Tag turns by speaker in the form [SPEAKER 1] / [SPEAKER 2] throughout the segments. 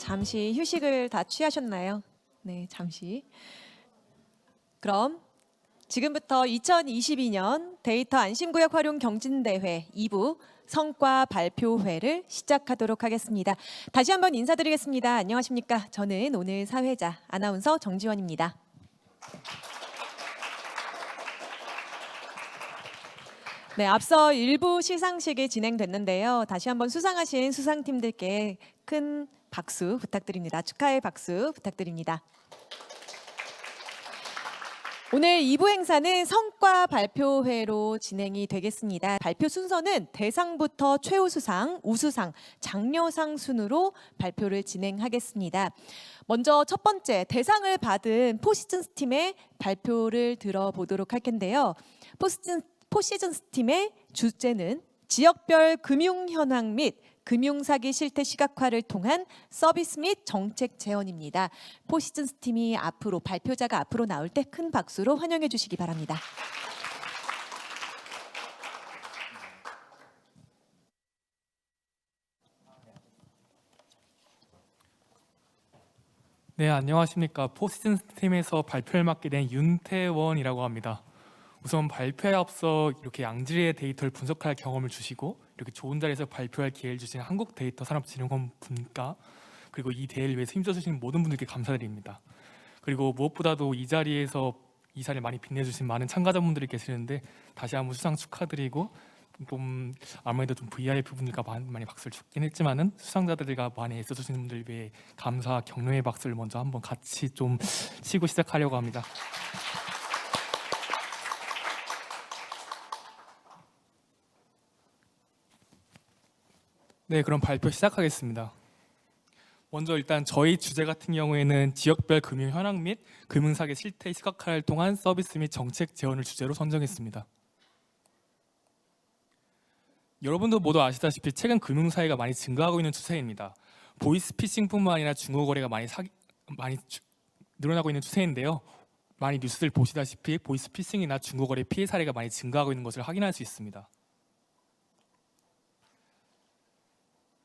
[SPEAKER 1] 잠시 휴식을 다 취하셨나요? 네, 잠시. 그럼 지금부터 2022년 데이터 안심구역 활용 경진대회 2부 성과 발표회를 시작하도록 하겠습니다. 다시 한번 인사드리겠습니다. 안녕하십니까? 저는 오늘 사회자 아나운서 정지원입니다. 네, 앞서 일부 시상식이 진행됐는데요. 다시 한번 수상하신 수상팀들께 큰 박수 부탁드립니다. 축하의 박수 부탁드립니다. 오늘 2부 행사는 성과 발표회로 진행이 되겠습니다. 발표 순서는 대상부터 최우수상, 우수상, 장려상 순으로 발표를 진행하겠습니다. 먼저 첫 번째 대상을 받은 포시즌스 팀의 발표를 들어보도록 할 텐데요. 포시즌스 팀의 주제는 지역별 금융 현황 및 금융사기 실태 시각화를 통한 서비스 및 정책 재현입니다. 포시즌스 팀이 앞으로 발표자가 앞으로 나올 때 큰 박수로 환영해 주시기 바랍니다.
[SPEAKER 2] 네, 안녕하십니까. 포시즌스 팀에서 발표를 맡게 된 윤태원이라고 합니다. 우선 발표에 앞서 이렇게 양질의 데이터를 분석할 경험을 주시고 이렇게 좋은 자리에서 발표할 기회를 주신 한국데이터산업진흥원 분과 그리고 이 대회를 위해서 힘써주신 모든 분들께 감사드립니다. 그리고 무엇보다도 이 자리에서 이 자리를 많이 빛내주신 많은 참가자분들이 계시는데 다시 한번 수상 축하드리고 좀 아무래도 좀 VIP 분들과 많이 박수를 줬긴 했지만은 수상자들과 많이 애써주시는 분들 위해 감사 격려의 박수를 먼저 한번 같이 좀 치고 시작하려고 합니다. 네, 그럼 발표 시작하겠습니다. 먼저 일단 저희 주제 같은 경우에는 지역별 금융 현황 및 금융사기 실태 시각화를 통한 서비스 및 정책 재현을 주제로 선정했습니다. 여러분도 모두 아시다시피 최근 금융사기가 많이 증가하고 있는 추세입니다. 보이스피싱뿐만 아니라 중고거래가 많이 늘어나고 있는 추세인데요. 많이 뉴스들 보시다시피 보이스피싱이나 중고거래 피해 사례가 많이 증가하고 있는 것을 확인할 수 있습니다.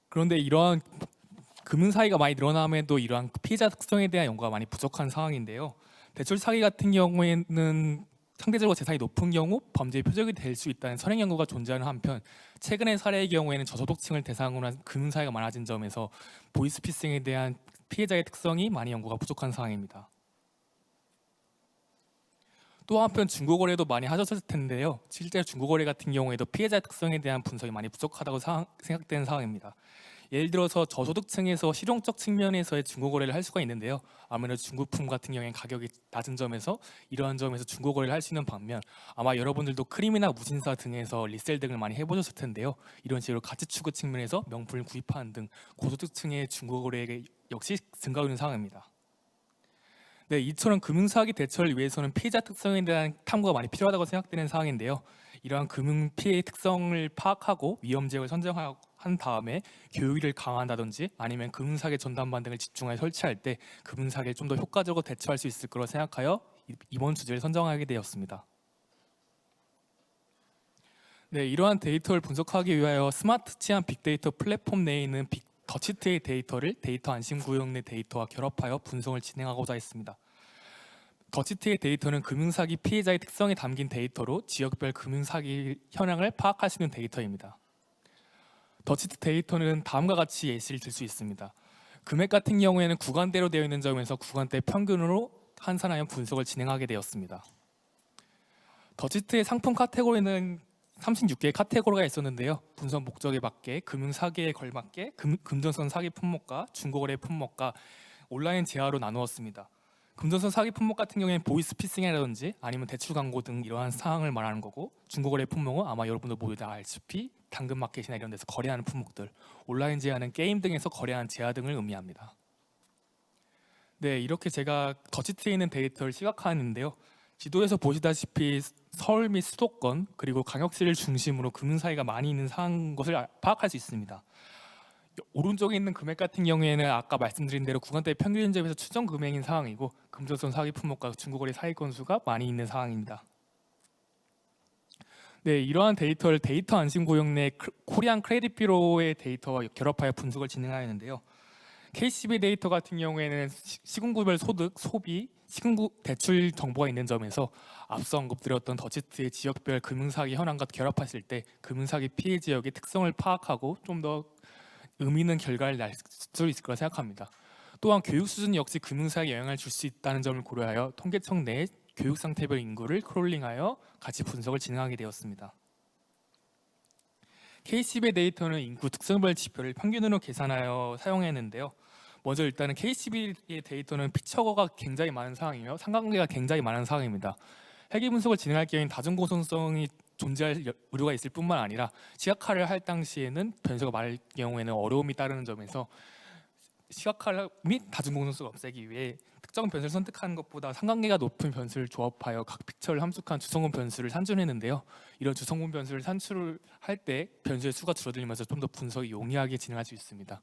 [SPEAKER 2] 그런데 이러한 금융사기가 많이 늘어남에도 이러한 피해자 특성에 대한 연구가 많이 부족한 상황인데요. 대출 사기 같은 경우에는 상대적으로 재산이 높은 경우 범죄의 표적이 될 수 있다는 선행 연구가 존재하는 한편 최근의 사례의 경우에는 저소득층을 대상으로 한 금융사기가 많아진 점에서 보이스피싱에 대한 피해자의 특성이 많이 연구가 부족한 상황입니다. 또 한편 중고거래도 많이 하셨을 텐데요. 실제 중고거래 같은 경우에도 피해자의 특성에 대한 분석이 많이 부족하다고 생각되는 상황입니다. 예를 들어서 저소득층에서 실용적 측면에서의 중고거래를 할 수가 있는데요. 아무래도 중고품 같은 경우에는 가격이 낮은 점에서 이러한 점에서 중고거래를 할 수 있는 반면 아마 여러분들도 크림이나 무신사 등에서 리셀 등을 많이 해보셨을 텐데요. 이런 식으로 가치 추구 측면에서 명품을 구입하는 등 고소득층의 중고거래가 역시 증가하고 있는 상황입니다. 네, 이처럼 금융사기 대처를 위해서는 피해자 특성에 대한 탐구가 많이 필요하다고 생각되는 상황인데요. 이러한 금융 피해의 특성을 파악하고 위험 지역을 선정한 다음에 교육을 강화한다든지 아니면 금융사기 전담반 등을 집중하여 설치할 때 금융사기를 좀 더 효과적으로 대처할 수 있을 거라 생각하여 이번 주제를 선정하게 되었습니다. 네, 이러한 데이터를 분석하기 위하여 스마트 치안 빅데이터 플랫폼 내에 있는 더치트의 데이터를 데이터 안심구역 내 데이터와 결합하여 분석을 진행하고자 했습니다. 더치트의 데이터는 금융사기 피해자의 특성이 담긴 데이터로 지역별 금융사기 현황을 파악할 수 있는 데이터입니다. 더치트 데이터는 다음과 같이 예시를 들 수 있습니다. 금액 같은 경우에는 구간대로 되어 있는 점에서 구간대 평균으로 환산하여 분석을 진행하게 되었습니다. 더치트의 상품 카테고리는 36개의 카테고리가 있었는데요. 분석 목적에 맞게 금융사기에 걸맞게 금전선 사기 품목과 중고거래 품목과 온라인 재화로 나누었습니다. 금전선 사기 품목 같은 경우에는 보이스피싱이라든지 아니면 대출 광고 등 이러한 사항을 말하는 거고 중고거래 품목은 아마 여러분들 모두 다 알다시피 당근마켓이나 이런 데서 거래하는 품목들, 온라인 재화는 게임 등에서 거래하는 재화 등을 의미합니다. 네, 이렇게 제가 더치트에 있는 데이터를 시각화했는데요. 지도에서 보시다시피 서울 및 수도권 그리고 광역시를 중심으로 금융사기가 많이 있는 것을 파악할 수 있습니다. 오른쪽에 있는 금액 같은 경우에는 아까 말씀드린 대로 구간대 평균 점에서 추정 금액인 상황이고 금전선 사기 품목과 중고거래 사기 건수가 많이 있는 상황입니다. 네, 이러한 데이터를 데이터 안심 구역 내 코리안 크레딧 뷰로의 데이터와 결합하여 분석을 진행하였는데요. KCB 데이터 같은 경우에는 시군구별 소득, 소비, 시군구 대출 정보가 있는 점에서 앞서 언급드렸던 더치트의 지역별 금융사기 현황과 결합하실 때 금융사기 피해 지역의 특성을 파악하고 좀 더 의미 있는 결과를 낼 수 있을 거라 생각합니다. 또한 교육 수준 역시 금융사에 영향을 줄 수 있다는 점을 고려하여 통계청 내 교육 상태별 인구를 크롤링하여 같이 분석을 진행하게 되었습니다. KCB의 데이터는 인구 특성별 지표를 평균으로 계산하여 사용했는데요. 먼저 일단은 KCB의 데이터는 피처가 굉장히 많은 상황이며 상관계가 굉장히 많은 상황입니다. 회계 분석을 진행할 경우에는 다중고성성이 존재할 우려가 있을 뿐만 아니라 시각화를 할 당시에는 변수가 많을 경우에는 어려움이 따르는 점에서 시각화 및 다중고성성을 없애기 위해 특정 변수를 선택하는 것보다 상관계가 높은 변수를 조합하여 각 픽처를 함축한 주성분 변수를 산출했는데요. 이런 주성분 변수를 산출할 때 변수의 수가 줄어들면서 좀 더 분석이 용이하게 진행할 수 있습니다.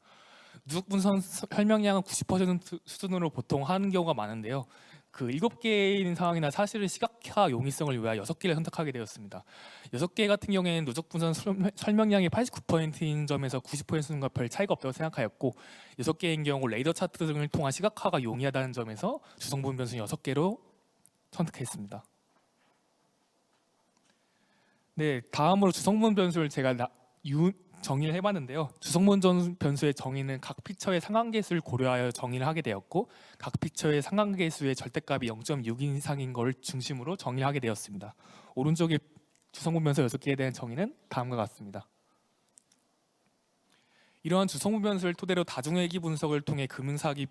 [SPEAKER 2] 누적 분석 설명량은 90% 수준으로 보통 하는 경우가 많은데요. 그 7개인 상황이나 사실은 시각화 용이성을 위하여 6개를 선택하게 되었습니다. 6개 같은 경우에는 누적 분석 설명량이 89%인 점에서 90%과 별 차이가 없다고 생각하였고 6개인 경우 레이더 차트 등을 통한 시각화가 용이하다는 점에서 주성분 변수 6개로 선택했습니다. 네, 다음으로 주성분 변수를 제가 정의를 해봤는데요. 주성분 변수의 정의는 각 피처의 상관계수를 고려하여 정의를 하게 되었고 각 피처의 상관계수의 절대값이 0.6 이상인 것을 중심으로 정의를 하게 되었습니다. 오른쪽에 주성분 변수 6개에 대한 정의는 다음과 같습니다. 이러한 주성분 변수를 토대로 다중회계 분석을 통해 금융사기의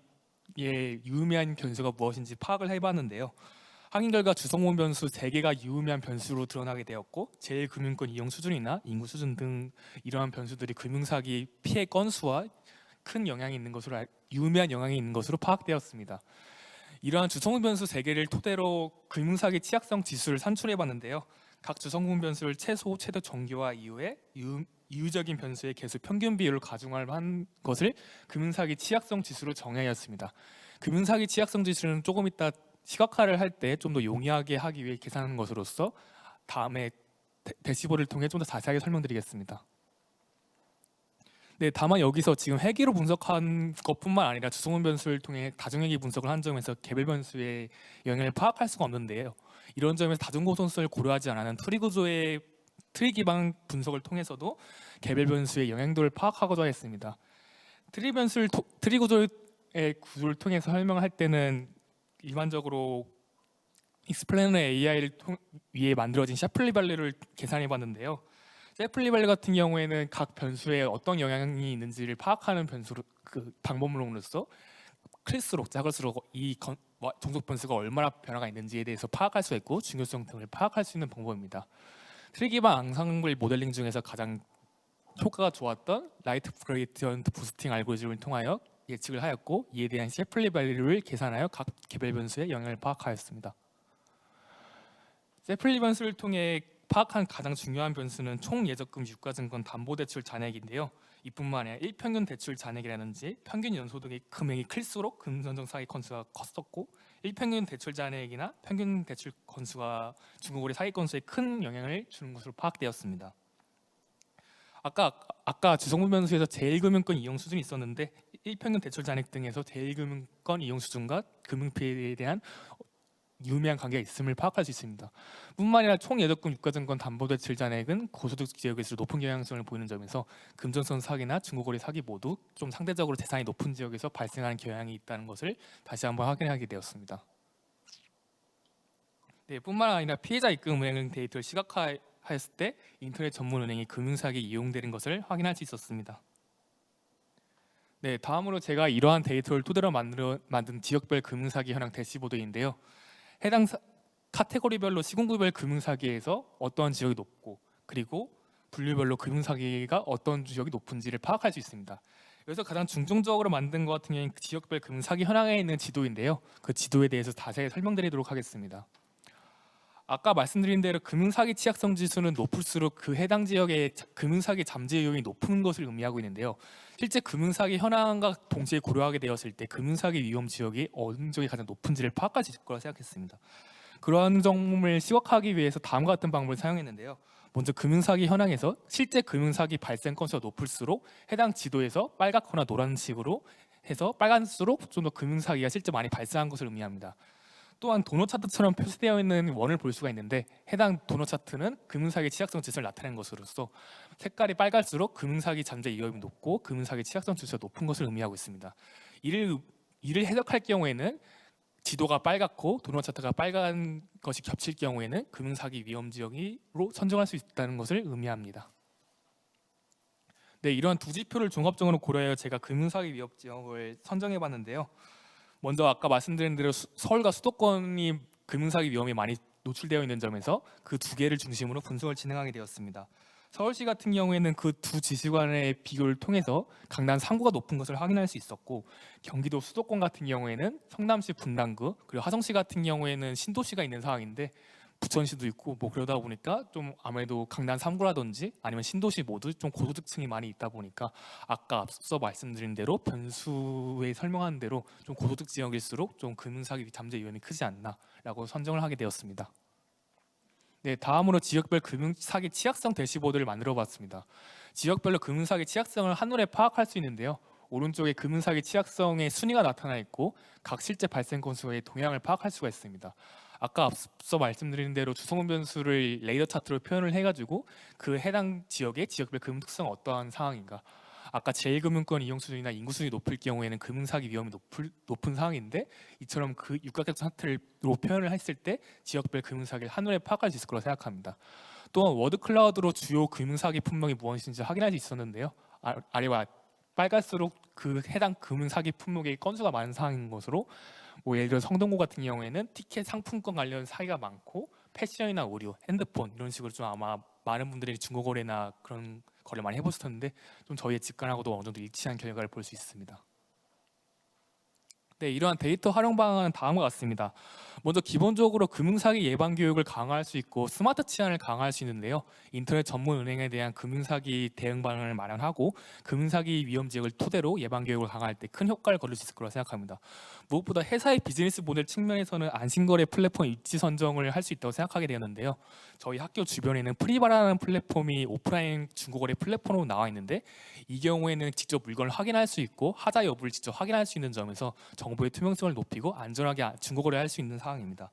[SPEAKER 2] 유의미한 변수가 무엇인지 파악을 해봤는데요. 확인 결과 주성분 변수 3개가 유의미한 변수로 드러나게 되었고 제1금융권 이용 수준이나 인구 수준 등 이러한 변수들이 금융사기 피해 건수와 큰 영향이 있는 것으로 유의미한 영향이 있는 것으로 파악되었습니다. 이러한 주성분 변수 3개를 토대로 금융사기 취약성 지수를 산출해봤는데요. 각 주성분 변수를 최소, 최대 정규화 이후에 유의적인 변수의 개수 평균 비율을 가중한 것을 금융사기 취약성 지수로 정하였습니다. 금융사기 취약성 지수는 조금 이따 시각화를 할 때 좀 더 용이하게 하기 위해 계산하는 것으로서 다음에 대시보드를 통해 좀 더 자세하게 설명드리겠습니다. 네, 다만 여기서 지금 회계로 분석한 것뿐만 아니라 주성분 변수를 통해 다중회계 분석을 한 점에서 개별 변수의 영향을 파악할 수가 없는데요. 이런 점에서 다중고성성을 고려하지 않는 트리 기반 분석을 통해서도 개별 변수의 영향도를 파악하고자 했습니다. 트리 구조의 구조를 통해서 설명할 때는 일반적으로 익스플레이너 AI를 위해 만들어진 샤플리 발레를 계산해 봤는데요. 샤플리 발레 같은 경우에는 각 변수에 어떤 영향이 있는지를 파악하는 변수로 그 방법론으로서 클수록 작을수록 이 종속 변수가 얼마나 변화가 있는지에 대해서 파악할 수 있고 중요성 등을 파악할 수 있는 방법입니다. 트리 기반 앙상블 모델링 중에서 가장 효과가 좋았던 라이트 그레디언트 부스팅 알고리즘을 통하여 예측을 하였고 이에 대한 셰플리 밸류를 계산하여 각 개별 변수의 영향을 파악하였습니다. 셰플리 변수를 통해 파악한 가장 중요한 변수는 총 예적금 유가증권 담보대출 잔액인데요. 이뿐만 아니라 일평균 대출 잔액이라든지 평균 연소득의 금액이 클수록 금전적 사기 건수가 컸었고 일평균 대출 잔액이나 평균 대출 건수가 중국거래 사기 건수에 큰 영향을 주는 것으로 파악되었습니다. 아까 주성분 변수에서 제1금융권 이용 수준이 있었는데 일평균 대출 잔액 등에서 제1금융권 이용 수준과 금융피해에 대한 유의미한 관계가 있음을 파악할 수 있습니다. 뿐만 아니라 총 예적금 유가증권 담보대출 잔액은 고소득 지역에서 높은 경향성을 보이는 점에서 금전성 사기나 중고거래 사기 모두 좀 상대적으로 재산이 높은 지역에서 발생하는 경향이 있다는 것을 다시 한번 확인하게 되었습니다. 네, 뿐만 아니라 피해자 입금 은행 데이터를 시각화했을 때 인터넷 전문 은행이 금융사기에 이용되는 것을 확인할 수 있었습니다. 네, 다음으로 제가 이러한 데이터를 토대로 만든 지역별 금융사기 현황 대시보드인데요. 해당 카테고리별로 시군구별 금융사기에서 어떠한 지역이 높고 그리고 분류별로 금융사기가 어떤 지역이 높은지를 파악할 수 있습니다. 여기서 가장 중점적으로 만든 것 같은 경우는 지역별 금융사기 현황에 있는 지도인데요. 그 지도에 대해서 자세히 설명드리도록 하겠습니다. 아까 말씀드린 대로 금융사기 취약성 지수는 높을수록 그 해당 지역의 금융사기 잠재 요인이 높은 것을 의미하고 있는데요. 실제 금융사기 현황과 동시에 고려하게 되었을 때 금융사기 위험 지역이 어느 쪽이 가장 높은지를 파악할 수 있을 거라 생각했습니다. 그러한 점을 시각화하기 위해서 다음과 같은 방법을 사용했는데요. 먼저 금융사기 현황에서 실제 금융사기 발생 건수가 높을수록 해당 지도에서 빨갛거나 노란색으로 해서 빨간수록 좀 더 금융사기가 실제 많이 발생한 것을 의미합니다. 또한 도넛 차트처럼 표시되어 있는 원을 볼 수가 있는데 해당 도넛 차트는 금융사기 취약성 지수를 나타내는 것으로서 색깔이 빨갈수록 금융사기 잠재 위험이 높고 금융사기 취약성 지수가 높은 것을 의미하고 있습니다. 이를 해석할 경우에는 지도가 빨갛고 도넛 차트가 빨간 것이 겹칠 경우에는 금융사기 위험 지역으로 선정할 수 있다는 것을 의미합니다. 네, 이러한 두 지표를 종합적으로 고려하여 제가 금융사기 위험 지역을 선정해봤는데요. 먼저 아까 말씀드린 대로 서울과 수도권이 금융사기 위험에 많이 노출되어 있는 점에서 그 두 개를 중심으로 분석을 진행하게 되었습니다. 서울시 같은 경우에는 그 두 지수 간의 비교를 통해서 강남 3구가 높은 것을 확인할 수 있었고, 경기도 수도권 같은 경우에는 성남시 분당구, 그리고 화성시 같은 경우에는 신도시가 있는 상황인데 부천시도 있고 뭐 그러다 보니까 좀 아무래도 강남 3구라든지 아니면 신도시 모두 좀 고소득층이 많이 있다 보니까 아까 앞서 말씀드린 대로 변수에 설명한 대로 좀 고소득 지역일수록 좀 금융사기 잠재 위험이 크지 않나라고 선정을 하게 되었습니다. 네, 다음으로 지역별 금융사기 취약성 대시보드를 만들어봤습니다. 지역별로 금융사기 취약성을 한눈에 파악할 수 있는데요. 오른쪽에 금융사기 취약성의 순위가 나타나 있고 각 실제 발생 건수의 동향을 파악할 수가 있습니다. 아까 앞서 말씀드린 대로 주성분 변수를 레이더 차트로 표현을 해가지고 그 해당 지역의 지역별 금융 특성은 어떠한 상황인가. 아까 제1금융권 이용 수준이나 인구 수준이 높을 경우에는 금융사기 위험이 높은 상황인데 이처럼 그 육각형 차트로 표현을 했을 때 지역별 금융사기를 한눈에 파악할 수 있을 거라고 생각합니다. 또한 워드클라우드로 주요 금융사기 품목이 무엇인지 확인할 수 있었는데요. 아래와 빨갈수록 그 해당 금융사기 품목의 건수가 많은 상황인 것으로 뭐 예를 들어 성동구 같은 경우에는 티켓 상품권 관련 사기가 많고 패션이나 의류, 핸드폰 이런 식으로 좀 아마 많은 분들이 중고거래나 그런 거래를 많이 해보셨을 텐데 좀 저희의 직관하고도 어느 정도 일치한 결과를 볼 수 있습니다. 네, 이러한 데이터 활용 방안은 다음과 같습니다. 먼저 기본적으로 금융사기 예방 교육을 강화할 수 있고 스마트 치안을 강화할 수 있는데요. 인터넷 전문 은행에 대한 금융사기 대응 방안을 마련하고 금융사기 위험 지역을 토대로 예방 교육을 강화할 때 큰 효과를 거둘 수 있을 거라고 생각합니다. 무엇보다 회사의 비즈니스 모델 측면에서는 안심거래 플랫폼 입지 선정을 할 수 있다고 생각하게 되었는데요. 저희 학교 주변에는 프리바라는 플랫폼이 오프라인 중고거래 플랫폼으로 나와 있는데 이 경우에는 직접 물건을 확인할 수 있고 하자 여부를 직접 확인할 수 있는 점에서 정보의 투명성을 높이고 안전하게 중고거래할 수 있는 상황입니다.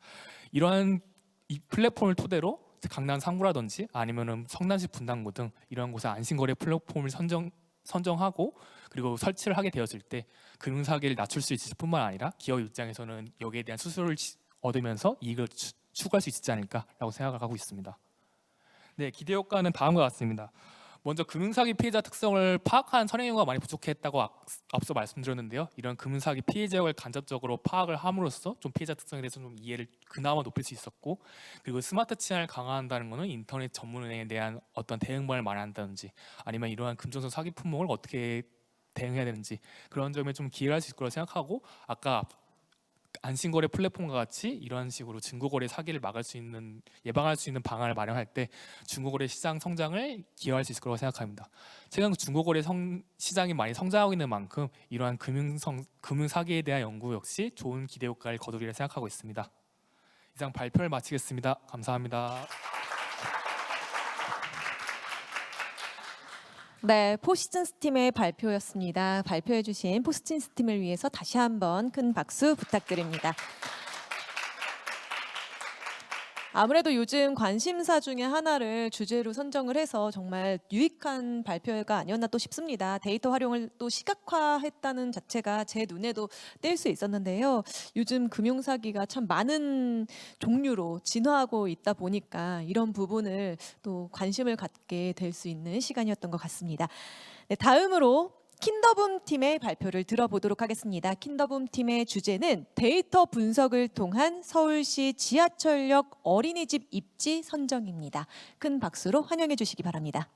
[SPEAKER 2] 이러한 이 플랫폼을 토대로 강남 3구라든지 아니면은 성남시 분당구 등 이러한 곳에 안심거래 플랫폼을 선정하고 그리고 설치를 하게 되었을 때 금융사기를 낮출 수 있을 뿐만 아니라 기업 입장에서는 여기에 대한 수수료를 얻으면서 이익을 추구할 수 있지 않을까라고 생각을 하고 있습니다. 네, 기대 효과는 다음과 같습니다. 먼저 금융사기 피해자 특성을 파악한 선행유가 많이 부족했다고 앞서 말씀드렸는데요. 이런 금융사기 피해 지역을 간접적으로 파악을 함으로써 좀 피해자 특성에 대해서 좀 이해를 그나마 높일 수 있었고, 그리고 스마트 치안을 강화한다는 것은 인터넷 전문은행에 대한 어떤 대응방을 마련한다든지 아니면 이러한 금전성 사기 품목을 어떻게 대응해야 되는지 그런 점에 좀 기여를 할 수 있을 거라고 생각하고, 아까 안심거래 플랫폼과 같이 이런 식으로 중고거래 사기를 막을 수 있는 예방할 수 있는 방안을 마련할 때 중고거래 시장 성장을 기여할 수 있을 거라고 생각합니다. 최근 중고거래 시장이 많이 성장하고 있는 만큼 이러한 금융 사기에 대한 연구 역시 좋은 기대 효과를 거두리라 생각하고 있습니다. 이상 발표를 마치겠습니다. 감사합니다.
[SPEAKER 1] 네, 포시즌스 팀의 발표였습니다. 발표해주신 포시즌스 팀을 위해서 다시 한번 큰 박수 부탁드립니다. 아무래도 요즘 관심사 중에 하나를 주제로 선정을 해서 정말 유익한 발표가 아니었나 또 싶습니다. 데이터 활용을 또 시각화했다는 자체가 제 눈에도 띌 수 있었는데요. 요즘 금융사기가 참 많은 종류로 진화하고 있다 보니까 이런 부분을 또 관심을 갖게 될 수 있는 시간이었던 것 같습니다. 네, 다음으로 킨더붐 팀의 발표를 들어보도록 하겠습니다. 킨더붐 팀의 주제는 데이터 분석을 통한 서울시 지하철역 어린이집 입지 선정입니다. 큰 박수로 환영해 주시기 바랍니다.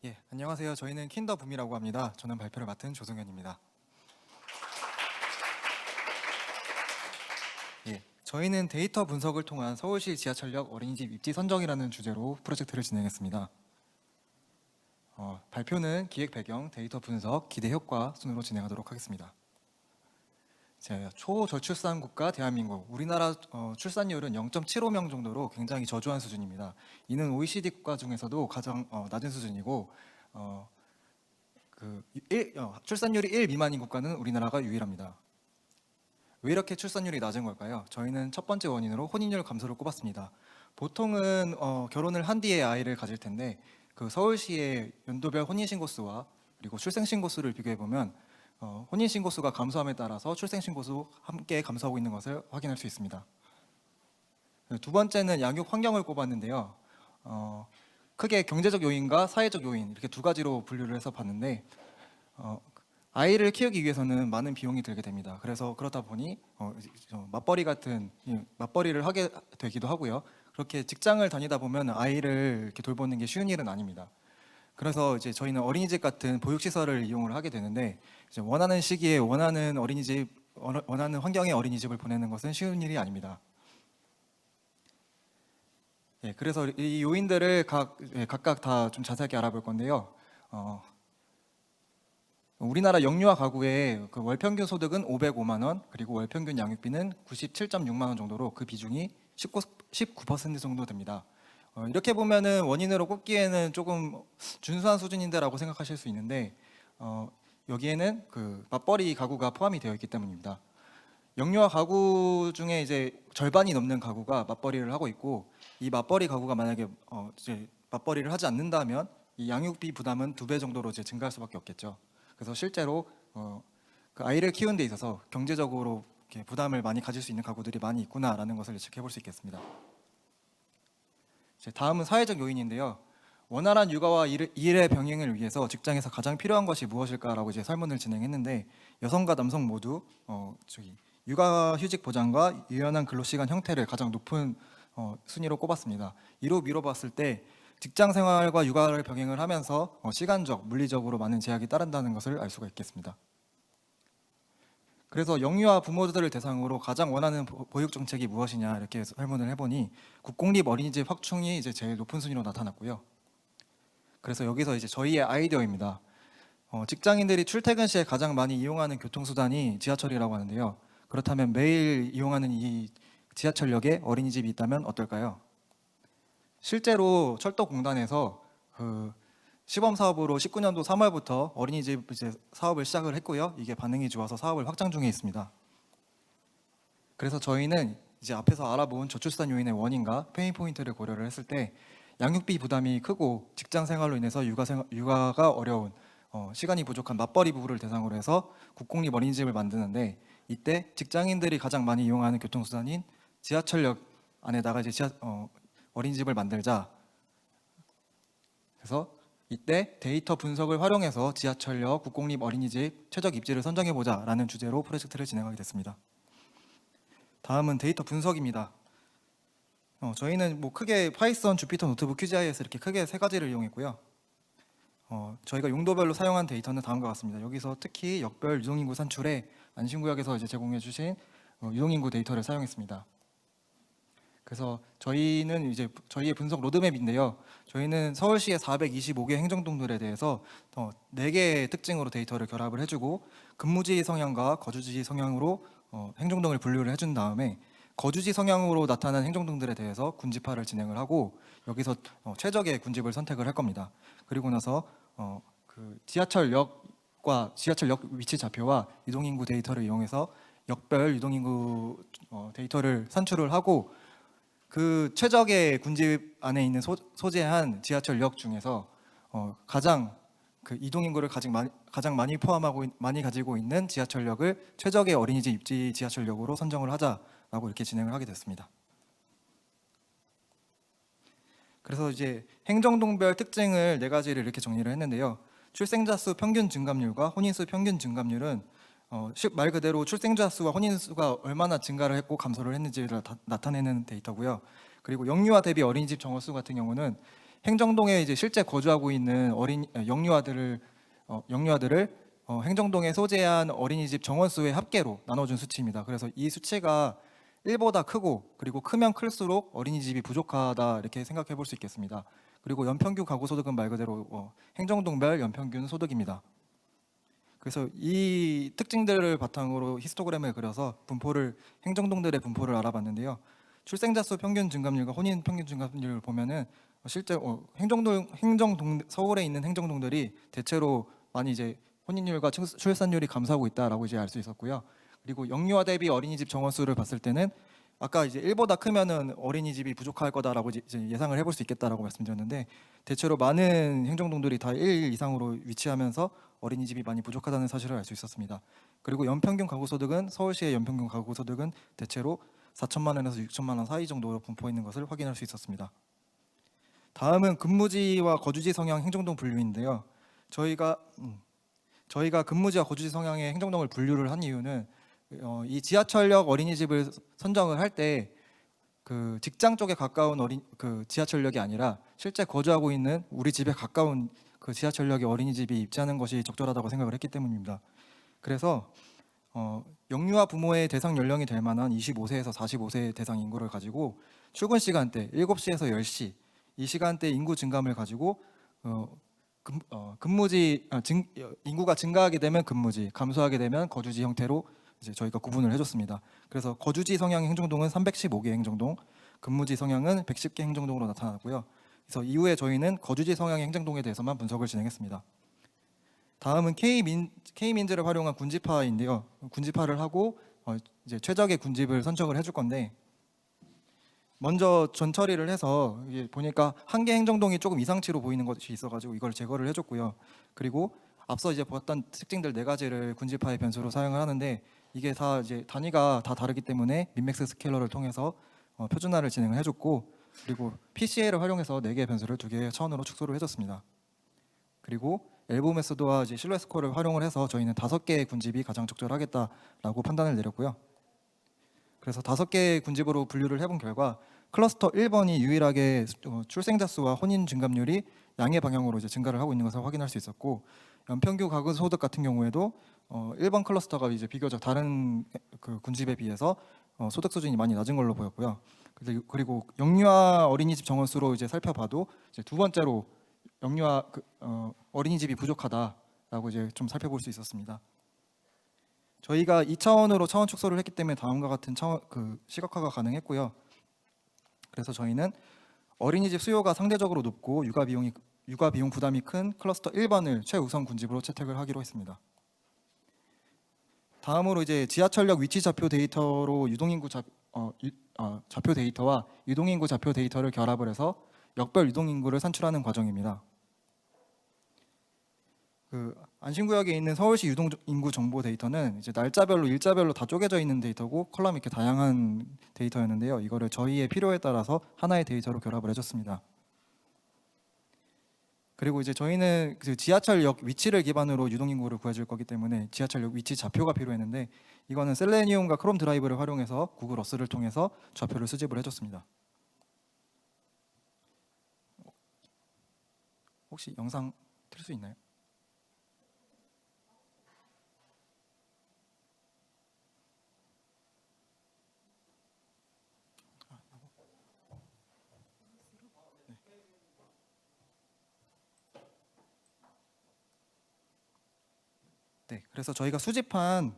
[SPEAKER 3] 예, 안녕하세요. 저희는 킨더붐이라고 합니다. 저는 발표를 맡은 조성현입니다. 저희는 데이터 분석을 통한 서울시 지하철역 어린이집 입지 선정이라는 주제로 프로젝트를 진행했습니다. 발표는 기획 배경, 데이터 분석, 기대 효과 순으로 진행하도록 하겠습니다. 초저출산 국가 대한민국, 우리나라 출산율은 0.75명 정도로 굉장히 저조한 수준입니다. 이는 OECD 국가 중에서도 가장 낮은 수준이고 출산율이 1 미만인 국가는 우리나라가 유일합니다. 왜 이렇게 출산율이 낮은 걸까요? 저희는 첫 번째 원인으로 혼인율 감소를 꼽았습니다. 보통은 결혼을 한 뒤에 아이를 가질 텐데 그 서울시의 연도별 혼인신고 수와 그리고 출생신고 수를 비교해 보면 혼인신고 수가 감소함에 따라서 출생신고 수 함께 감소하고 있는 것을 확인할 수 있습니다. 두 번째는 양육 환경을 꼽았는데요. 크게 경제적 요인과 사회적 요인 이렇게 두 가지로 분류를 해서 봤는데 아이를 키우기 위해서는 많은 비용이 들게 됩니다. 그래서 그렇다 보니 맞벌이를 하게 되기도 하고요. 그렇게 직장을 다니다 보면 아이를 이렇게 돌보는 게 쉬운 일은 아닙니다. 그래서 이제 저희는 어린이집 같은 보육시설을 이용을 하게 되는데 이제 원하는 시기에 원하는 환경의 어린이집을 보내는 것은 쉬운 일이 아닙니다. 그래서 이 요인들을 각각 다 좀 자세하게 알아볼 건데요. 우리나라 영유아 가구의 그 월 평균 소득은 505만 원, 그리고 월 평균 양육비는 97.6만 원 정도로 그 비중이 19% 정도 됩니다. 이렇게 보면은 원인으로 꼽기에는 조금 준수한 수준인데라고 생각하실 수 있는데 여기에는 그 맞벌이 가구가 포함이 되어 있기 때문입니다. 영유아 가구 중에 이제 절반이 넘는 가구가 맞벌이를 하고 있고 이 맞벌이 가구가 만약에 이제 맞벌이를 하지 않는다면 이 양육비 부담은 2배 정도로 이제 증가할 수밖에 없겠죠. 그래서 실제로 그 아이를 키우는 데 있어서 경제적으로 이렇게 부담을 많이 가질 수 있는 가구들이 많이 있구나라는 것을 예측해 볼 수 있겠습니다. 다음은 사회적 요인인데요. 원활한 육아와 일의 병행을 위해서 직장에서 가장 필요한 것이 무엇일까라고 이제 설문을 진행했는데 여성과 남성 모두 육아휴직 보장과 유연한 근로시간 형태를 가장 높은 순위로 꼽았습니다. 이로 미뤄봤을 때 직장 생활과 육아를 병행을 하면서 시간적, 물리적으로 많은 제약이 따른다는 것을 알 수가 있겠습니다. 그래서 영유아 부모들을 대상으로 가장 원하는 보육 정책이 무엇이냐 이렇게 설문을 해보니 국공립 어린이집 확충이 이제 제일 높은 순위로 나타났고요. 그래서 여기서 이제 저희의 아이디어입니다. 직장인들이 출퇴근 시에 가장 많이 이용하는 교통수단이 지하철이라고 하는데요. 그렇다면 매일 이용하는 이 지하철역에 어린이집이 있다면 어떨까요? 실제로 철도공단에서 그 시범 사업으로 19년도 3월부터 어린이집 이제 사업을 시작을 했고요. 이게 반응이 좋아서 사업을 확장 중에 있습니다. 그래서 저희는 이제 앞에서 알아본 저출산 요인의 원인과 페인 포인트를 고려를 했을 때 양육비 부담이 크고 직장 생활로 인해서 육아가 어려운 시간이 부족한 맞벌이 부부를 대상으로 해서 국공립 어린이집을 만드는데 이때 직장인들이 가장 많이 이용하는 교통수단인 지하철역 안에다가 이제 어린이집을 만들자. 그래서 이때 데이터 분석을 활용해서 지하철역 국공립 어린이집 최적 입지를 선정해보자라는 주제로 프로젝트를 진행하게 됐습니다. 다음은 데이터 분석입니다. 저희는 뭐 크게 파이썬, 주피터, 노트북, QGIS 이렇게 크게 3가지를 이용했고요. 저희가 용도별로 사용한 데이터는 다음과 같습니다. 여기서 특히 역별 유동인구 산출에 안심구역에서 이제 제공해주신 유동인구 데이터를 사용했습니다. 그래서 저희는 이제 저희의 분석 로드맵인데요. 저희는 서울시의 425개 행정동들에 대해서 4개의 특징으로 데이터를 결합을 해주고 근무지 성향과 거주지 성향으로 행정동을 분류를 해준 다음에 거주지 성향으로 나타난 행정동들에 대해서 군집화를 진행을 하고 여기서 최적의 군집을 선택을 할 겁니다. 그리고 나서 그 지하철역과 지하철역 위치 좌표와 유동인구 데이터를 이용해서 역별 유동인구 데이터를 산출을 하고 그 최적의 군집 안에 있는 소재한 지하철역 중에서 가장 그 이동인구를 가장 많이 포함하고 많이 가지고 있는 지하철역을 최적의 어린이집 입지 지하철역으로 선정을 하자라고 이렇게 진행을 하게 됐습니다. 그래서 이제 행정동별 특징을 4가지를 이렇게 정리를 했는데요. 출생자 수 평균 증감률과 혼인수 평균 증감률은 말 그대로 출생자 수와 혼인수가 얼마나 증가를 했고 감소를 했는지를 나타내는 데이터고요. 그리고 영유아 대비 어린이집 정원수 같은 경우는 행정동에 이제 실제 거주하고 있는 영유아들을 행정동에 소재한 어린이집 정원수의 합계로 나눠준 수치입니다. 그래서 이 수치가 1보다 크고 그리고 크면 클수록 어린이집이 부족하다 이렇게 생각해 볼 수 있겠습니다. 그리고 연평균 가구 소득은 말 그대로 행정동별 연평균 소득입니다. 그래서 이 특징들을 바탕으로 히스토그램을 그려서 행정동들의 분포를 알아봤는데요. 출생자 수 평균 증감률과 혼인 평균 증감률을 보면은 실제 서울에 있는 행정동들이 대체로 많이 이제 혼인율과 출산율이 감소하고 있다라고 이제 알 수 있었고요. 그리고 영유아 대비 어린이집 정원 수를 봤을 때는 아까 이제 1보다 크면은 어린이집이 부족할 거다라고 이제 예상을 해볼 수 있겠다라고 말씀드렸는데 대체로 많은 행정동들이 다 1 이상으로 위치하면서 어린이집이 많이 부족하다는 사실을 알 수 있었습니다. 그리고 연평균 가구 소득은 서울시의 연평균 가구 소득은 대체로 4천만 원에서 6천만 원 사이 정도로 분포 있는 것을 확인할 수 있었습니다. 다음은 근무지와 거주지 성향 행정동 분류인데요. 저희가 근무지와 거주지 성향의 행정동을 분류를 한 이유는 이 지하철역 어린이집을 선정을 할 때 그 직장 쪽에 가까운 지하철역이 아니라 실제 거주하고 있는 우리 집에 가까운 그 지하철역의 어린이집이 입지하는 것이 적절하다고 생각을 했기 때문입니다. 그래서 영유아 부모의 대상 연령이 될 만한 25세에서 45세 대상 인구를 가지고 출근 시간대 7시에서 10시 이 시간대 인구 증감을 가지고 인구가 증가하게 되면 근무지, 감소하게 되면 거주지 형태로 이제 저희가 구분을 해줬습니다. 그래서 거주지 성향 행정동은 315개 행정동, 근무지 성향은 110개 행정동으로 나타났고요. 그래서 이후에 저희는 거주지 성향의 행정동에 대해서만 분석을 진행했습니다. 다음은 K민즈를 활용한 군집화인데요. 군집화를 하고 이제 최적의 군집을 선정을 해줄 건데 먼저 전처리를 해서 이게 보니까 한 개 행정동이 조금 이상치로 보이는 것이 있어가지고 이걸 제거를 해줬고요. 그리고 앞서 이제 보았던 특징들 4가지를 군집화의 변수로 사용을 하는데 이게 다 이제 단위가 다 다르기 때문에 민맥스 스케일러를 통해서 표준화를 진행을 해줬고 그리고 PCA를 활용해서 4개의 변수를 2개의 차원으로 축소를 해줬습니다. 그리고 엘보 메소드와 이제 실루엣 스코어를 활용을 해서 저희는 5개의 군집이 가장 적절하겠다라고 판단을 내렸고요. 그래서 5개의 군집으로 분류를 해본 결과 클러스터 1번이 유일하게 출생자 수와 혼인 증감률이 양의 방향으로 이제 증가를 하고 있는 것을 확인할 수 있었고 연평균 가구 소득 같은 경우에도 1번 클러스터가 이제 비교적 다른 그 군집에 비해서 소득 수준이 많이 낮은 걸로 보였고요. 그리고 영유아 어린이집 정원 수로 이제 살펴봐도 이제 두 번째로 영유아 어린이집이 부족하다라고 이제 좀 살펴볼 수 있었습니다. 저희가 2차원으로 차원 축소를 했기 때문에 다음과 같은 시각화가 가능했고요. 그래서 저희는 어린이집 수요가 상대적으로 높고 육아 비용 부담이 큰 클러스터 1번을 최우선 군집으로 채택을 하기로 했습니다. 다음으로 이제 지하철역 위치 좌표 데이터로 좌표 데이터와 유동인구 좌표 데이터를 결합을 해서 역별 유동인구를 산출하는 과정입니다. 그 안심구역에 있는 서울시 유동인구 정보 데이터는 이제 날짜별로 일자별로 다 쪼개져 있는 데이터고 컬럼이 이렇게 다양한 데이터였는데요. 이거를 저희의 필요에 따라서 하나의 데이터로 결합을 해줬습니다. 그리고 이제 저희는 그 지하철역 위치를 기반으로 유동인구를 구해줄 거기 때문에 지하철역 위치 좌표가 필요했는데 이거는 셀레니움과 크롬 드라이브를 활용해서 구글 어스를 통해서 좌표를 수집을 해줬습니다. 혹시 영상 틀 수 있나요? 네, 그래서 저희가 수집한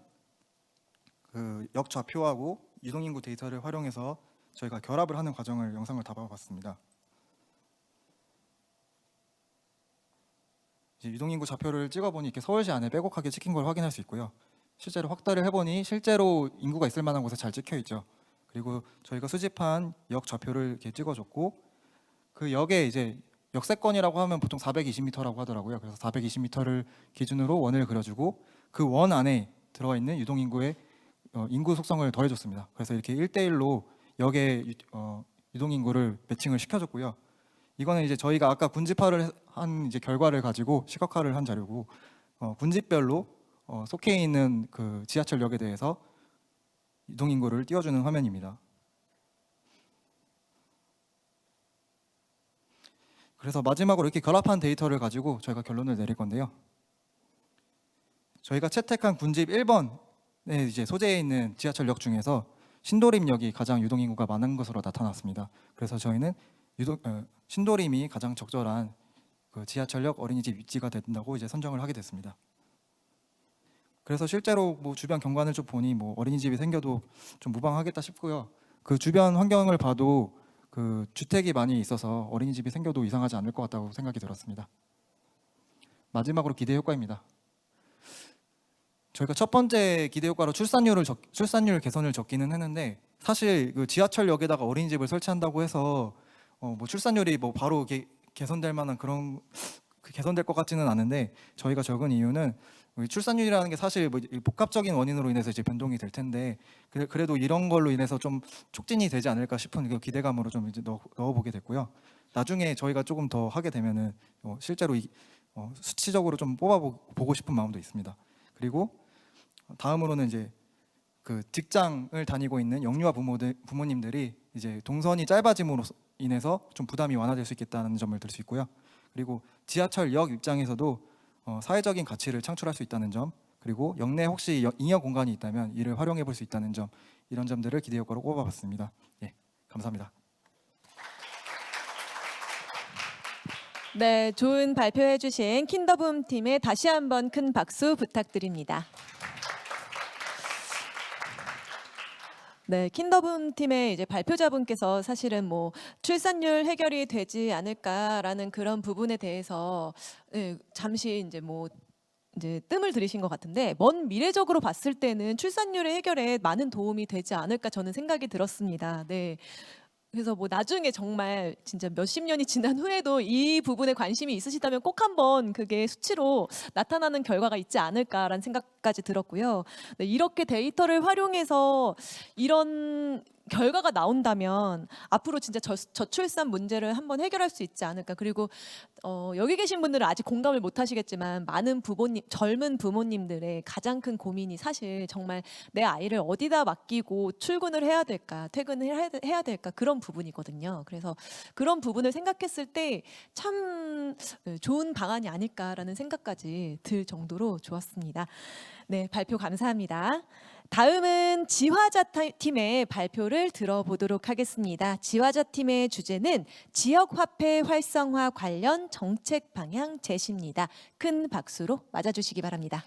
[SPEAKER 3] 그 역 좌표하고 유동인구 데이터를 활용해서 저희가 결합을 하는 과정을 영상을 담아봤습니다. 이제 유동인구 좌표를 찍어보니 이렇게 서울시 안에 빼곡하게 찍힌 걸 확인할 수 있고요. 실제로 확대를 해보니 실제로 인구가 있을 만한 곳에 잘 찍혀 있죠. 그리고 저희가 수집한 역 좌표를 이렇게 찍어줬고 그 역에 이제 역세권이라고 하면 보통 420m라고 하더라고요. 그래서 420m를 기준으로 원을 그려주고 그 원 안에 들어가 있는 유동인구의 인구 속성을 더해줬습니다. 그래서 이렇게 1대1로 역의 유동인구를 매칭을 시켜줬고요. 이거는 이제 저희가 아까 군집화를 한 이제 결과를 가지고 시각화를 한 자료고 군집별로 속해 있는 그 지하철역에 대해서 유동인구를 띄워주는 화면입니다. 그래서 마지막으로 이렇게 결합한 데이터를 가지고 저희가 결론을 내릴 건데요. 저희가 채택한 군집 1번에 이제 소재에 있는 지하철역 중에서 신도림역이 가장 유동인구가 많은 것으로 나타났습니다. 그래서 저희는 신도림이 가장 적절한 그 지하철역 어린이집 위치가 된다고 이제 선정을 하게 됐습니다. 그래서 실제로 뭐 주변 경관을 좀 보니 뭐 어린이집이 생겨도 좀 무방하겠다 싶고요. 그 주변 환경을 봐도 그 주택이 많이 있어서 어린이집이 생겨도 이상하지 않을 것 같다고 생각이 들었습니다. 마지막으로 기대 효과입니다. 저희가 첫 번째 기대 효과로 출산율 개선을 적기는 했는데 사실 그 지하철역에다가 어린이집을 설치한다고 해서 뭐 출산율이 뭐 바로 개선될 만한 그런 개선될 것 같지는 않은데 저희가 적은 이유는 출산율이라는 게 사실 뭐 복합적인 원인으로 인해서 이제 변동이 될 텐데 그래도 이런 걸로 인해서 좀 촉진이 되지 않을까 싶은 그 기대감으로 좀 이제 넣어보게 됐고요. 나중에 저희가 조금 더 하게 되면은 실제로 수치적으로 좀 뽑아보고 싶은 마음도 있습니다. 그리고 다음으로는 이제 그 직장을 다니고 있는 영유아 부모님들이 이제 동선이 짧아짐으로 인해서 좀 부담이 완화될 수 있겠다는 점을 들 수 있고요. 그리고 지하철역 입장에서도 사회적인 가치를 창출할 수 있다는 점, 그리고 역내 혹시 잉여 공간이 있다면 이를 활용해 볼 수 있다는 점, 이런 점들을 기대 효과로 꼽아봤습니다. 예, 감사합니다.
[SPEAKER 1] 네, 좋은 발표해 주신 킨더붐 팀에 다시 한번 큰 박수 부탁드립니다. 네, 킨더붐 팀의 이제 발표자분께서 사실은 뭐 출산율 해결이 되지 않을까라는 그런 부분에 대해서 잠시 이제 뜸을 들이신 것 같은데 먼 미래적으로 봤을 때는 출산율의 해결에 많은 도움이 되지 않을까 저는 생각이 들었습니다. 네. 그래서 뭐 나중에 정말 진짜 몇십 년이 지난 후에도 이 부분에 관심이 있으시다면 꼭 한번 그게 수치로 나타나는 결과가 있지 않을까라는 생각까지 들었고요. 네, 이렇게 데이터를 활용해서 이런 결과가 나온다면 앞으로 진짜 저출산 문제를 한번 해결할 수 있지 않을까. 그리고 여기 계신 분들은 아직 공감을 못 하시겠지만 많은 젊은 부모님들의 가장 큰 고민이 사실 정말 내 아이를 어디다 맡기고 출근을 해야 될까, 퇴근을 해야 될까 그런 부분이거든요. 그래서 그런 부분을 생각했을 때 참 좋은 방안이 아닐까라는 생각까지 들 정도로 좋았습니다. 네, 발표 감사합니다. 다음은 지화자 팀의 발표를 들어보도록 하겠습니다. 지화자 팀의 주제는 지역화폐 활성화 관련 정책 방향 제시입니다. 큰 박수로 맞아주시기 바랍니다.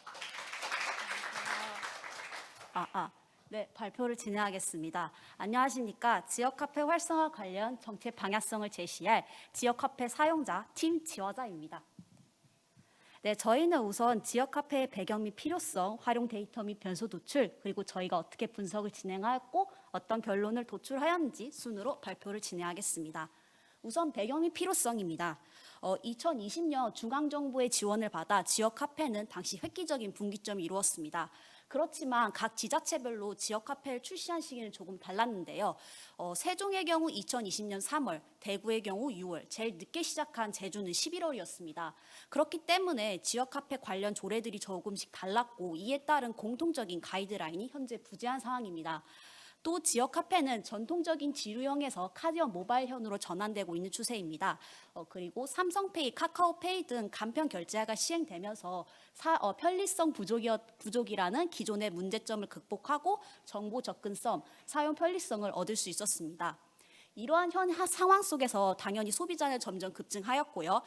[SPEAKER 4] 네, 발표를 진행하겠습니다. 안녕하십니까. 지역화폐 활성화 관련 정책 방향성을 제시할 지역화폐 사용자 팀 지화자입니다. 네, 저희는 우선 지역화폐의 배경 및 필요성, 활용 데이터 및 변수 도출, 그리고 저희가 어떻게 분석을 진행하였고 어떤 결론을 도출하였는지 순으로 발표를 진행하겠습니다. 우선 배경 및 필요성입니다. 2020년 중앙정부의 지원을 받아 지역화폐는 당시 획기적인 분기점이 이루었습니다. 그렇지만 각 지자체별로 지역화폐를 출시한 시기는 조금 달랐는데요. 세종의 경우 2020년 3월, 대구의 경우 6월, 제일 늦게 시작한 제주는 11월이었습니다. 그렇기 때문에 지역화폐 관련 조례들이 조금씩 달랐고 이에 따른 공통적인 가이드라인이 현재 부재한 상황입니다. 또 지역화폐는 전통적인 지류형에서 카드형 모바일형으로 전환되고 있는 추세입니다. 그리고 삼성페이, 카카오페이 등 간편 결제가 시행되면서 편리성 부족이라는 기존의 문제점을 극복하고 정보 접근성, 사용 편리성을 얻을 수 있었습니다. 이러한 상황 속에서 당연히 소비자는 점점 급증하였고요.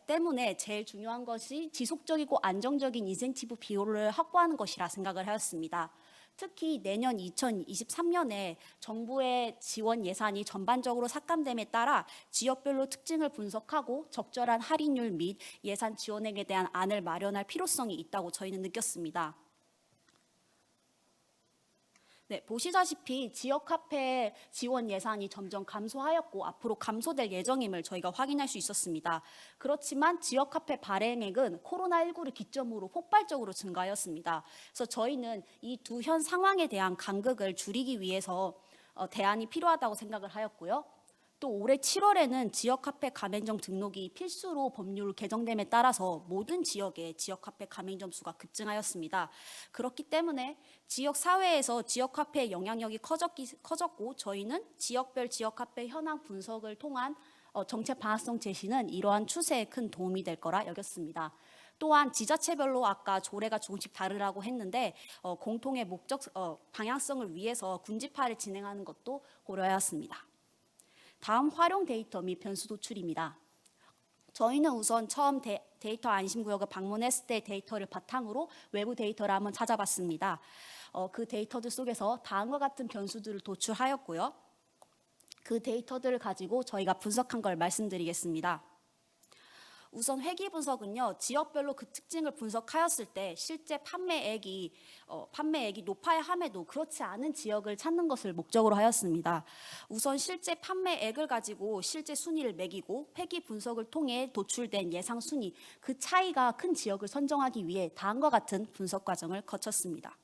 [SPEAKER 4] 때문에 제일 중요한 것이 지속적이고 안정적인 인센티브 비율을 확보하는 것이라 생각을 하였습니다. 특히 내년 2023년에 정부의 지원 예산이 전반적으로 삭감됨에 따라 지역별로 특징을 분석하고 적절한 할인율 및 예산 지원액에 대한 안을 마련할 필요성이 있다고 저희는 느꼈습니다. 네, 보시다시피 지역화폐 지원 예산이 점점 감소하였고 앞으로 감소될 예정임을 저희가 확인할 수 있었습니다. 그렇지만 지역화폐 발행액은 코로나19를 기점으로 폭발적으로 증가하였습니다. 그래서 저희는 이 두 현 상황에 대한 간극을 줄이기 위해서 대안이 필요하다고 생각을 하였고요. 또 올해 7월에는 지역화폐 가맹점 등록이 필수로 법률 개정됨에 따라서 모든 지역의 지역화폐 가맹점 수가 급증하였습니다. 그렇기 때문에 지역 사회에서 지역화폐의 영향력이 커졌고 저희는 지역별 지역화폐 현황 분석을 통한 정책 방향성 제시는 이러한 추세에 큰 도움이 될 거라 여겼습니다. 또한 지자체별로 아까 조례가 조금씩 다르라고 했는데 공통의 목적 방향성을 위해서 군집화를 진행하는 것도 고려하였습니다. 다음 활용 데이터 및 변수 도출입니다. 저희는 우선 처음 데이터 안심구역을 방문했을 때 데이터를 바탕으로 외부 데이터를 한번 찾아봤습니다. 그 데이터들 속에서 다음과 같은 변수들을 도출하였고요. 그 데이터들을 가지고 저희가 분석한 걸 말씀드리겠습니다. 우선 회귀 분석은요, 지역별로 그 특징을 분석하였을 때 실제 판매액이 높아야 함에도 그렇지 않은 지역을 찾는 것을 목적으로 하였습니다. 우선 실제 판매액을 가지고 실제 순위를 매기고 회귀 분석을 통해 도출된 예상 순위, 그 차이가 큰 지역을 선정하기 위해 다음과 같은 분석 과정을 거쳤습니다.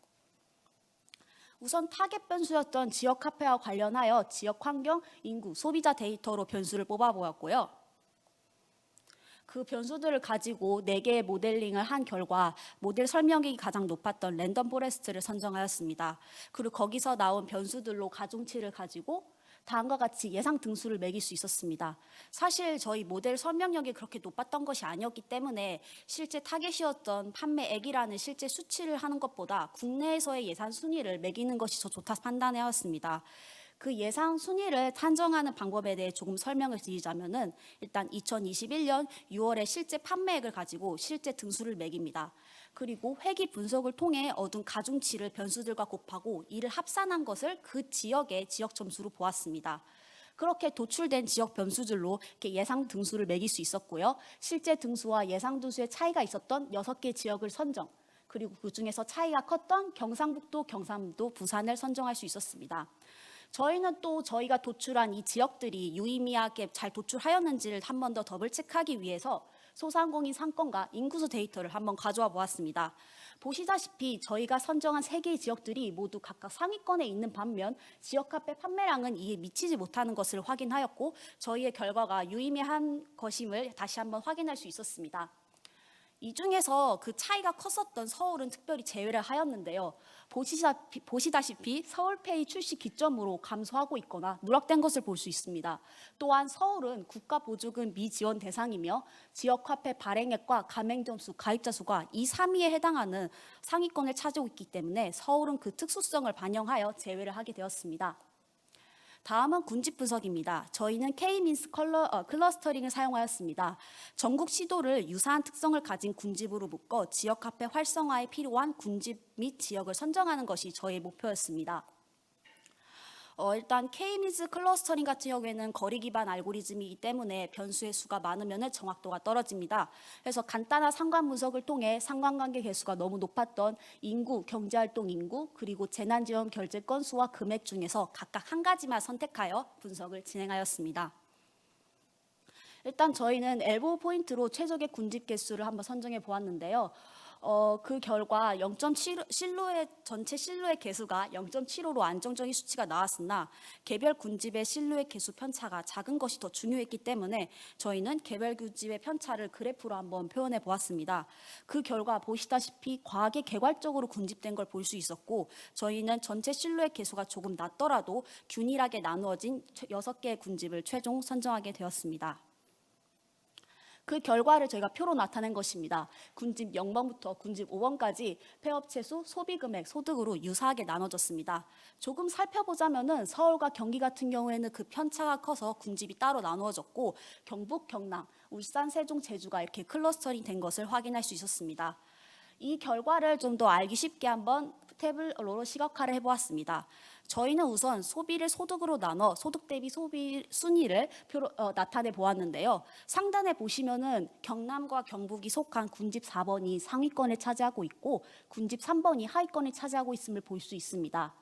[SPEAKER 4] 우선 타겟 변수였던 지역 카페와 관련하여 지역 환경, 인구, 소비자 데이터로 변수를 뽑아보았고요. 그 변수들을 가지고 4개의 모델링을 한 결과 모델 설명이 가장 높았던 랜덤 포레스트를 선정하였습니다. 그리고 거기서 나온 변수들로 가중치를 가지고 다음과 같이 예상 등수를 매길 수 있었습니다. 사실 저희 모델 설명력이 그렇게 높았던 것이 아니었기 때문에 실제 타겟이었던 판매액이라는 실제 수치를 하는 것보다 국내에서의 예산 순위를 매기는 것이 더 좋다 판단하였습니다. 그 예상 순위를 산정하는 방법에 대해 조금 설명을 드리자면은 일단 2021년 6월에 실제 판매액을 가지고 실제 등수를 매깁니다. 그리고 회귀 분석을 통해 얻은 가중치를 변수들과 곱하고 이를 합산한 것을 그 지역의 지역 점수로 보았습니다. 그렇게 도출된 지역 변수들로 이렇게 예상 등수를 매길 수 있었고요. 실제 등수와 예상 등수의 차이가 있었던 6개 지역을 선정, 그리고 그중에서 차이가 컸던 경상북도, 경상도, 부산을 선정할 수 있었습니다. 저희는 또 저희가 도출한 이 지역들이 유의미하게 잘 도출하였는지를 한 번 더 더블 체크하기 위해서 소상공인 상권과 인구수 데이터를 한번 가져와 보았습니다. 보시다시피 저희가 선정한 3개의 지역들이 모두 각각 상위권에 있는 반면 지역 카페 판매량은 이에 미치지 못하는 것을 확인하였고 저희의 결과가 유의미한 것임을 다시 한번 확인할 수 있었습니다. 이 중에서 그 차이가 컸었던 서울은 특별히 제외를 하였는데요. 보시다시피 서울페이 출시 기점으로 감소하고 있거나 누락된 것을 볼 수 있습니다. 또한 서울은 국가보조금 미지원 대상이며 지역 화폐 발행액과 가맹점수, 가입자 수가 2, 3위에 해당하는 상위권을 차지하고 있기 때문에 서울은 그 특수성을 반영하여 제외를 하게 되었습니다. 다음은 군집 분석입니다. 저희는 K-민스 클러스터링을 사용하였습니다. 전국 시도를 유사한 특성을 가진 군집으로 묶어 지역 화폐 활성화에 필요한 군집 및 지역을 선정하는 것이 저희의 목표였습니다. 일단 K-민스 클러스터링 같은 경우에는 거리 기반 알고리즘이기 때문에 변수의 수가 많으면 정확도가 떨어집니다. 그래서 간단한 상관 분석을 통해 상관관계 개수가 너무 높았던 인구, 경제활동 인구, 그리고 재난지원 결제 건수와 금액 중에서 각각 한 가지만 선택하여 분석을 진행하였습니다. 일단 저희는 엘보우 포인트로 최적의 군집 개수를 한번 선정해 보았는데요. 그 결과 0.7 전체 실루엣 개수가 0.75로 안정적인 수치가 나왔으나 개별 군집의 실루엣 개수 편차가 작은 것이 더 중요했기 때문에 저희는 개별 군집의 편차를 그래프로 한번 표현해 보았습니다. 그 결과 보시다시피 과하게 개괄적으로 군집된 걸 볼 수 있었고 저희는 전체 실루엣 개수가 조금 낮더라도 균일하게 나누어진 6개의 군집을 최종 선정하게 되었습니다. 그 결과를 저희가 표로 나타낸 것입니다. 군집 0번부터 군집 5번까지 폐업체 수, 소비금액, 소득으로 유사하게 나눠졌습니다. 조금 살펴보자면은 서울과 경기 같은 경우에는 그 편차가 커서 군집이 따로 나누어졌고 경북, 경남, 울산, 세종, 제주가 이렇게 클러스터링 된 것을 확인할 수 있었습니다. 이 결과를 좀 더 알기 쉽게 한번 태블로로 시각화를 해보았습니다. 저희는 우선 소비를 소득으로 나눠 소득 대비 소비 순위를 나타내 보았는데요. 상단에 보시면은 경남과 경북이 속한 군집 4번이 상위권을 차지하고 있고 군집 3번이 하위권을 차지하고 있음을 볼 수 있습니다.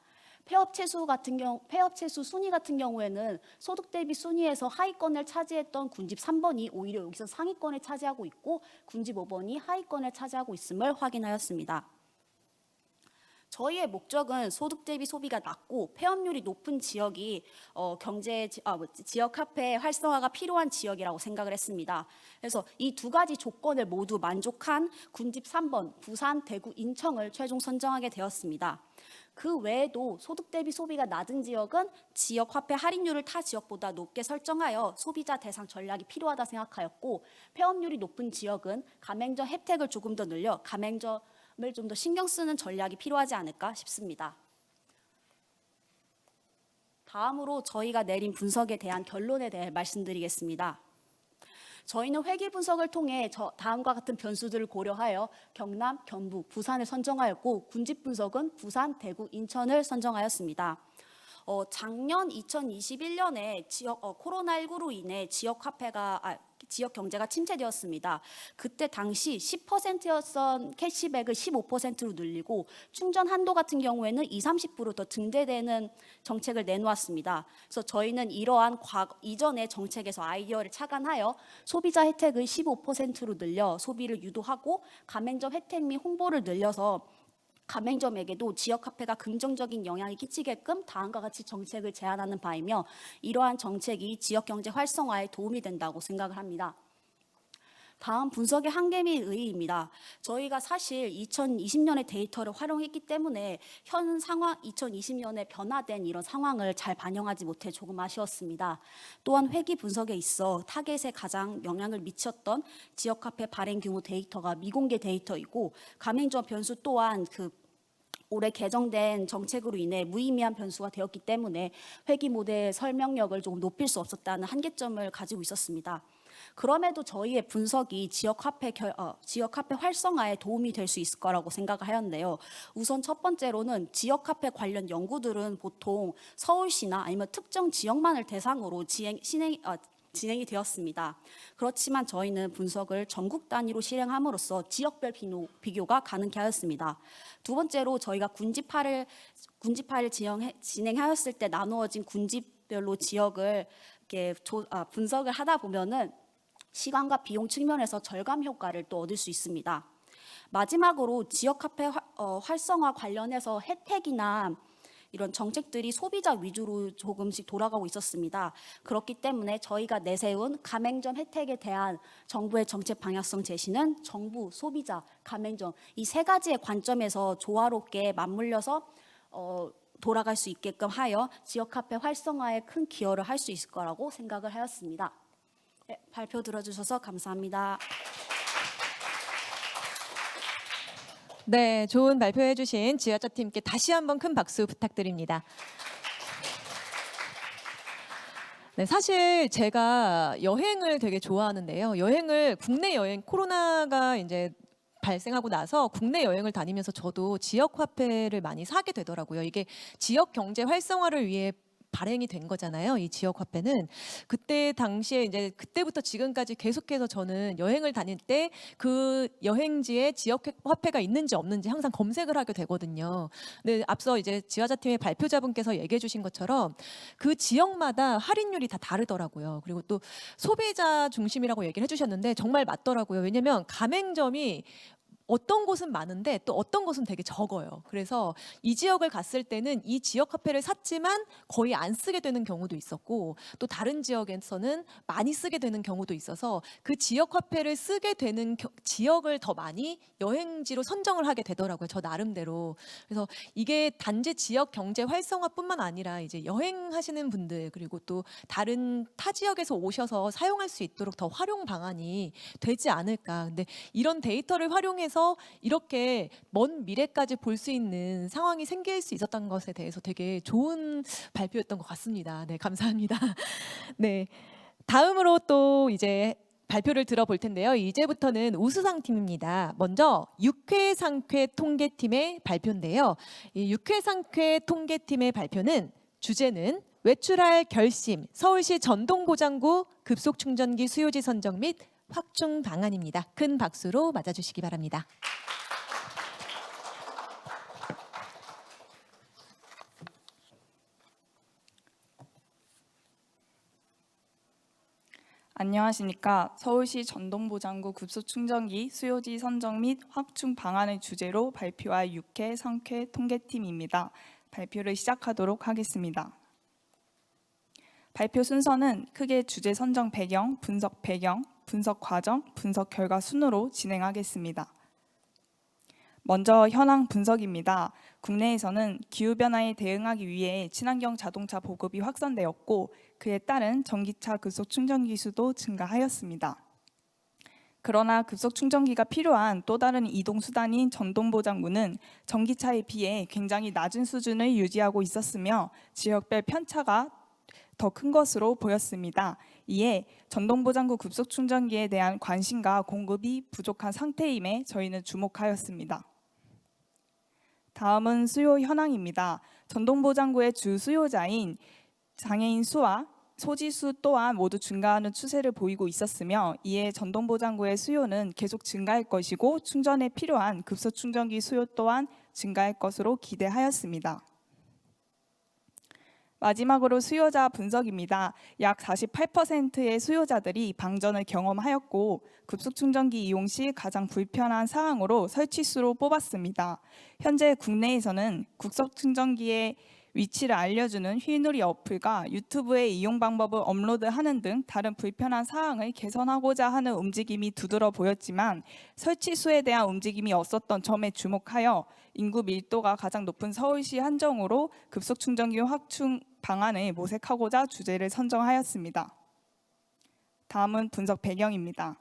[SPEAKER 4] 폐업체 수 순위 같은 경우에는 소득 대비 순위에서 하위권을 차지했던 군집 3번이 오히려 여기서 상위권을 차지하고 있고 군집 5번이 하위권을 차지하고 있음을 확인하였습니다. 저희의 목적은 소득 대비 소비가 낮고 폐업률이 높은 지역이 지역 카페 활성화가 필요한 지역이라고 생각을 했습니다. 그래서 이 두 가지 조건을 모두 만족한 군집 3번 부산, 대구, 인천을 최종 선정하게 되었습니다. 그 외에도 소득 대비 소비가 낮은 지역은 지역 화폐 할인율을 타 지역보다 높게 설정하여 소비자 대상 전략이 필요하다 생각하였고, 폐업률이 높은 지역은 가맹점 혜택을 조금 더 늘려 가맹점을 좀 더 신경 쓰는 전략이 필요하지 않을까 싶습니다. 다음으로 저희가 내린 분석에 대한 결론에 대해 말씀드리겠습니다. 저희는 회계 분석을 통해 다음과 같은 변수들을 고려하여 경남, 경북, 부산을 선정하였고, 군집 분석은 부산, 대구, 인천을 선정하였습니다. 작년 2021년에 코로나19로 인해 지역 경제가 침체되었습니다. 그때 당시 10%였던 캐시백을 15%로 늘리고, 충전 한도 같은 경우에는 20-30% 더 증대되는 정책을 내놓았습니다. 그래서 저희는 이러한 이전의 정책에서 아이디어를 착안하여 소비자 혜택을 15%로 늘려 소비를 유도하고, 가맹점 혜택 및 홍보를 늘려서 가맹점에게도 지역 화폐가 긍정적인 영향을 끼치게끔 다음과 같이 정책을 제안하는 바이며, 이러한 정책이 지역 경제 활성화에 도움이 된다고 생각을 합니다. 다음 분석의 한계 및 의의입니다. 저희가 사실 2020년의 데이터를 활용했기 때문에 현 상황 2020년에 변화된 이런 상황을 잘 반영하지 못해 조금 아쉬웠습니다. 또한 회계 분석에 있어 타겟에 가장 영향을 미쳤던 지역화폐 발행 규모 데이터가 미공개 데이터이고, 가맹점 변수 또한 올해 개정된 정책으로 인해 무의미한 변수가 되었기 때문에 회계 모델 설명력을 조금 높일 수 없었다는 한계점을 가지고 있었습니다. 그럼에도 저희의 분석이 지역 화폐 활성화에 도움이 될 수 있을 거라고 생각을 하였는데요. 우선 첫 번째로는 지역 화폐 관련 연구들은 보통 서울시나 아니면 특정 지역만을 대상으로 진행이 되었습니다. 그렇지만 저희는 분석을 전국 단위로 실행함으로써 지역별 비교가 가능케 하였습니다. 두 번째로 저희가 군집화를 진행하였을 때 나누어진 군집별로 지역을 이렇게 분석을 하다 보면은 시간과 비용 측면에서 절감 효과를 또 얻을 수 있습니다. 마지막으로 지역화폐 활성화 관련해서 혜택이나 이런 정책들이 소비자 위주로 조금씩 돌아가고 있었습니다. 그렇기 때문에 저희가 내세운 가맹점 혜택에 대한 정부의 정책 방향성 제시는 정부, 소비자, 가맹점 이 세 가지의 관점에서 조화롭게 맞물려서 돌아갈 수 있게끔 하여 지역화폐 활성화에 큰 기여를 할 수 있을 거라고 생각을 하였습니다. 네, 발표 들어주셔서 감사합니다.
[SPEAKER 1] 네, 좋은 발표해 주신 지하철 팀께 다시 한번 큰 박수 부탁드립니다. 네, 사실 제가 여행을 되게 좋아하는데요. 국내 여행, 코로나가 이제 발생하고 나서 국내 여행을 다니면서 저도 지역 화폐를 많이 사게 되더라고요. 이게 지역 경제 활성화를 위해 발행이 된 거잖아요. 이 지역 화폐는 그때 당시에 이제 그때부터 지금까지 계속해서 저는 여행을 다닐 때 그 여행지에 지역 화폐가 있는지 없는지 항상 검색을 하게 되거든요. 근데 앞서 이제 지화자팀의 발표자분께서 얘기해 주신 것처럼 그 지역마다 할인율이 다 다르더라고요. 그리고 또 소비자 중심이라고 얘기를 해주셨는데 정말 맞더라고요. 왜냐면 가맹점이 어떤 곳은 많은데 또 어떤 곳은 되게 적어요. 그래서 이 지역을 갔을 때는 이 지역 화폐를 샀지만 거의 안 쓰게 되는 경우도 있었고, 또 다른 지역에서는 많이 쓰게 되는 경우도 있어서 그 지역 화폐를 쓰게 되는 지역을 더 많이 여행지로 선정을 하게 되더라고요. 저 나름대로. 그래서 이게 단지 지역 경제 활성화뿐만 아니라 이제 여행하시는 분들, 그리고 또 다른 타 지역에서 오셔서 사용할 수 있도록 더 활용 방안이 되지 않을까. 근데 이런 데이터를 활용해서 이렇게 먼 미래까지 볼 수 있는 상황이 생길 수 있었던 것에 대해서 되게 좋은 발표였던 것 같습니다. 네, 감사합니다. 네, 다음으로 또 이제 발표를 들어볼 텐데요. 이제부터는 우수상 팀입니다. 먼저 육회상쾌 통계팀의 발표인데요. 이 육회상쾌 통계팀의 발표는 주제는 외출할 결심, 서울시 전동보장구 급속충전기 수요지 선정 및 확충 방안입니다. 큰 박수로 맞아주시기 바랍니다.
[SPEAKER 5] 안녕하십니까. 서울시 전동보장구 급속충전기 수요지 선정 및 확충 방안을 주제로 발표할 육회 상쾌 통계팀입니다. 발표를 시작하도록 하겠습니다. 발표 순서는 크게 주제 선정 배경, 분석 과정, 분석 결과 순으로 진행하겠습니다. 먼저 현황 분석입니다. 국내에서는 기후변화에 대응하기 위해 친환경 자동차 보급이 확산되었고 그에 따른 전기차 급속 충전기 수도 증가하였습니다. 그러나 급속 충전기가 필요한 또 다른 이동 수단인 전동보장구는 전기차에 비해 굉장히 낮은 수준을 유지하고 있었으며 지역별 편차가 더 큰 것으로 보였습니다. 이에 전동보장구 급속 충전기에 대한 관심과 공급이 부족한 상태임에 저희는 주목하였습니다. 다음은 수요 현황입니다. 전동보장구의 주 수요자인 장애인 수와 소지수 또한 모두 증가하는 추세를 보이고 있었으며 이에 전동보장구의 수요는 계속 증가할 것이고 충전에 필요한 급속 충전기 수요 또한 증가할 것으로 기대하였습니다. 마지막으로 수요자 분석입니다. 약 48%의 수요자들이 방전을 경험하였고 급속 충전기 이용 시 가장 불편한 사항으로 설치수로 뽑았습니다. 현재 국내에서는 급속 충전기의 위치를 알려주는 휠놀이 어플과 유튜브에 이용 방법을 업로드하는 등 다른 불편한 사항을 개선하고자 하는 움직임이 두드러 보였지만 설치 수에 대한 움직임이 없었던 점에 주목하여 인구 밀도가 가장 높은 서울시 한정으로 급속 충전기 확충 방안을 모색하고자 주제를 선정하였습니다. 다음은 분석 배경입니다.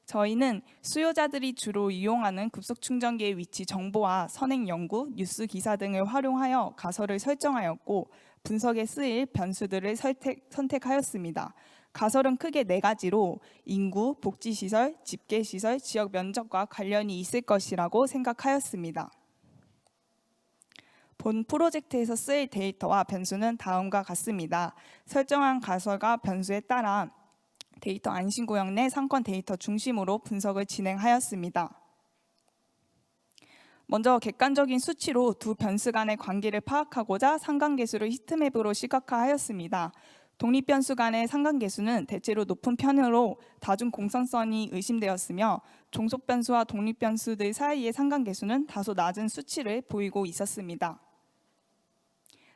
[SPEAKER 5] 저희는 수요자들이 주로 이용하는 급속 충전기의 위치 정보와 선행 연구, 뉴스 기사 등을 활용하여 가설을 설정하였고 분석에 쓰일 변수들을 선택하였습니다. 가설은 크게 4가지로 인구, 복지시설, 집계시설, 지역 면적과 관련이 있을 것이라고 생각하였습니다. 본 프로젝트에서 쓰일 데이터와 변수는 다음과 같습니다. 설정한 가설과 변수에 따라 데이터 안심구역 내 상권 데이터 중심으로 분석을 진행하였습니다. 먼저 객관적인 수치로 두 변수 간의 관계를 파악하고자 상관계수를 히트맵으로 시각화하였습니다. 독립변수 간의 상관계수는 대체로 높은 편으로 다중 공산성이 의심되었으며 종속변수와 독립변수들 사이의 상관계수는 다소 낮은 수치를 보이고 있었습니다.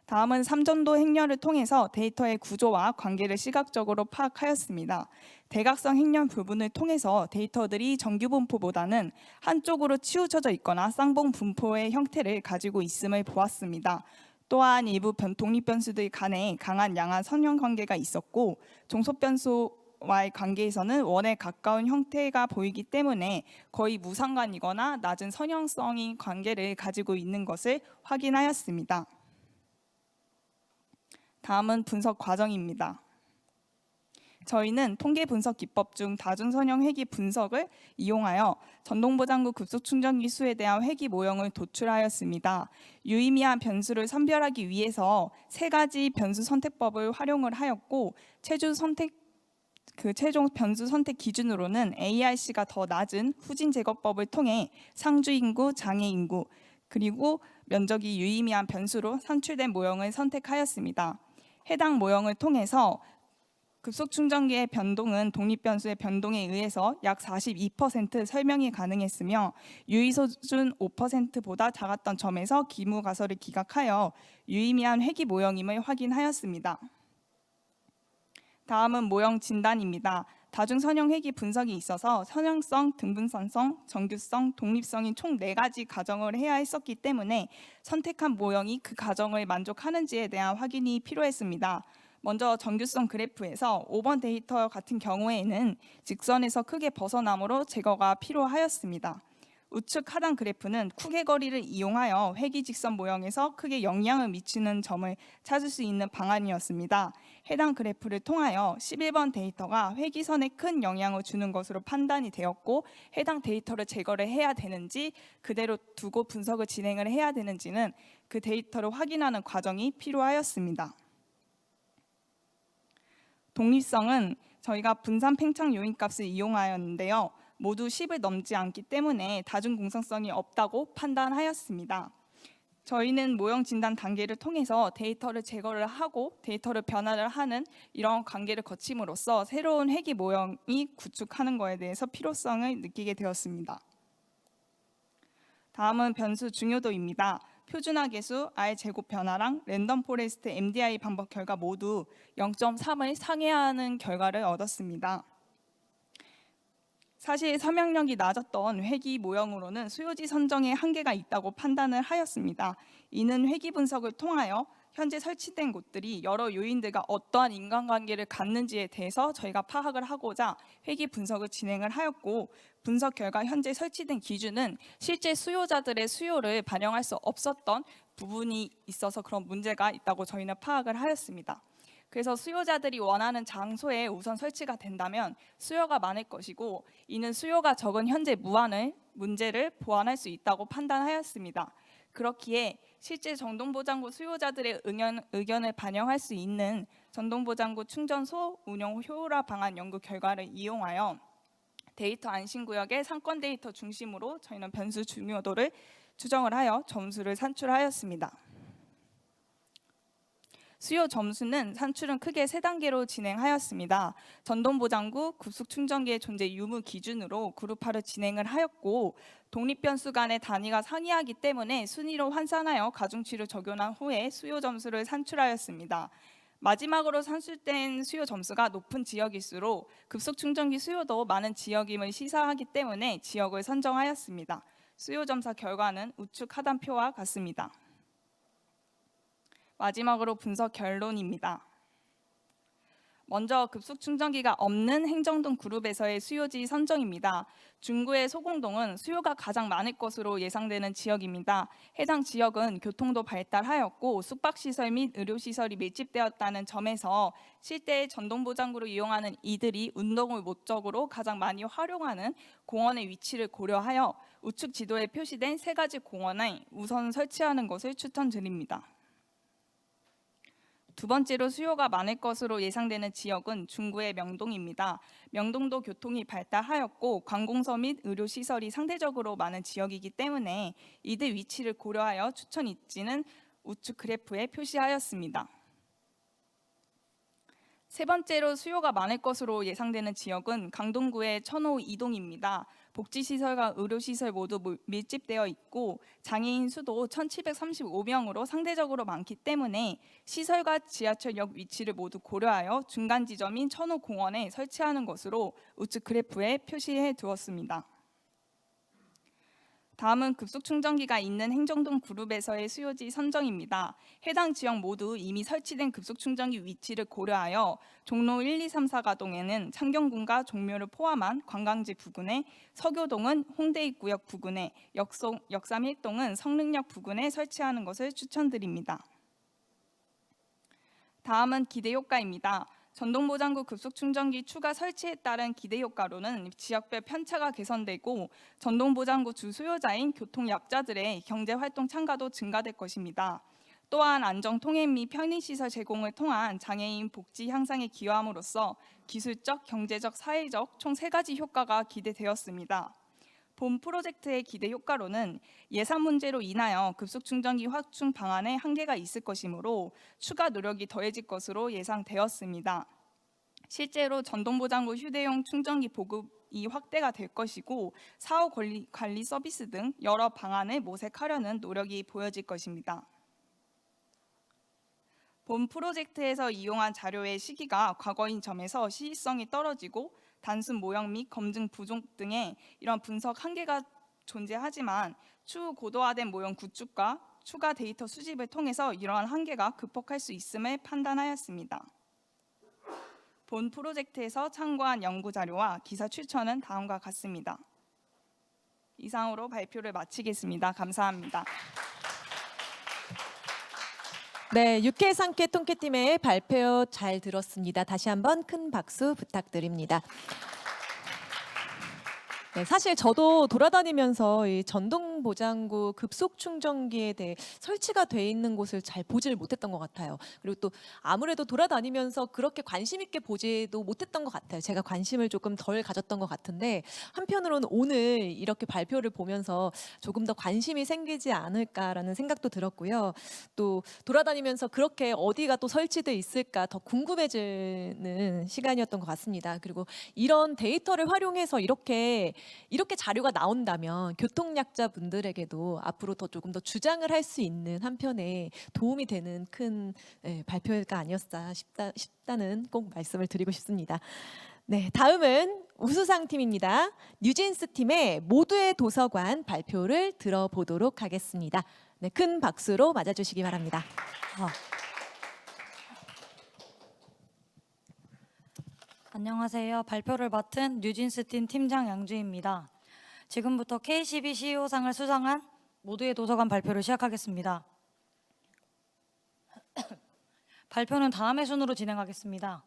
[SPEAKER 5] 다음은 3점도 행렬을 통해서 데이터의 구조와 관계를 시각적으로 파악하였습니다. 대각선 행렬 부분을 통해서 데이터들이 정규 분포보다는 한쪽으로 치우쳐져 있거나 쌍봉 분포의 형태를 가지고 있음을 보았습니다. 또한 일부 독립변수들 간에 강한 양한 선형 관계가 있었고 종속변수와의 관계에서는 원에 가까운 형태가 보이기 때문에 거의 무상관이거나 낮은 선형성인 관계를 가지고 있는 것을 확인하였습니다. 다음은 분석 과정입니다. 저희는 통계 분석 기법 중 다중선형 회귀 분석을 이용하여 전동보장구 급속 충전기 수에 대한 회귀 모형을 도출하였습니다. 유의미한 변수를 선별하기 위해서 3가지 변수 선택법을 활용을 하였고 최종 변수 선택 기준으로는 ARC가 더 낮은 후진 제거법을 통해 상주 인구, 장애 인구, 그리고 면적이 유의미한 변수로 산출된 모형을 선택하였습니다. 해당 모형을 통해서 급속 충전기의 변동은 독립변수의 변동에 의해서 약 42% 설명이 가능했으며 유의소 수준 5%보다 작았던 점에서 기무 가설을 기각하여 유의미한 회귀 모형임을 확인하였습니다. 다음은 모형 진단입니다. 다중선형 회귀 분석이 있어서 선형성, 등분산성, 정규성, 독립성인 총 4가지 가정을 해야 했었기 때문에 선택한 모형이 그 가정을 만족하는지에 대한 확인이 필요했습니다. 먼저 정규성 그래프에서 5번 데이터 같은 경우에는 직선에서 크게 벗어나므로 제거가 필요하였습니다. 우측 하단 그래프는 쿡의 거리를 이용하여 회귀 직선 모형에서 크게 영향을 미치는 점을 찾을 수 있는 방안이었습니다. 해당 그래프를 통하여 11번 데이터가 회귀선에 큰 영향을 주는 것으로 판단이 되었고 해당 데이터를 제거를 해야 되는지 그대로 두고 분석을 진행을 해야 되는지는 그 데이터를 확인하는 과정이 필요하였습니다. 독립성은 저희가 분산 팽창 요인값을 이용하였는데요. 모두 10을 넘지 않기 때문에 다중공상성이 없다고 판단하였습니다. 저희는 모형 진단 단계를 통해서 데이터를 제거를 하고 데이터를 변화를 하는 이런 관계를 거침으로써 새로운 회귀 모형이 구축하는 것에 대해서 필요성을 느끼게 되었습니다. 다음은 변수 중요도입니다. 표준화 계수, R제곱 변화랑 랜덤 포레스트 MDI 방법 결과 모두 0.3을 상회하는 결과를 얻었습니다. 사실 섬양력이 낮았던 회기 모형으로는 수요지 선정에 한계가 있다고 판단을 하였습니다. 이는 회기 분석을 통하여 현재 설치된 곳들이 여러 요인들과 어떠한 인간관계를 갖는지에 대해서 저희가 파악을 하고자 회기 분석을 진행을 하였고, 분석 결과 현재 설치된 기준은 실제 수요자들의 수요를 반영할 수 없었던 부분이 있어서 그런 문제가 있다고 저희는 파악을 하였습니다. 그래서 수요자들이 원하는 장소에 우선 설치가 된다면 수요가 많을 것이고, 이는 수요가 적은 현재 문제를 보완할 수 있다고 판단하였습니다. 그렇기에 실제 전동보장구 수요자들의 의견을 반영할 수 있는 전동보장구 충전소 운영 효율화 방안 연구 결과를 이용하여 데이터 안심구역의 상권 데이터 중심으로 저희는 변수 중요도를 추정을 하여 점수를 산출하였습니다. 수요 점수는 산출은 크게 3단계로 진행하였습니다. 전동보장구, 급속충전기의 존재 유무 기준으로 그룹화를 진행을 하였고, 독립변수 간의 단위가 상이하기 때문에 순위로 환산하여 가중치를 적용한 후에 수요 점수를 산출하였습니다. 마지막으로 산출된 수요 점수가 높은 지역일수록 급속충전기 수요도 많은 지역임을 시사하기 때문에 지역을 선정하였습니다. 수요 점사 결과는 우측 하단표와 같습니다. 마지막으로 분석 결론입니다. 먼저 급속충전기가 없는 행정동 그룹에서의 수요지 선정입니다. 중구의 소공동은 수요가 가장 많을 것으로 예상되는 지역입니다. 해당 지역은 교통도 발달하였고 숙박시설 및 의료시설이 밀집되었다는 점에서 실제 전동보장구를 이용하는 이들이 운동을 목적으로 가장 많이 활용하는 공원의 위치를 고려하여 우측 지도에 표시된 3가지 공원에 우선 설치하는 것을 추천드립니다. 두 번째로 수요가 많을 것으로 예상되는 지역은 중구의 명동입니다. 명동도 교통이 발달하였고 관공서 및 의료시설이 상대적으로 많은 지역이기 때문에 이들 위치를 고려하여 추천 입지는 우측 그래프에 표시하였습니다. 세 번째로 수요가 많을 것으로 예상되는 지역은 강동구의 천호 2동입니다. 복지시설과 의료시설 모두 밀집되어 있고 장애인 수도 1735명으로 상대적으로 많기 때문에 시설과 지하철역 위치를 모두 고려하여 중간 지점인 천호공원에 설치하는 것으로 우측 그래프에 표시해 두었습니다. 다음은 급속충전기가 있는 행정동 그룹에서의 수요지 선정입니다. 해당 지역 모두 이미 설치된 급속충전기 위치를 고려하여 종로 1, 2, 3, 4가동에는 창경군과 종묘를 포함한 관광지 부근에, 서교동은 홍대 입구역 부근에, 역삼 1동은 성능역 부근에 설치하는 것을 추천드립니다. 다음은 기대효과입니다. 전동보장구 급속충전기 추가 설치에 따른 기대효과로는 지역별 편차가 개선되고 전동보장구 주 수요자인 교통약자들의 경제활동 참가도 증가될 것입니다. 또한 안전통행 및 편의시설 제공을 통한 장애인 복지 향상에 기여함으로써 기술적, 경제적, 사회적 총 3가지 효과가 기대되었습니다. 본 프로젝트의 기대 효과로는 예산 문제로 인하여 급속충전기 확충 방안에 한계가 있을 것이므로 추가 노력이 더해질 것으로 예상되었습니다. 실제로 전동보장구 휴대용 충전기 보급이 확대가 될 것이고 사후 관리 서비스 등 여러 방안을 모색하려는 노력이 보여질 것입니다. 본 프로젝트에서 이용한 자료의 시기가 과거인 점에서 시의성이 떨어지고 단순 모형 및 검증 부족 등의 이런 분석 한계가 존재하지만 추후 고도화된 모형 구축과 추가 데이터 수집을 통해서 이러한 한계가 극복할 수 있음을 판단하였습니다. 본 프로젝트에서 참고한 연구 자료와 기사 출처는 다음과 같습니다. 이상으로 발표를 마치겠습니다. 감사합니다.
[SPEAKER 1] 네, 육회 상쾌 통쾌팀의 발표 잘 들었습니다. 다시 한번 큰 박수 부탁드립니다. 네, 사실 저도 돌아다니면서 이 전동 보장구 급속 충전기에 대해 설치가 돼 있는 곳을 잘 보지를 못했던 것 같아요. 그리고 또 아무래도 돌아다니면서 그렇게 관심 있게 보지도 못했던 것 같아요. 제가 관심을 조금 덜 가졌던 것 같은데 한편으로는 오늘 이렇게 발표를 보면서 조금 더 관심이 생기지 않을까라는 생각도 들었고요. 또 돌아다니면서 그렇게 어디가 또 설치돼 있을까 더 궁금해지는 시간이었던 것 같습니다. 그리고 이런 데이터를 활용해서 이렇게 자료가 나온다면 교통약자 분들에게도 앞으로 더 조금 더 주장을 할 수 있는 한편에 도움이 되는 큰 발표가 아니었다 싶다는 꼭 말씀을 드리고 싶습니다. 네, 다음은 우수상 팀입니다. 뉴진스 팀의 모두의 도서관 발표를 들어보도록 하겠습니다. 네, 큰 박수로 맞아주시기 바랍니다.
[SPEAKER 6] 안녕하세요. 발표를 맡은 뉴진스 팀 팀장 양주입니다. 지금부터 K12 CEO상을 수상한 모두의 도서관 발표를 시작하겠습니다. 발표는 다음의 순으로 진행하겠습니다.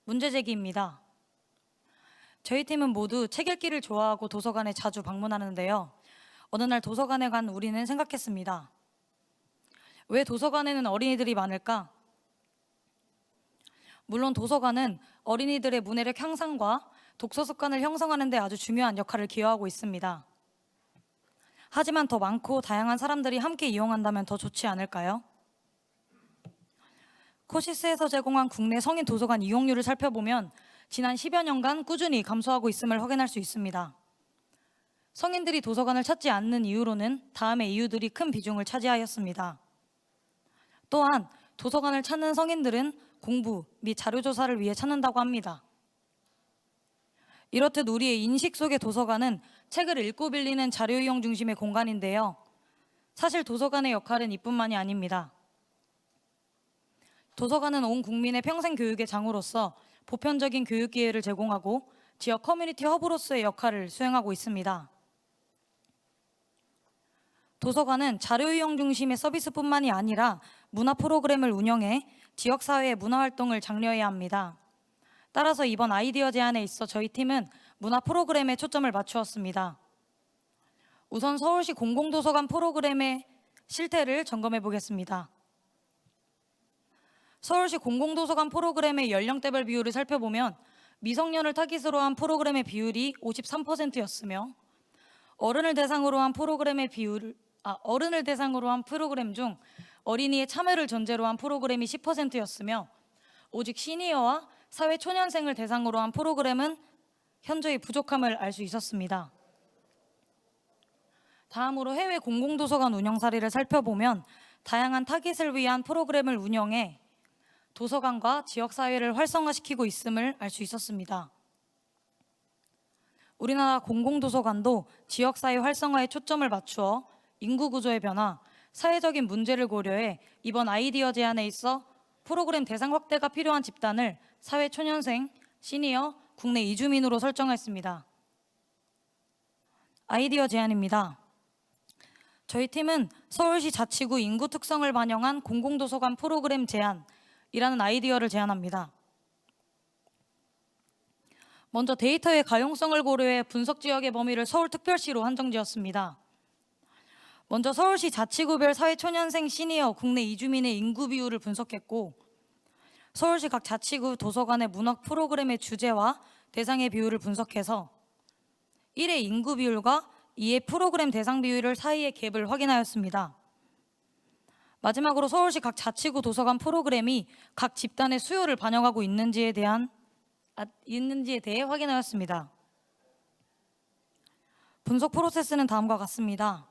[SPEAKER 6] 문제 제기입니다. 저희 팀은 모두 책 읽기를 좋아하고 도서관에 자주 방문하는데요. 어느 날 도서관에 간 우리는 생각했습니다. 왜 도서관에는 어린이들이 많을까? 물론 도서관은 어린이들의 문해력 향상과 독서 습관을 형성하는 데 아주 중요한 역할을 기여하고 있습니다. 하지만 더 많고 다양한 사람들이 함께 이용한다면 더 좋지 않을까요? 코시스에서 제공한 국내 성인 도서관 이용률을 살펴보면 지난 10여 년간 꾸준히 감소하고 있음을 확인할 수 있습니다. 성인들이 도서관을 찾지 않는 이유로는 다음의 이유들이 큰 비중을 차지하였습니다. 또한 도서관을 찾는 성인들은 공부 및 자료조사를 위해 찾는다고 합니다. 이렇듯 우리의 인식 속의 도서관은 책을 읽고 빌리는 자료 이용 중심의 공간인데요. 사실 도서관의 역할은 이뿐만이 아닙니다. 도서관은 온 국민의 평생 교육의 장으로서 보편적인 교육 기회를 제공하고 지역 커뮤니티 허브로서의 역할을 수행하고 있습니다. 도서관은 자료 이용 중심의 서비스뿐만이 아니라 문화 프로그램을 운영해 지역사회의 문화활동을 장려해야 합니다. 따라서 이번 아이디어 제안에 있어 저희 팀은 문화 프로그램에 초점을 맞추었습니다. 우선 서울시 공공도서관 프로그램의 실태를 점검해 보겠습니다. 서울시 공공도서관 프로그램의 연령대별 비율을 살펴보면 미성년을 타깃으로 한 프로그램의 비율이 53%였으며 어른을 대상으로 한 프로그램 중 어린이의 참여를 전제로 한 프로그램이 10%였으며 오직 시니어와 사회초년생을 대상으로 한 프로그램은 현저히 부족함을 알 수 있었습니다. 다음으로 해외 공공도서관 운영 사례를 살펴보면 다양한 타깃을 위한 프로그램을 운영해 도서관과 지역사회를 활성화시키고 있음을 알 수 있었습니다. 우리나라 공공도서관도 지역사회 활성화에 초점을 맞추어 인구 구조의 변화, 사회적인 문제를 고려해 이번 아이디어 제안에 있어 프로그램 대상 확대가 필요한 집단을 사회초년생, 시니어, 국내 이주민으로 설정했습니다. 아이디어 제안입니다. 저희 팀은 서울시 자치구 인구 특성을 반영한 공공도서관 프로그램 제안이라는 아이디어를 제안합니다. 먼저 데이터의 가용성을 고려해 분석 지역의 범위를 서울특별시로 한정지었습니다. 먼저 서울시 자치구별 사회초년생, 시니어, 국내 이주민의 인구 비율을 분석했고 서울시 각 자치구 도서관의 문학 프로그램의 주제와 대상의 비율을 분석해서 1의 인구 비율과 2의 프로그램 대상 비율을 사이의 갭을 확인하였습니다. 마지막으로 서울시 각 자치구 도서관 프로그램이 각 집단의 수요를 반영하고 있는지에 대해 확인하였습니다. 분석 프로세스는 다음과 같습니다.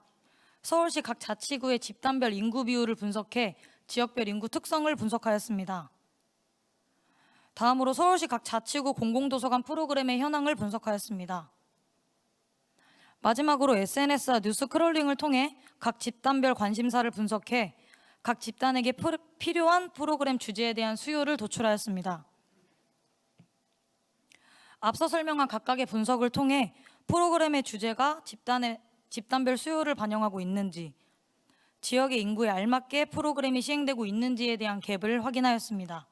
[SPEAKER 6] 서울시 각 자치구의 집단별 인구 비율을 분석해 지역별 인구 특성을 분석하였습니다. 다음으로 서울시 각 자치구 공공도서관 프로그램의 현황을 분석하였습니다. 마지막으로 SNS와 뉴스 크롤링을 통해 각 집단별 관심사를 분석해 각 집단에게 필요한 프로그램 주제에 대한 수요를 도출하였습니다. 앞서 설명한 각각의 분석을 통해 프로그램의 주제가 집단별 수요를 반영하고 있는지, 지역의 인구에 알맞게 프로그램이 시행되고 있는지에 대한 갭을 확인하였습니다.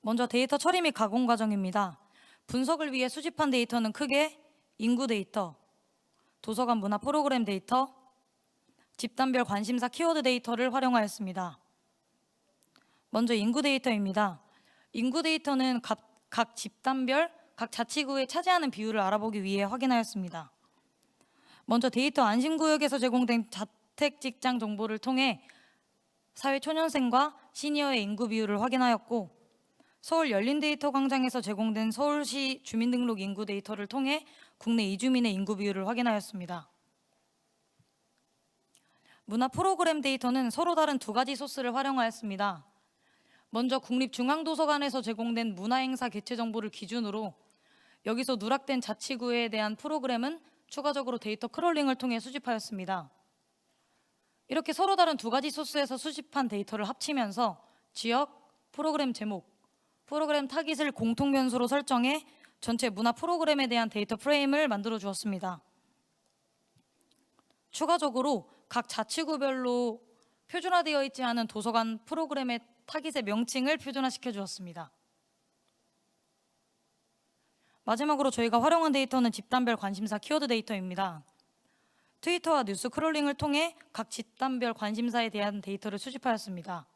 [SPEAKER 6] 먼저 데이터 처리 및 가공 과정입니다. 분석을 위해 수집한 데이터는 크게 인구 데이터, 도서관 문화 프로그램 데이터, 집단별 관심사 키워드 데이터를 활용하였습니다. 먼저 인구 데이터입니다. 인구 데이터는 각 집단별, 각 자치구에 차지하는 비율을 알아보기 위해 확인하였습니다. 먼저 데이터 안심구역에서 제공된 자택 직장 정보를 통해 사회초년생과 시니어의 인구 비율을 확인하였고 서울 열린데이터 광장에서 제공된 서울시 주민등록 인구 데이터를 통해 국내 이주민의 인구 비율을 확인하였습니다. 문화 프로그램 데이터는 서로 다른 두 가지 소스를 활용하였습니다. 먼저 국립중앙도서관에서 제공된 문화행사 개최 정보를 기준으로 여기서 누락된 자치구에 대한 프로그램은 추가적으로 데이터 크롤링을 통해 수집하였습니다. 이렇게 서로 다른 두 가지 소스에서 수집한 데이터를 합치면서 지역, 프로그램 제목, 프로그램 타깃을 공통 변수로 설정해 전체 문화 프로그램에 대한 데이터 프레임을 만들어 주었습니다. 추가적으로 각 자치구별로 표준화되어 있지 않은 도서관 프로그램의 타깃의 명칭을 표준화시켜 주었습니다. 마지막으로 저희가 활용한 데이터는 집단별 관심사 키워드 데이터입니다. 트위터와 뉴스 크롤링을 통해 각 집단별 관심사에 대한 데이터를 수집하였습니다.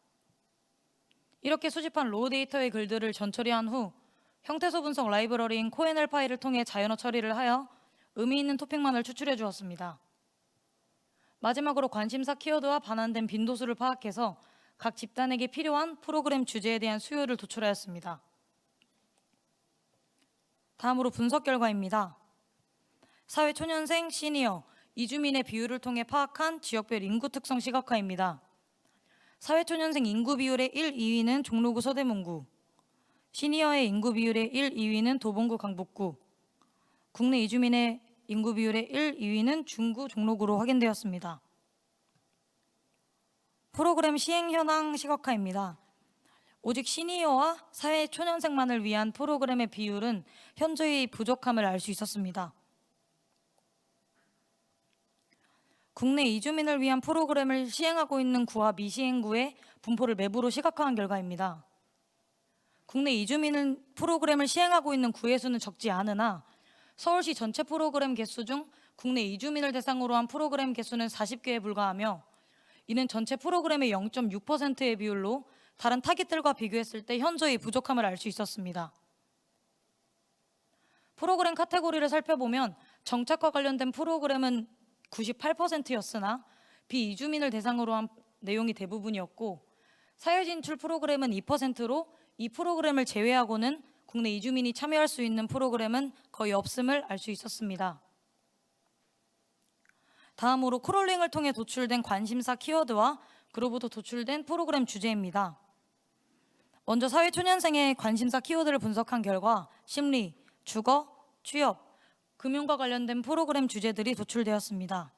[SPEAKER 6] 이렇게 수집한 로우 데이터의 글들을 전처리한 후 형태소 분석 라이브러리인 코엔엘 파일을 통해 자연어 처리를 하여 의미 있는 토픽만을 추출해 주었습니다. 마지막으로 관심사 키워드와 반환된 빈도수를 파악해서 각 집단에게 필요한 프로그램 주제에 대한 수요를 도출하였습니다. 다음으로 분석 결과입니다. 사회초년생, 시니어, 이주민의 비율을 통해 파악한 지역별 인구 특성 시각화입니다. 사회초년생 인구 비율의 1, 2위는 종로구 서대문구, 시니어의 인구 비율의 1, 2위는 도봉구 강북구, 국내 이주민의 인구 비율의 1, 2위는 중구 종로구로 확인되었습니다. 프로그램 시행 현황 시각화입니다. 오직 시니어와 사회초년생만을 위한 프로그램의 비율은 현저히 부족함을 알 수 있었습니다. 국내 이주민을 위한 프로그램을 시행하고 있는 구와 미시행구의 분포를 맵으로 시각화한 결과입니다. 국내 이주민 프로그램을 시행하고 있는 구의 수는 적지 않으나 서울시 전체 프로그램 개수 중 국내 이주민을 대상으로 한 프로그램 개수는 40개에 불과하며 이는 전체 프로그램의 0.6%의 비율로 다른 타깃들과 비교했을 때 현저히 부족함을 알 수 있었습니다. 프로그램 카테고리를 살펴보면 정착과 관련된 프로그램은 98%였으나 비이주민을 대상으로 한 내용이 대부분이었고 사회진출 프로그램은 2%로 이 프로그램을 제외하고는 국내 이주민이 참여할 수 있는 프로그램은 거의 없음을 알 수 있었습니다. 다음으로 크롤링을 통해 도출된 관심사 키워드와 그로부터 도출된 프로그램 주제입니다. 먼저 사회초년생의 관심사 키워드를 분석한 결과 심리, 주거, 취업, 금융과 관련된 프로그램 주제들이 도출되었습니다.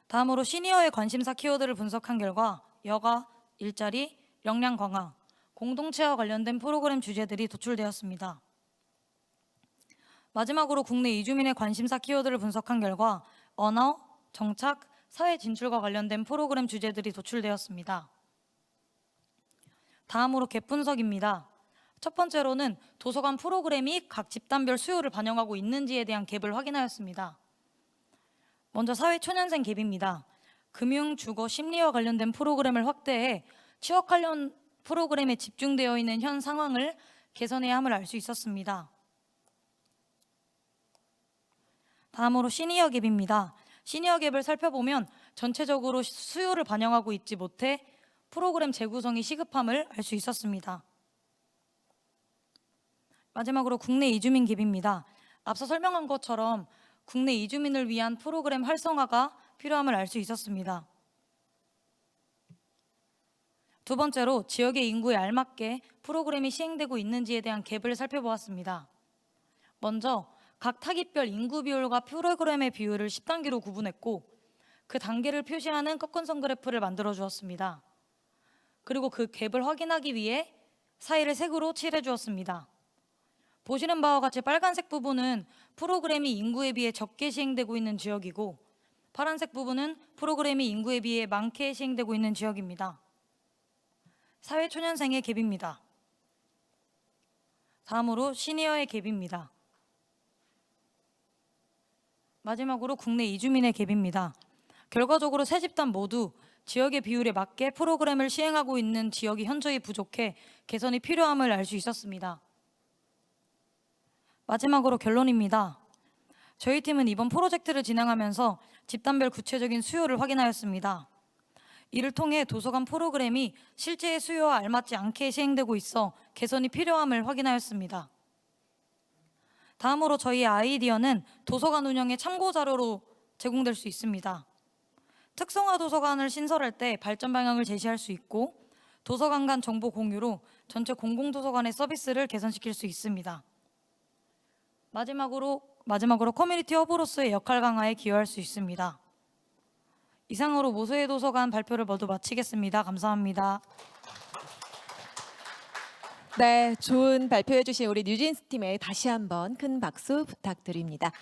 [SPEAKER 6] 다음으로 시니어의 관심사 키워드를 분석한 결과 여가, 일자리, 역량 강화, 공동체와 관련된 프로그램 주제들이 도출되었습니다. 마지막으로 국내 이주민의 관심사 키워드를 분석한 결과 언어, 정착, 사회 진출과 관련된 프로그램 주제들이 도출되었습니다. 다음으로 갭 분석입니다. 첫 번째로는 도서관 프로그램이 각 집단별 수요를 반영하고 있는지에 대한 갭을 확인하였습니다. 먼저 사회초년생 갭입니다. 금융, 주거, 심리와 관련된 프로그램을 확대해 취업 관련 프로그램에 집중되어 있는 현 상황을 개선해야 함을 알 수 있었습니다. 다음으로 시니어 갭입니다. 시니어 갭을 살펴보면 전체적으로 수요를 반영하고 있지 못해 프로그램 재구성이 시급함을 알 수 있었습니다. 마지막으로 국내 이주민 갭입니다. 앞서 설명한 것처럼 국내 이주민을 위한 프로그램 활성화가 필요함을 알 수 있었습니다. 두 번째로 지역의 인구에 알맞게 프로그램이 시행되고 있는지에 대한 갭을 살펴보았습니다. 먼저 각 타깃별 인구 비율과 프로그램의 비율을 10단계로 구분했고 그 단계를 표시하는 꺾은선 그래프를 만들어 주었습니다. 그리고 그 갭을 확인하기 위해 사이를 색으로 칠해 주었습니다. 보시는 바와 같이 빨간색 부분은 프로그램이 인구에 비해 적게 시행되고 있는 지역이고 파란색 부분은 프로그램이 인구에 비해 많게 시행되고 있는 지역입니다. 사회초년생의 갭입니다. 다음으로 시니어의 갭입니다. 마지막으로 국내 이주민의 갭입니다. 결과적으로 세 집단 모두 지역의 비율에 맞게 프로그램을 시행하고 있는 지역이 현저히 부족해 개선이 필요함을 알 수 있었습니다. 마지막으로 결론입니다. 저희 팀은 이번 프로젝트를 진행하면서 집단별 구체적인 수요를 확인하였습니다. 이를 통해 도서관 프로그램이 실제의 수요와 알맞지 않게 시행되고 있어 개선이 필요함을 확인하였습니다. 다음으로 저희의 아이디어는 도서관 운영의 참고 자료로 제공될 수 있습니다. 특성화 도서관을 신설할 때 발전 방향을 제시할 수 있고 도서관 간 정보 공유로 전체 공공도서관의 서비스를 개선시킬 수 있습니다. 마지막으로 커뮤니티 허브로서의 역할 강화에 기여할 수 있습니다. 이상으로 모서의 도서관 발표를 모두 마치겠습니다. 감사합니다.
[SPEAKER 1] 네, 좋은 발표해 주신 우리 뉴진스 팀에 다시 한번 큰 박수 부탁드립니다.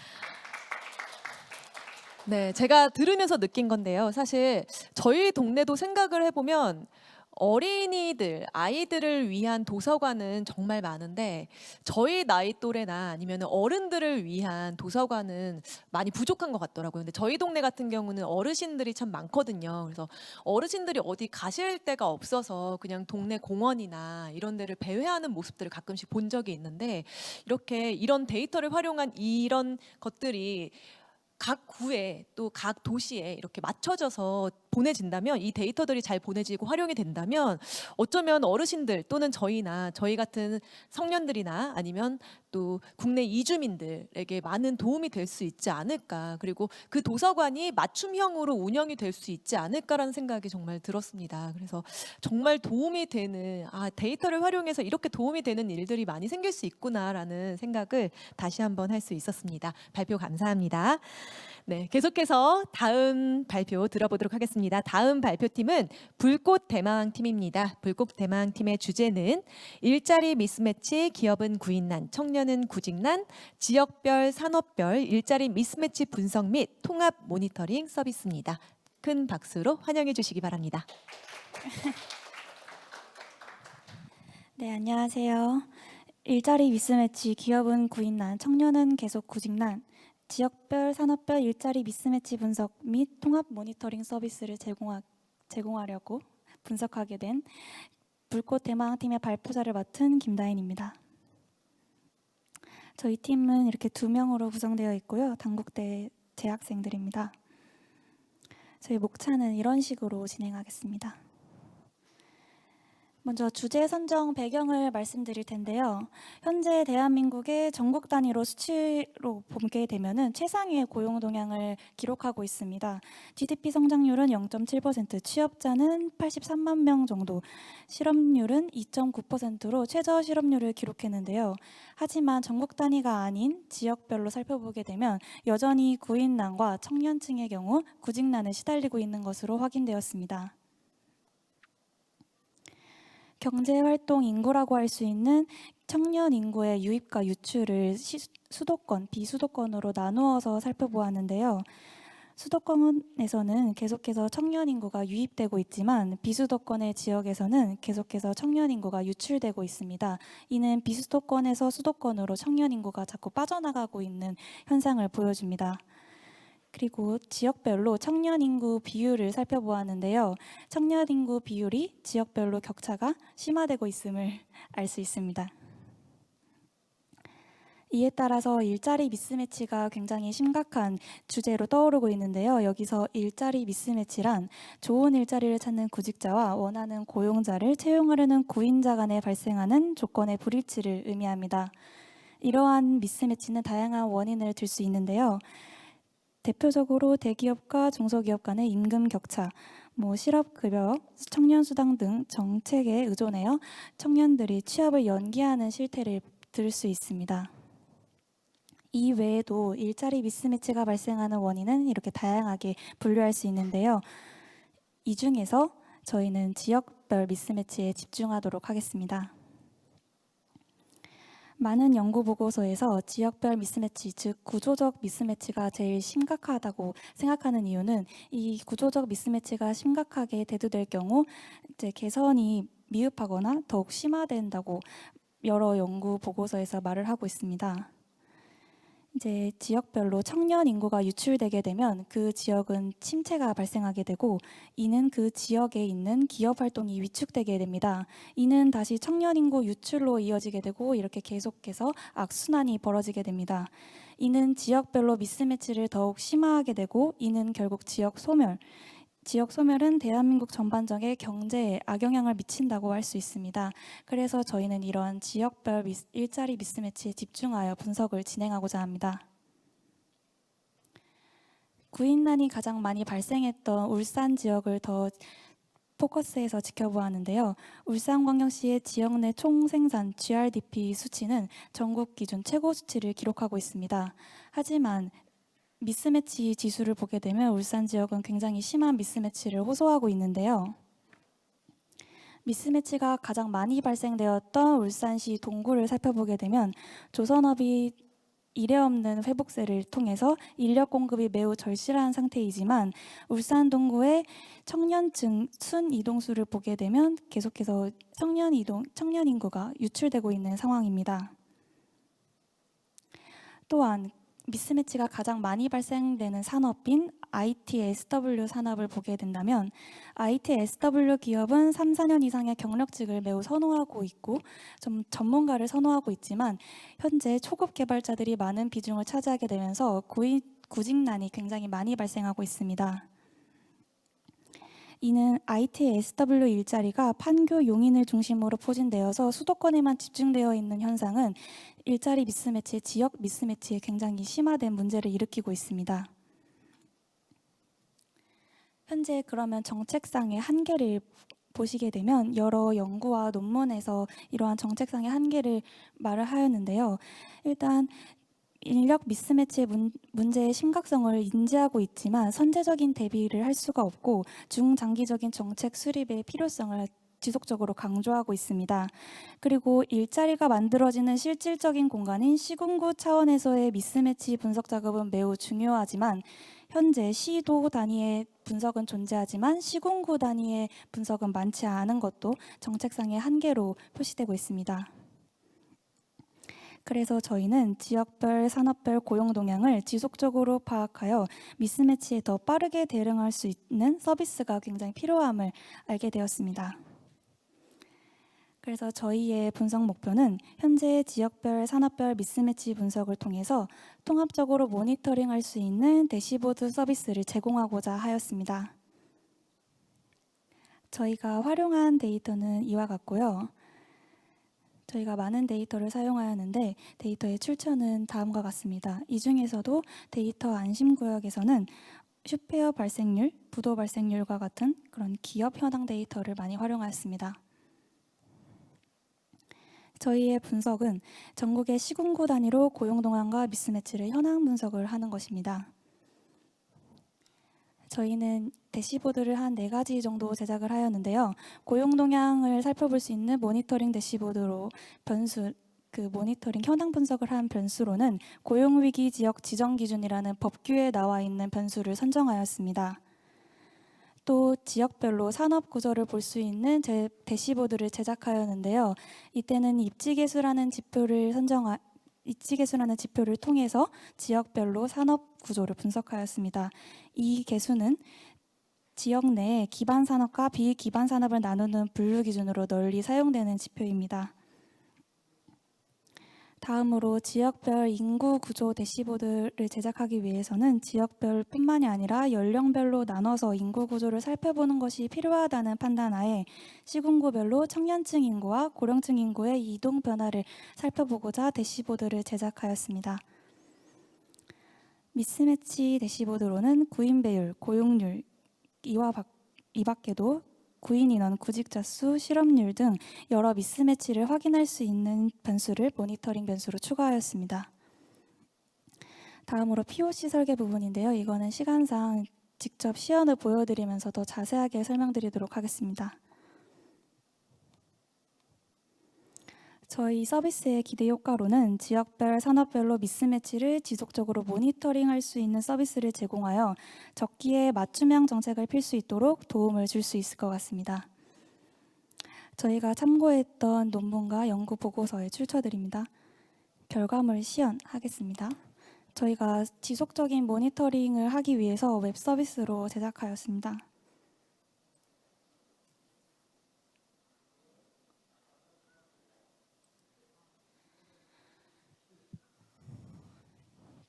[SPEAKER 1] 네, 제가 들으면서 느낀 건데요. 사실 저희 동네도 생각을 해보면 어린이들, 아이들을 위한 도서관은 정말 많은데 저희 나이 또래나 아니면 어른들을 위한 도서관은 많이 부족한 것 같더라고요. 근데 저희 동네 같은 경우는 어르신들이 참 많거든요. 그래서 어르신들이 어디 가실 데가 없어서 그냥 동네 공원이나 이런 데를 배회하는 모습들을 가끔씩 본 적이 있는데 이렇게 이런 데이터를 활용한 이런 것들이 각 구에 또 각 도시에 이렇게 맞춰져서 보내진다면 이 데이터들이 잘 보내지고 활용이 된다면 어쩌면 어르신들 또는 저희나 저희 같은 청년들이나 아니면 또 국내 이주민들에게 많은 도움이 될 수 있지 않을까, 그리고 그 도서관이 맞춤형으로 운영이 될 수 있지 않을까라는 생각이 정말 들었습니다. 그래서 정말 도움이 되는 데이터를 활용해서 이렇게 도움이 되는 일들이 많이 생길 수 있구나라는 생각을 다시 한번 할 수 있었습니다. 발표 감사합니다. 네, 계속해서 다음 발표 들어보도록 하겠습니다. 다음 발표팀은 불꽃 대마왕 팀입니다. 불꽃 대마왕 팀의 주제는 일자리 미스매치, 기업은 구인난, 청년은 구직난, 지역별, 산업별 일자리 미스매치 분석 및 통합 모니터링 서비스입니다. 큰 박수로 환영해 주시기 바랍니다.
[SPEAKER 7] 네, 안녕하세요. 일자리 미스매치, 기업은 구인난, 청년은 계속 구직난, 지역별, 산업별 일자리 미스매치 분석 및 통합 모니터링 서비스를 제공하려고 분석하게 된 불꽃 대마왕팀의 발표자를 맡은 김다인입니다. 저희 팀은 이렇게 2명으로 구성되어 있고요. 단국대 재학생들입니다. 저희 목차는 이런 식으로 진행하겠습니다. 먼저 주제 선정 배경을 말씀드릴 텐데요. 현재 대한민국의 전국 단위로 수치로 보게 되면은 최상위의 고용 동향을 기록하고 있습니다. GDP 성장률은 0.7%, 취업자는 83만 명 정도, 실업률은 2.9%로 최저 실업률을 기록했는데요. 하지만 전국 단위가 아닌 지역별로 살펴보게 되면 여전히 구인난과 청년층의 경우 구직난에 시달리고 있는 것으로 확인되었습니다. 경제활동 인구라고 할 수 있는 청년 인구의 유입과 유출을 수도권, 비수도권으로 나누어서 살펴보았는데요. 수도권에서는 계속해서 청년 인구가 유입되고 있지만 비수도권의 지역에서는 계속해서 청년 인구가 유출되고 있습니다. 이는 비수도권에서 수도권으로 청년 인구가 자꾸 빠져나가고 있는 현상을 보여줍니다. 그리고 지역별로 청년 인구 비율을 살펴보았는데요. 청년 인구 비율이 지역별로 격차가 심화되고 있음을 알 수 있습니다. 이에 따라서 일자리 미스매치가 굉장히 심각한 주제로 떠오르고 있는데요. 여기서 일자리 미스매치란 좋은 일자리를 찾는 구직자와 원하는 고용자를 채용하려는 구인자 간에 발생하는 조건의 불일치를 의미합니다. 이러한 미스매치는 다양한 원인을 들 수 있는데요. 대표적으로 대기업과 중소기업 간의 임금 격차, 실업급여, 청년수당 등 정책에 의존하여 청년들이 취업을 연기하는 실태를 들 수 있습니다. 이 외에도 일자리 미스매치가 발생하는 원인은 이렇게 다양하게 분류할 수 있는데요. 이 중에서 저희는 지역별 미스매치에 집중하도록 하겠습니다. 많은 연구 보고서에서 지역별 미스매치, 즉 구조적 미스매치가 제일 심각하다고 생각하는 이유는 이 구조적 미스매치가 심각하게 대두될 경우 이제 개선이 미흡하거나 더욱 심화된다고 여러 연구 보고서에서 말을 하고 있습니다. 이제 지역별로 청년 인구가 유출되게 되면 그 지역은 침체가 발생하게 되고 이는 그 지역에 있는 기업 활동이 위축되게 됩니다. 이는 다시 청년 인구 유출로 이어지게 되고 이렇게 계속해서 악순환이 벌어지게 됩니다. 이는 지역별로 미스매치를 더욱 심화하게 되고 이는 결국 지역 소멸은 대한민국 전반적인 경제에 악영향을 미친다고 할 수 있습니다. 그래서 저희는 이러한 지역별 일자리 미스매치에 집중하여 분석을 진행하고자 합니다. 구인난이 가장 많이 발생했던 울산 지역을 더 포커스에서 지켜보았는데요. 울산광역시의 지역 내 총생산 GRDP 수치는 전국 기준 최고 수치를 기록하고 있습니다. 하지만 미스매치 지수를 보게 되면 울산 지역은 굉장히 심한 미스매치를 호소하고 있는데요. 미스매치가 가장 많이 발생되었던 울산시 동구를 살펴보게 되면 조선업이 이례없는 회복세를 통해서 인력 공급이 매우 절실한 상태이지만 울산 동구의 청년층 순 이동수를 보게 되면 계속해서 청년 인구가 유출되고 있는 상황입니다. 또한 미스매치가 가장 많이 발생되는 산업인 IT/SW 산업을 보게 된다면 IT/SW 기업은 3, 4년 이상의 경력직을 매우 선호하고 있고 좀 전문가를 선호하고 있지만 현재 초급 개발자들이 많은 비중을 차지하게 되면서 구직난이 굉장히 많이 발생하고 있습니다. 이는 IT/SW 일자리가 판교 용인을 중심으로 포진되어서 수도권에만 집중되어 있는 현상은 일자리 미스매치, 지역 미스매치에 굉장히 심화된 문제를 일으키고 있습니다. 현재 그러면 정책상의 한계를 보시게 되면 여러 연구와 논문에서 이러한 정책상의 한계를 말을 하였는데요. 일단 인력 미스매치의 문제의 심각성을 인지하고 있지만 선제적인 대비를 할 수가 없고 중장기적인 정책 수립의 필요성을 지속적으로 강조하고 있습니다. 그리고 일자리가 만들어지는 실질적인 공간인 시군구 차원에서의 미스매치 분석 작업은 매우 중요하지만 현재 시도 단위의 분석은 존재하지만 시군구 단위의 분석은 많지 않은 것도 정책상의 한계로 표시되고 있습니다. 그래서 저희는 지역별, 산업별 고용 동향을 지속적으로 파악하여 미스매치에 더 빠르게 대응할 수 있는 서비스가 굉장히 필요함을 알게 되었습니다. 그래서 저희의 분석 목표는 현재 지역별, 산업별 미스매치 분석을 통해서 통합적으로 모니터링할 수 있는 대시보드 서비스를 제공하고자 하였습니다. 저희가 활용한 데이터는 이와 같고요. 저희가 많은 데이터를 사용하였는데 데이터의 출처는 다음과 같습니다. 이 중에서도 데이터 안심구역에서는 슈페어 발생률, 부도 발생률과 같은 그런 기업 현황 데이터를 많이 활용하였습니다. 저희의 분석은 전국의 시군구 단위로 고용 동향과 미스매치를 현황 분석을 하는 것입니다. 저희는 대시보드를 한 4가지 정도 제작을 하였는데요. 고용 동향을 살펴볼 수 있는 모니터링 대시보드로 모니터링 현황 분석을 한 변수로는 고용위기 지역 지정 기준이라는 법규에 나와 있는 변수를 선정하였습니다. 또 지역별로 산업 구조를 볼 수 있는 대시보드를 제작하였는데요. 이때는 입지계수라는 지표를 통해서 지역별로 산업 구조를 분석하였습니다. 이 계수는 지역 내에 기반 산업과 비기반 산업을 나누는 분류 기준으로 널리 사용되는 지표입니다. 다음으로 지역별 인구 구조 대시보드를 제작하기 위해서는 지역별뿐만이 아니라 연령별로 나눠서 인구 구조를 살펴보는 것이 필요하다는 판단하에 시군구별로 청년층 인구와 고령층 인구의 이동 변화를 살펴보고자 대시보드를 제작하였습니다. 미스매치 대시보드로는 구인 배율, 고용률, 이 밖에도 구인 인원, 구직자 수, 실업률 등 여러 미스매치를 확인할 수 있는 변수를 모니터링 변수로 추가하였습니다. 다음으로 POC 설계 부분인데요. 이거는 시간상 직접 시연을 보여드리면서 더 자세하게 설명드리도록 하겠습니다. 저희 서비스의 기대 효과로는 지역별, 산업별로 미스매치를 지속적으로 모니터링할 수 있는 서비스를 제공하여 적기에 맞춤형 정책을 필 수 있도록 도움을 줄 수 있을 것 같습니다. 저희가 참고했던 논문과 연구 보고서의 출처들입니다. 결과물 시연하겠습니다. 저희가 지속적인 모니터링을 하기 위해서 웹 서비스로 제작하였습니다.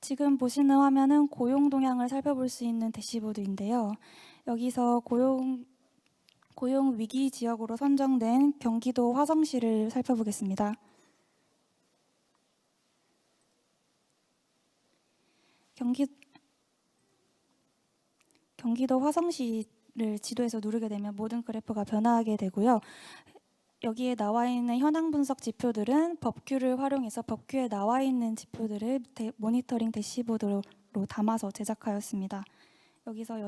[SPEAKER 7] 지금 보시는 화면은 고용 동향을 살펴볼 수 있는 대시보드인데요. 여기서 고용 위기 지역으로 선정된 경기도 화성시를 살펴보겠습니다. 경기도 화성시 지도에서 누르게 되면 모든 그래프가 변화하게 되고요. 여기에 나와 있는 현황 분석 지표들은 법규를 활용해서 법규에 나와 있는 지표들을 모니터링 대시보드로 담아서 제작하였습니다. 여기서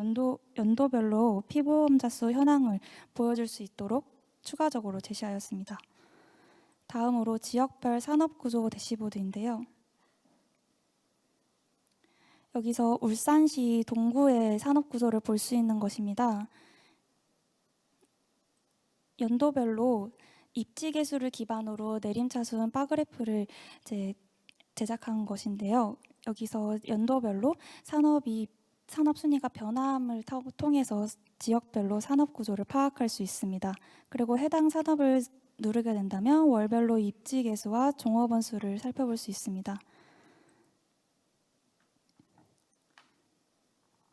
[SPEAKER 7] 연도별로 피보험자 수 현황을 보여줄 수 있도록 추가적으로 제시하였습니다. 다음으로 지역별 산업구조 대시보드인데요. 여기서 울산시 동구의 산업구조를 볼 수 있는 것입니다. 연도별로 입지 개수를 기반으로 내림차순 바그래프를 제작한 것인데요. 여기서 연도별로 산업 순위가 변함을 통해서 지역별로 산업 구조를 파악할 수 있습니다. 그리고 해당 산업을 누르게 된다면 월별로 입지 개수와 종업원 수를 살펴볼 수 있습니다.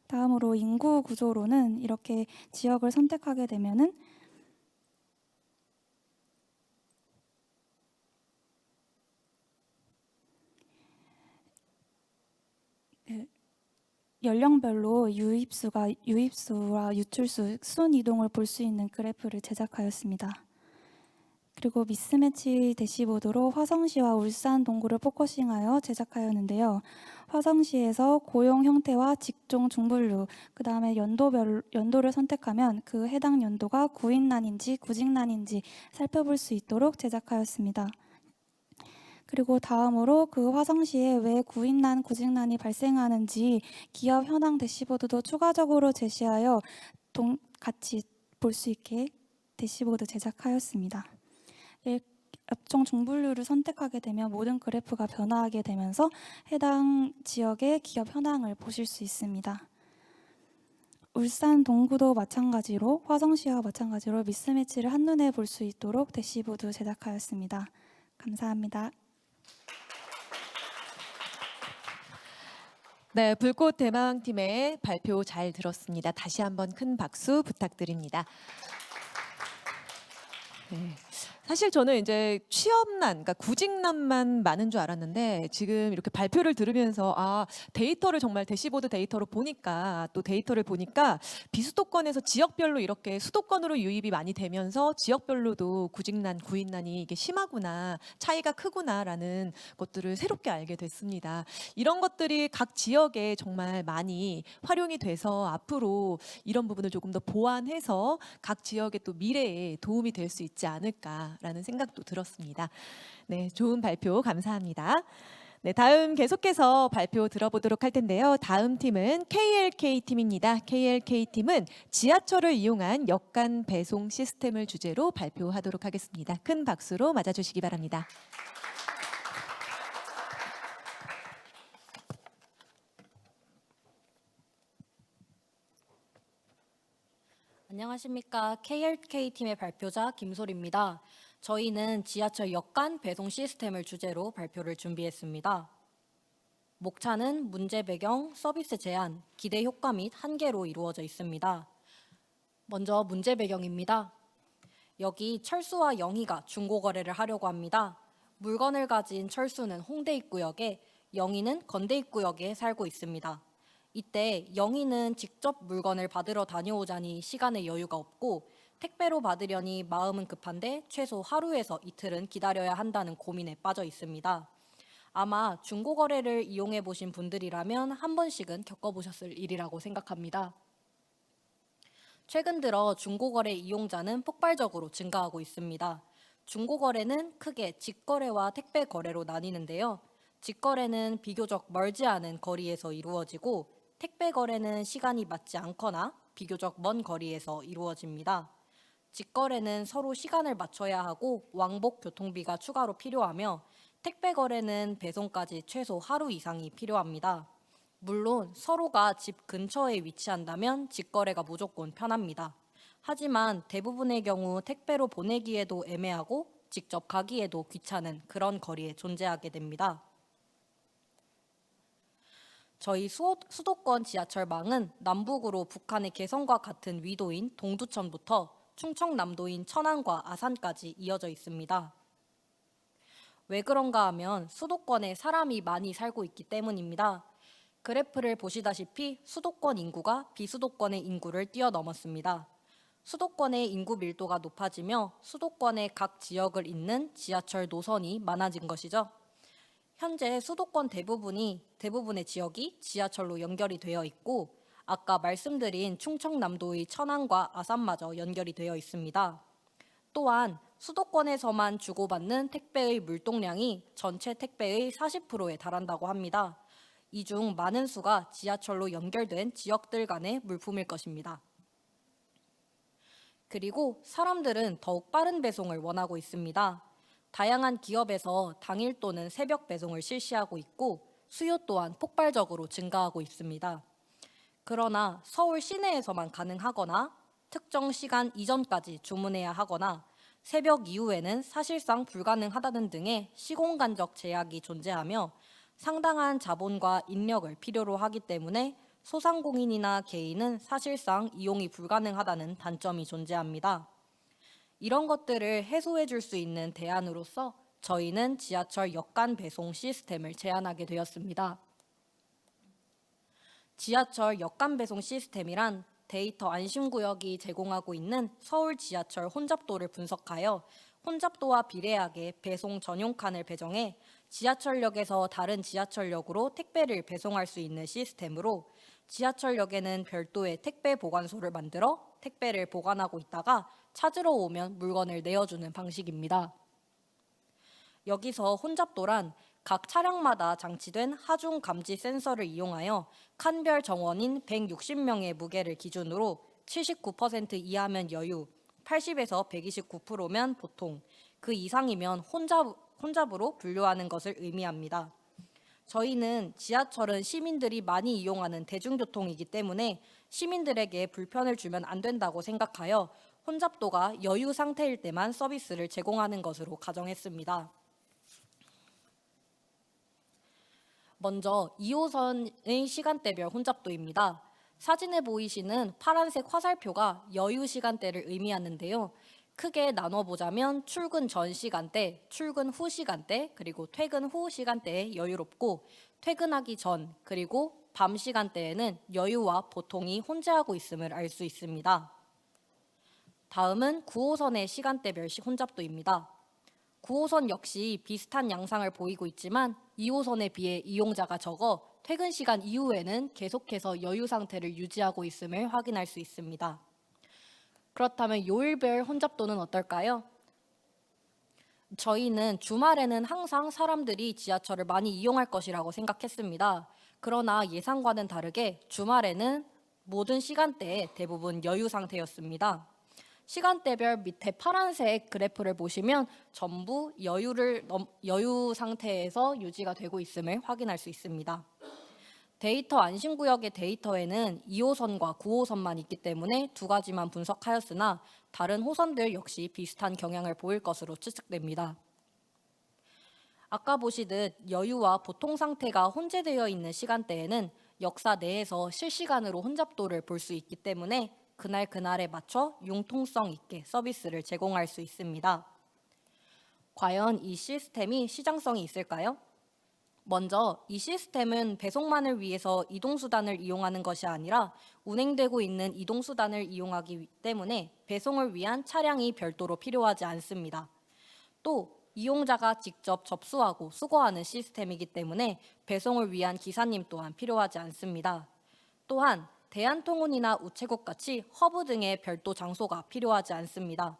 [SPEAKER 7] 다음으로 인구 구조로는 이렇게 지역을 선택하게 되면은 연령별로 유입수와 유출수, 순 이동을 볼 수 있는 그래프를 제작하였습니다. 그리고 미스매치 대시보드로 화성시와 울산 동구를 포커싱하여 제작하였는데요. 화성시에서 고용 형태와 직종 중분류, 그 다음에 연도를 선택하면 그 해당 연도가 구인난인지 구직난인지 살펴볼 수 있도록 제작하였습니다. 그리고 다음으로 그 화성시에 왜 구인난, 구직난이 발생하는지 기업 현황 대시보드도 추가적으로 제시하여 같이 볼 수 있게 대시보드 제작하였습니다. 업종 중분류를 선택하게 되면 모든 그래프가 변화하게 되면서 해당 지역의 기업 현황을 보실 수 있습니다. 울산 동구도 마찬가지로 화성시와 마찬가지로 미스매치를 한눈에 볼 수 있도록 대시보드 제작하였습니다. 감사합니다.
[SPEAKER 1] 네, 불꽃 대망팀의 발표 잘 들었습니다. 다시 한번 큰 박수 부탁드립니다. 네. 사실 저는 이제 취업난, 그러니까 구직난만 많은 줄 알았는데 지금 이렇게 발표를 들으면서 데이터를 정말 대시보드 데이터로 보니까 또 데이터를 보니까 비수도권에서 지역별로 이렇게 수도권으로 유입이 많이 되면서 지역별로도 구직난, 구인난이 이게 심하구나, 차이가 크구나라는 것들을 새롭게 알게 됐습니다. 이런 것들이 각 지역에 정말 많이 활용이 돼서 앞으로 이런 부분을 조금 더 보완해서 각 지역의 또 미래에 도움이 될 수 있지 않을까라는 생각도 들었습니다. 네, 좋은 발표 감사합니다. 네, 다음 계속해서 발표 들어보도록 할 텐데요. 다음 팀은 KLK팀입니다. KLK팀은 지하철을 이용한 역간 배송 시스템을 주제로 발표하도록 하겠습니다. 큰 박수로 맞아주시기 바랍니다.
[SPEAKER 8] 안녕하십니까. KLK팀의 발표자 김솔입니다. 저희는 지하철 역간 배송 시스템을 주제로 발표를 준비했습니다. 목차는 문제 배경, 서비스 제한, 기대 효과 및 한계로 이루어져 있습니다. 먼저 문제 배경입니다. 여기 철수와 영희가 중고거래를 하려고 합니다. 물건을 가진 철수는 홍대 입구역에, 영희는 건대 입구역에 살고 있습니다. 이때 영희는 직접 물건을 받으러 다녀오자니 시간에 여유가 없고 택배로 받으려니 마음은 급한데 최소 하루에서 이틀은 기다려야 한다는 고민에 빠져 있습니다. 아마 중고거래를 이용해 보신 분들이라면 한 번씩은 겪어보셨을 일이라고 생각합니다. 최근 들어 중고거래 이용자는 폭발적으로 증가하고 있습니다. 중고거래는 크게 직거래와 택배 거래로 나뉘는데요. 직거래는 비교적 멀지 않은 거리에서 이루어지고 택배 거래는 시간이 맞지 않거나 비교적 먼 거리에서 이루어집니다. 직거래는 서로 시간을 맞춰야 하고 왕복 교통비가 추가로 필요하며 택배 거래는 배송까지 최소 하루 이상이 필요합니다. 물론 서로가 집 근처에 위치한다면 직거래가 무조건 편합니다. 하지만 대부분의 경우 택배로 보내기에도 애매하고 직접 가기에도 귀찮은 그런 거리에 존재하게 됩니다. 저희 수도권 지하철망은 남북으로 북한의 개성과 같은 위도인 동두천부터 충청남도인 천안과 아산까지 이어져 있습니다. 왜 그런가 하면 수도권에 사람이 많이 살고 있기 때문입니다. 그래프를 보시다시피 수도권 인구가 비수도권의 인구를 뛰어넘었습니다. 수도권의 인구 밀도가 높아지며 수도권의 각 지역을 잇는 지하철 노선이 많아진 것이죠. 현재 수도권 대부분의 지역이 지하철로 연결이 되어 있고 아까 말씀드린 충청남도의 천안과 아산마저 연결이 되어 있습니다. 또한 수도권에서만 주고받는 택배의 물동량이 전체 택배의 40%에 달한다고 합니다. 이 중 많은 수가 지하철로 연결된 지역들 간의 물품일 것입니다. 그리고 사람들은 더욱 빠른 배송을 원하고 있습니다. 다양한 기업에서 당일 또는 새벽 배송을 실시하고 있고 수요 또한 폭발적으로 증가하고 있습니다. 그러나 서울 시내에서만 가능하거나 특정 시간 이전까지 주문해야 하거나 새벽 이후에는 사실상 불가능하다는 등의 시공간적 제약이 존재하며 상당한 자본과 인력을 필요로 하기 때문에 소상공인이나 개인은 사실상 이용이 불가능하다는 단점이 존재합니다. 이런 것들을 해소해 줄 수 있는 대안으로서 저희는 지하철 역간 배송 시스템을 제안하게 되었습니다. 지하철 역간 배송 시스템이란 데이터 안심구역이 제공하고 있는 서울 지하철 혼잡도를 분석하여 혼잡도와 비례하게 배송 전용 칸을 배정해 지하철역에서 다른 지하철역으로 택배를 배송할 수 있는 시스템으로 지하철역에는 별도의 택배 보관소를 만들어 택배를 보관하고 있다가 찾으러 오면 물건을 내어주는 방식입니다. 여기서 혼잡도란 각 차량마다 장치된 하중 감지 센서를 이용하여 칸별 정원인 160명의 무게를 기준으로 79% 이하면 여유, 80에서 129%면 보통, 그 이상이면 혼잡으로 분류하는 것을 의미합니다. 저희는 지하철은 시민들이 많이 이용하는 대중교통이기 때문에 시민들에게 불편을 주면 안 된다고 생각하여 혼잡도가 여유 상태일 때만 서비스를 제공하는 것으로 가정했습니다. 먼저 2호선의 시간대별 혼잡도입니다. 사진에 보이시는 파란색 화살표가 여유 시간대를 의미하는데요. 크게 나눠보자면 출근 전 시간대, 출근 후 시간대, 그리고 퇴근 후 시간대에 여유롭고 퇴근하기 전, 그리고 밤 시간대에는 여유와 보통이 혼재하고 있음을 알 수 있습니다. 다음은 9호선의 시간대별 혼잡도입니다. 9호선 역시 비슷한 양상을 보이고 있지만 2호선에 비해 이용자가 적어 퇴근 시간 이후에는 계속해서 여유 상태를 유지하고 있음을 확인할 수 있습니다. 그렇다면 요일별 혼잡도는 어떨까요? 저희는 주말에는 항상 사람들이 지하철을 많이 이용할 것이라고 생각했습니다. 그러나 예상과는 다르게 주말에는 모든 시간대에 대부분 여유 상태였습니다. 시간대별 밑에 파란색 그래프를 보시면 전부 여유 상태에서 유지가 되고 있음을 확인할 수 있습니다. 데이터 안심구역의 데이터에는 2호선과 9호선만 있기 때문에 두 가지만 분석하였으나 다른 호선들 역시 비슷한 경향을 보일 것으로 추측됩니다. 아까 보시듯 여유와 보통 상태가 혼재되어 있는 시간대에는 역사 내에서 실시간으로 혼잡도를 볼 수 있기 때문에 그날에 맞춰 융통성 있게 서비스를 제공할 수 있습니다. 과연 이 시스템이 시장성이 있을까요? 먼저 이 시스템은 배송만을 위해서 이동수단을 이용하는 것이 아니라 운행되고 있는 이동수단을 이용하기 때문에 배송을 위한 차량이 별도로 필요하지 않습니다. 또 이용자가 직접 접수하고 수거하는 시스템이기 때문에 배송을 위한 기사님 또한 필요하지 않습니다. 또한 대한통운이나 우체국 같이 허브 등의 별도 장소가 필요하지 않습니다.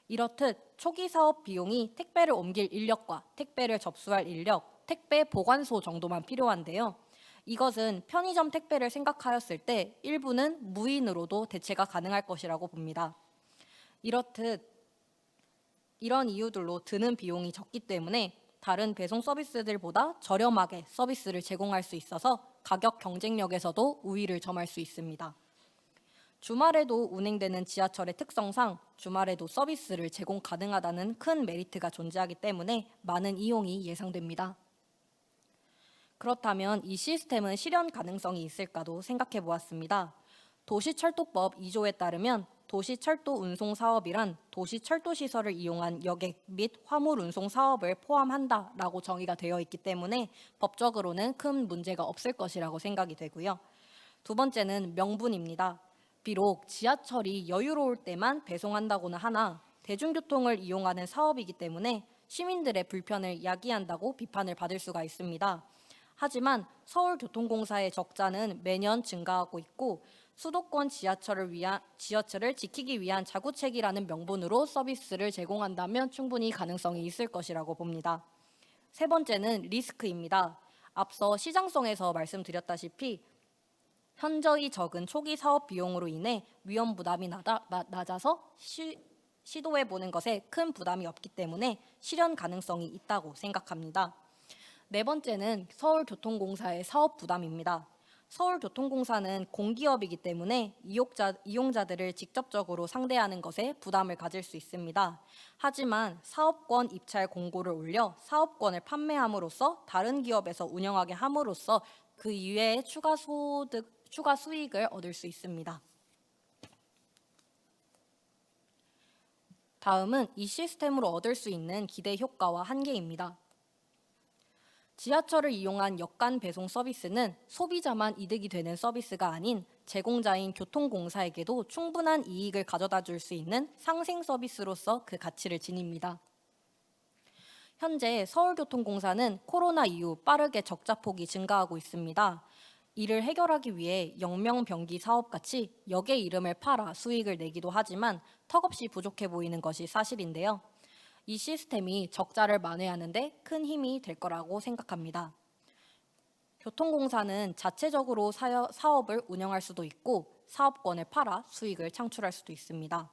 [SPEAKER 8] 이렇듯 초기 사업 비용이 택배를 옮길 인력과 택배를 접수할 인력, 택배 보관소 정도만 필요한데요. 이것은 편의점 택배를 생각하였을 때 일부는 무인으로도 대체가 가능할 것이라고 봅니다. 이렇듯 이런 이유들로 드는 비용이 적기 때문에 다른 배송 서비스들보다 저렴하게 서비스를 제공할 수 있어서 가격 경쟁력에서도 우위를 점할 수 있습니다. 주말에도 운행되는 지하철의 특성상 주말에도 서비스를 제공 가능하다는 큰 메리트가 존재하기 때문에 많은 이용이 예상됩니다. 그렇다면 이 시스템은 실현 가능성이 있을까도 생각해 보았습니다. 도시철도법 2조에 따르면 도시철도 운송 사업이란 도시철도 시설을 이용한 여객 및 화물 운송 사업을 포함한다라고 정의가 되어 있기 때문에 법적으로는 큰 문제가 없을 것이라고 생각이 되고요. 두 번째는 명분입니다. 비록 지하철이 여유로울 때만 배송한다고는 하나 대중교통을 이용하는 사업이기 때문에 시민들의 불편을 야기한다고 비판을 받을 수가 있습니다. 하지만 서울교통공사의 적자는 매년 증가하고 있고 수도권 지하철을 지키기 위한 자구책이라는 명분으로 서비스를 제공한다면 충분히 가능성이 있을 것이라고 봅니다. 세 번째는 리스크입니다. 앞서 시장성에서 말씀드렸다시피 현저히 적은 초기 사업 비용으로 인해 위험 부담이 낮아서 시도해보는 것에 큰 부담이 없기 때문에 실현 가능성이 있다고 생각합니다. 네 번째는 서울교통공사의 사업 부담입니다. 서울교통공사는 공기업이기 때문에 이용자들을 직접적으로 상대하는 것에 부담을 가질 수 있습니다. 하지만 사업권 입찰 공고를 올려 사업권을 판매함으로써 다른 기업에서 운영하게 함으로써 그 이외의 추가 수익을 얻을 수 있습니다. 다음은 이 시스템으로 얻을 수 있는 기대 효과와 한계입니다. 지하철을 이용한 역간 배송 서비스는 소비자만 이득이 되는 서비스가 아닌 제공자인 교통공사에게도 충분한 이익을 가져다 줄 수 있는 상생 서비스로서 그 가치를 지닙니다. 현재 서울교통공사는 코로나 이후 빠르게 적자폭이 증가하고 있습니다. 이를 해결하기 위해 영명병기 사업같이 역의 이름을 팔아 수익을 내기도 하지만 턱없이 부족해 보이는 것이 사실인데요. 이 시스템이 적자를 만회하는 데 큰 힘이 될 거라고 생각합니다. 교통공사는 자체적으로 사업을 운영할 수도 있고 사업권을 팔아 수익을 창출할 수도 있습니다.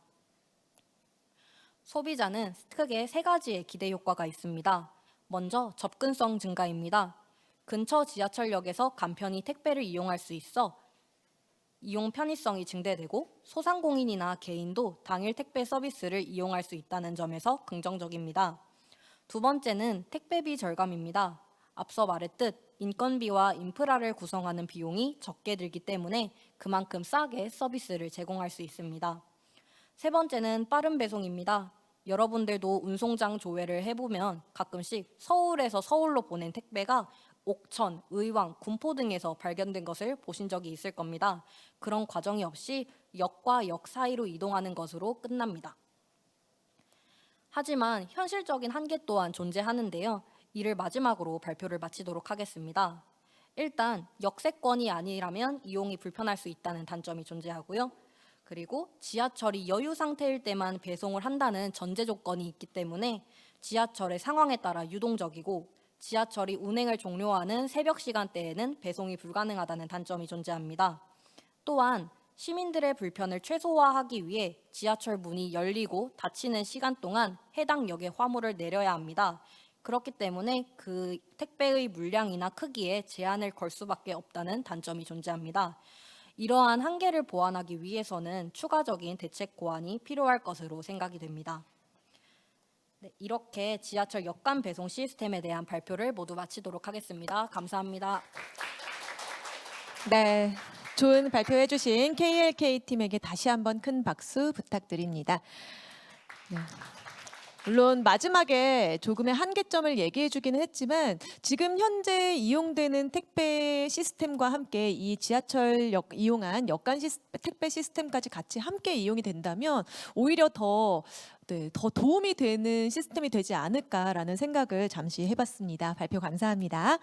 [SPEAKER 8] 소비자는 크게 세 가지의 기대 효과가 있습니다. 먼저 접근성 증가입니다. 근처 지하철역에서 간편히 택배를 이용할 수 있어 이용 편의성이 증대되고 소상공인이나 개인도 당일 택배 서비스를 이용할 수 있다는 점에서 긍정적입니다. 두 번째는 택배비 절감입니다. 앞서 말했듯 인건비와 인프라를 구성하는 비용이 적게 들기 때문에 그만큼 싸게 서비스를 제공할 수 있습니다. 세 번째는 빠른 배송입니다. 여러분들도 운송장 조회를 해보면 가끔씩 서울에서 서울로 보낸 택배가 옥천, 의왕, 군포 등에서 발견된 것을 보신 적이 있을 겁니다. 그런 과정이 없이 역과 역 사이로 이동하는 것으로 끝납니다. 하지만 현실적인 한계 또한 존재하는데요. 이를 마지막으로 발표를 마치도록 하겠습니다. 일단 역세권이 아니라면 이용이 불편할 수 있다는 단점이 존재하고요. 그리고 지하철이 여유 상태일 때만 배송을 한다는 전제 조건이 있기 때문에 지하철의 상황에 따라 유동적이고 지하철이 운행을 종료하는 새벽 시간대에는 배송이 불가능하다는 단점이 존재합니다. 또한 시민들의 불편을 최소화하기 위해 지하철 문이 열리고 닫히는 시간 동안 해당 역에 화물을 내려야 합니다. 그렇기 때문에 그 택배의 물량이나 크기에 제한을 걸 수밖에 없다는 단점이 존재합니다. 이러한 한계를 보완하기 위해서는 추가적인 대책 고안이 필요할 것으로 생각이 됩니다. 네, 이렇게 지하철 역간 배송 시스템에 대한 발표를 모두 마치도록 하겠습니다. 감사합니다.
[SPEAKER 1] 네, 좋은 발표해 주신 KLK팀에게 다시 한번 큰 박수 부탁드립니다. 네. 물론 마지막에 조금의 한계점을 얘기해 주기는 했지만 지금 현재 이용되는 택배 시스템과 함께 이 지하철역 이용한 역간 택배 시스템까지 같이 함께 이용이 된다면 오히려 더 도움이 되는 시스템이 되지 않을까라는 생각을 잠시 해봤습니다. 발표 감사합니다.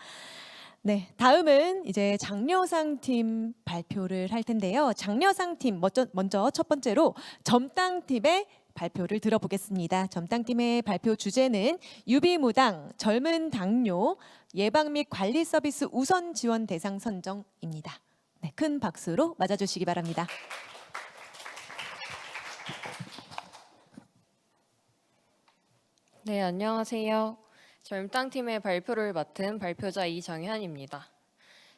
[SPEAKER 1] 네, 다음은 이제 장려상 팀 발표를 할 텐데요. 장려상 팀 먼저 첫 번째로 점땅 팀의 발표를 들어보겠습니다. 점땅 팀의 발표 주제는 유비무당 젊은 당뇨 예방 및 관리 서비스 우선 지원 대상 선정입니다. 네, 큰 박수로 맞아주시기 바랍니다.
[SPEAKER 9] 네, 안녕하세요. 젊땅팀의 발표를 맡은 발표자 이정현입니다.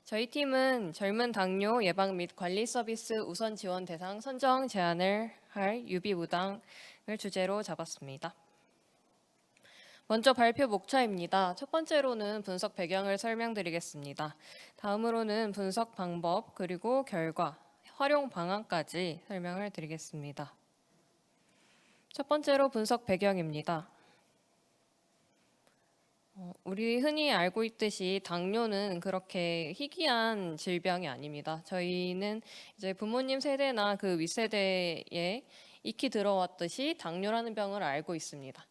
[SPEAKER 9] 저희 팀은 젊은 당뇨 예방 및 관리 서비스 우선 지원 대상 선정 제안을 할 유비무당을 주제로 잡았습니다. 먼저 발표 목차입니다. 첫 번째로는 분석 배경을 설명드리겠습니다. 다음으로는 분석 방법 그리고 결과, 활용 방안까지 설명을 드리겠습니다. 첫 번째로 분석 배경입니다. 우리 흔히 알고 있듯이 당뇨는 그렇게 희귀한 질병이 아닙니다. 저희는 이제 부모님 세대나 그 윗세대에 익히 들어왔듯이 당뇨라는 병을 알고 있습니다.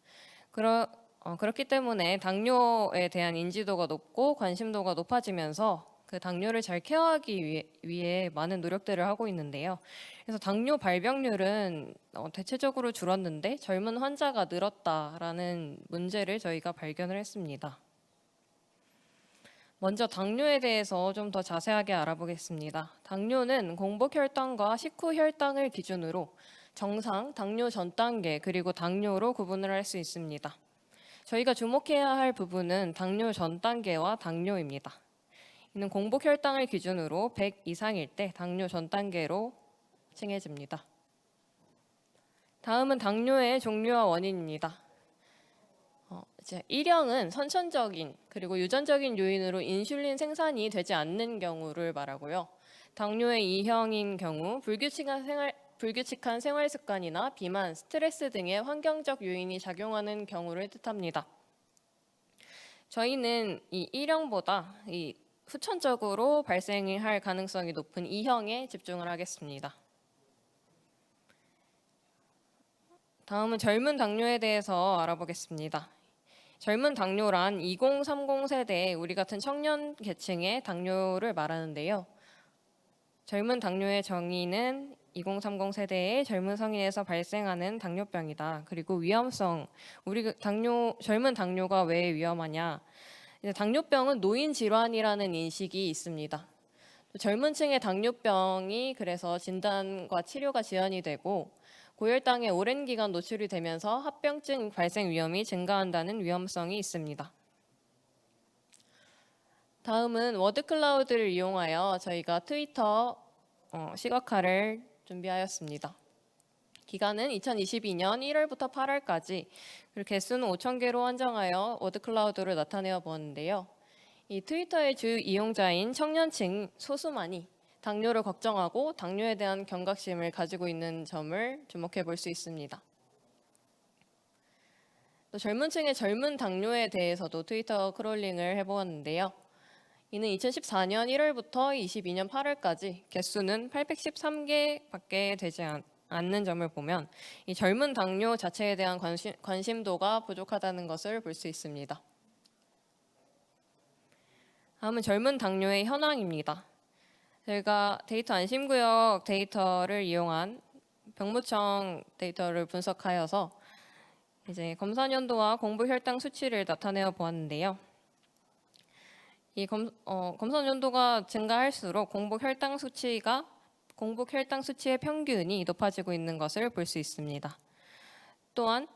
[SPEAKER 9] 그렇기 때문에 당뇨에 대한 인지도가 높고 관심도가 높아지면서 그 당뇨를 잘 케어하기 위해 많은 노력들을 하고 있는데요. 그래서 당뇨 발병률은 대체적으로 줄었는데 젊은 환자가 늘었다라는 문제를 저희가 발견을 했습니다. 먼저 당뇨에 대해서 좀 더 자세하게 알아보겠습니다. 당뇨는 공복 혈당과 식후 혈당을 기준으로 정상, 당뇨 전 단계, 그리고 당뇨로 구분을 할 수 있습니다. 저희가 주목해야 할 부분은 당뇨 전 단계와 당뇨입니다. 이는 공복 혈당을 기준으로 100 이상일 때 당뇨 전 단계로 칭해집니다. 다음은 당뇨의 종류와 원인입니다. 이제 1형은 선천적인 그리고 유전적인 요인으로 인슐린 생산이 되지 않는 경우를 말하고요. 당뇨의 2형인 경우 불규칙한 생활 습관이나 비만, 스트레스 등의 환경적 요인이 작용하는 경우를 뜻합니다. 저희는 이 1형보다 이 후천적으로 발생할 가능성이 높은 2형에 집중을 하겠습니다. 다음은 젊은 당뇨에 대해서 알아보겠습니다. 젊은 당뇨란 2030 세대 우리 같은 청년 계층의 당뇨를 말하는데요. 젊은 당뇨의 정의는 2030 세대의 젊은 성인에서 발생하는 당뇨병이다. 그리고 위험성, 젊은 당뇨가 왜 위험하냐? 당뇨병은 노인 질환이라는 인식이 있습니다. 젊은 층의 당뇨병이 그래서 진단과 치료가 지연이 되고 고혈당에 오랜 기간 노출이 되면서 합병증 발생 위험이 증가한다는 위험성이 있습니다. 다음은 워드클라우드를 이용하여 저희가 트위터 시각화를 준비하였습니다. 기간은 2022년 1월부터 8월까지, 그리고 개수는 5,000개로 한정하여 워드클라우드를 나타내어 보았는데요. 이 트위터의 주 이용자인 청년층 소수만이 당뇨를 걱정하고 당뇨에 대한 경각심을 가지고 있는 점을 주목해 볼 수 있습니다. 또 젊은 층의 젊은 당뇨에 대해서도 트위터 크롤링을 해보았는데요. 이는 2014년 1월부터 22년 8월까지 개수는 813개밖에 되지 않는 점을 보면 이 젊은 당뇨 자체에 대한 관심도가 부족하다는 것을 볼 수 있습니다. 다음은 젊은 당뇨의 현황입니다. 저희가 데이터 안심구역 데이터를 이용한 병무청 데이터를 분석하여서 이제 검사 연도와 공복 혈당 수치를 나타내어 보았는데요. 이 검사 연도가 증가할수록 공복 혈당 수치의 평균이 높아지고 있는 것을 볼 수 있습니다. 또한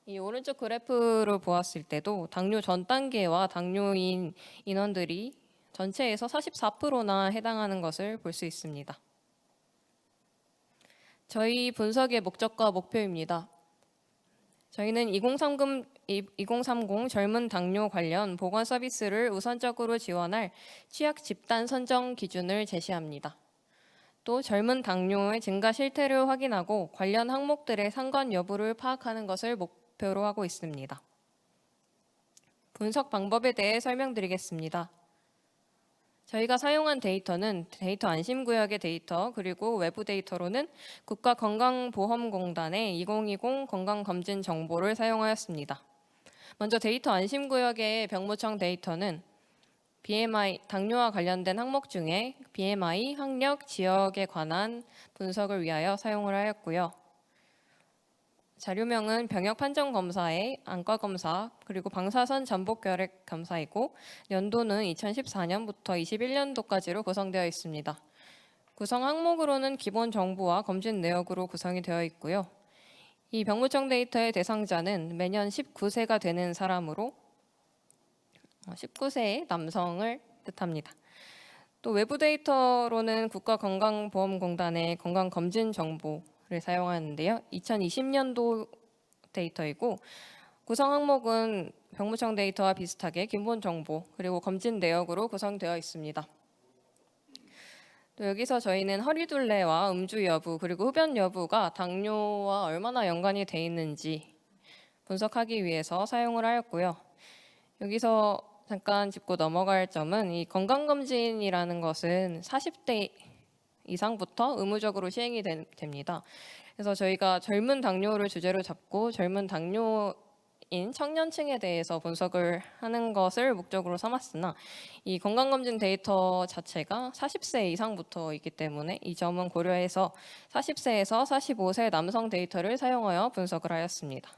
[SPEAKER 9] 이 오른쪽 그래프로 보았을 때도 당뇨 전 단계와 당뇨인 인원들이 전체에서 44%나 해당하는 것을 볼 수 있습니다. 저희 분석의 목적과 목표입니다. 저희는 2030 젊은 당뇨 관련 보건 서비스를 우선적으로 지원할 취약 집단 선정 기준을 제시합니다. 또 젊은 당뇨의 증가 실태를 확인하고 관련 항목들의 상관 여부를 파악하는 것을 목표로 하고 있습니다. 분석 방법에 대해 설명드리겠습니다. 저희가 사용한 데이터는 데이터 안심구역의 데이터, 그리고 외부 데이터로는 국가건강보험공단의 2020 건강검진 정보를 사용하였습니다. 먼저 데이터 안심구역의 병무청 데이터는 BMI, 당뇨와 관련된 항목 중에 BMI, 학력, 지역에 관한 분석을 위하여 사용을 하였고요. 자료명은 병역판정검사의 안과검사, 그리고 방사선 잠복결핵 검사이고 연도는 2014년부터 21년도까지로 구성되어 있습니다. 구성 항목으로는 기본 정보와 검진 내역으로 구성이 되어 있고요. 이 병무청 데이터의 대상자는 매년 19세가 되는 사람으로 19세의 남성을 뜻합니다. 또 외부 데이터로는 국가건강보험공단의 건강검진 정보를 사용하는데요. 2020년도 데이터이고 구성 항목은 병무청 데이터와 비슷하게 기본 정보 그리고 검진 내역으로 구성되어 있습니다. 또 여기서 저희는 허리둘레와 음주 여부 그리고 흡연 여부가 당뇨와 얼마나 연관이 돼 있는지 분석하기 위해서 사용을 하였고요. 여기서 잠깐 짚고 넘어갈 점은 이 건강검진이라는 것은 40대 이상부터 의무적으로 시행이 됩니다. 그래서 저희가 젊은 당뇨를 주제로 잡고 젊은 당뇨인 청년층에 대해서 분석을 하는 것을 목적으로 삼았으나 이 건강검진 데이터 자체가 40세 이상부터 있기 때문에 이 점은 고려해서 40세에서 45세 남성 데이터를 사용하여 분석을 하였습니다.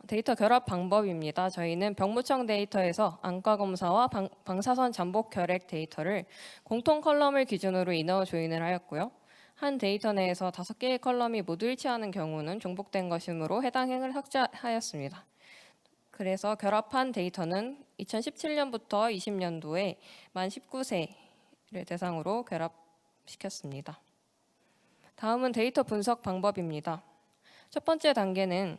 [SPEAKER 9] 데이터 결합 방법입니다. 저희는 병무청 데이터에서 안과 검사와 방사선 잠복 혈액 데이터를 공통 컬럼을 기준으로 인허 조인을 하였고요. 한 데이터 내에서 5개의 컬럼이 모두 일치하는 경우는 종복된 것이므로 해당 행을 삭제하였습니다. 그래서 결합한 데이터는 2017년부터 20년도에 만 19세를 대상으로 결합시켰습니다. 다음은 데이터 분석 방법입니다. 첫 번째 단계는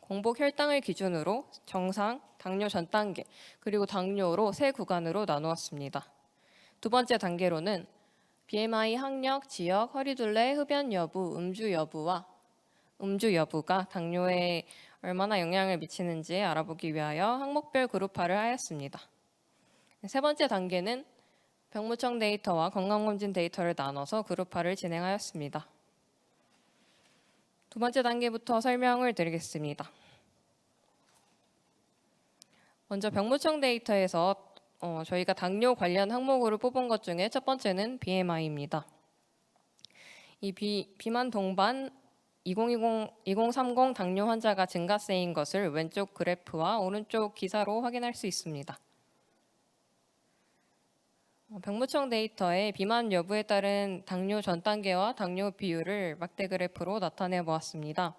[SPEAKER 9] 공복 혈당을 기준으로 정상, 당뇨 전 단계, 그리고 당뇨로 세 구간으로 나누었습니다. 두 번째 단계로는 BMI, 학력, 지역, 허리둘레, 흡연 여부, 음주 여부가 당뇨에 얼마나 영향을 미치는지 알아보기 위하여 항목별 그룹화를 하였습니다. 세 번째 단계는 병무청 데이터와 건강검진 데이터를 나눠서 그룹화를 진행하였습니다. 두 번째 단계부터 설명을 드리겠습니다. 먼저 병무청 데이터에서 저희가 당뇨 관련 항목으로 뽑은 것 중에 첫 번째는 BMI입니다. 이 비만 동반 2030 당뇨 환자가 증가세인 것을 왼쪽 그래프와 오른쪽 기사로 확인할 수 있습니다. 병무청 데이터의 비만 여부에 따른 당뇨 전 단계와 당뇨 비율을 막대 그래프로 나타내 보았습니다.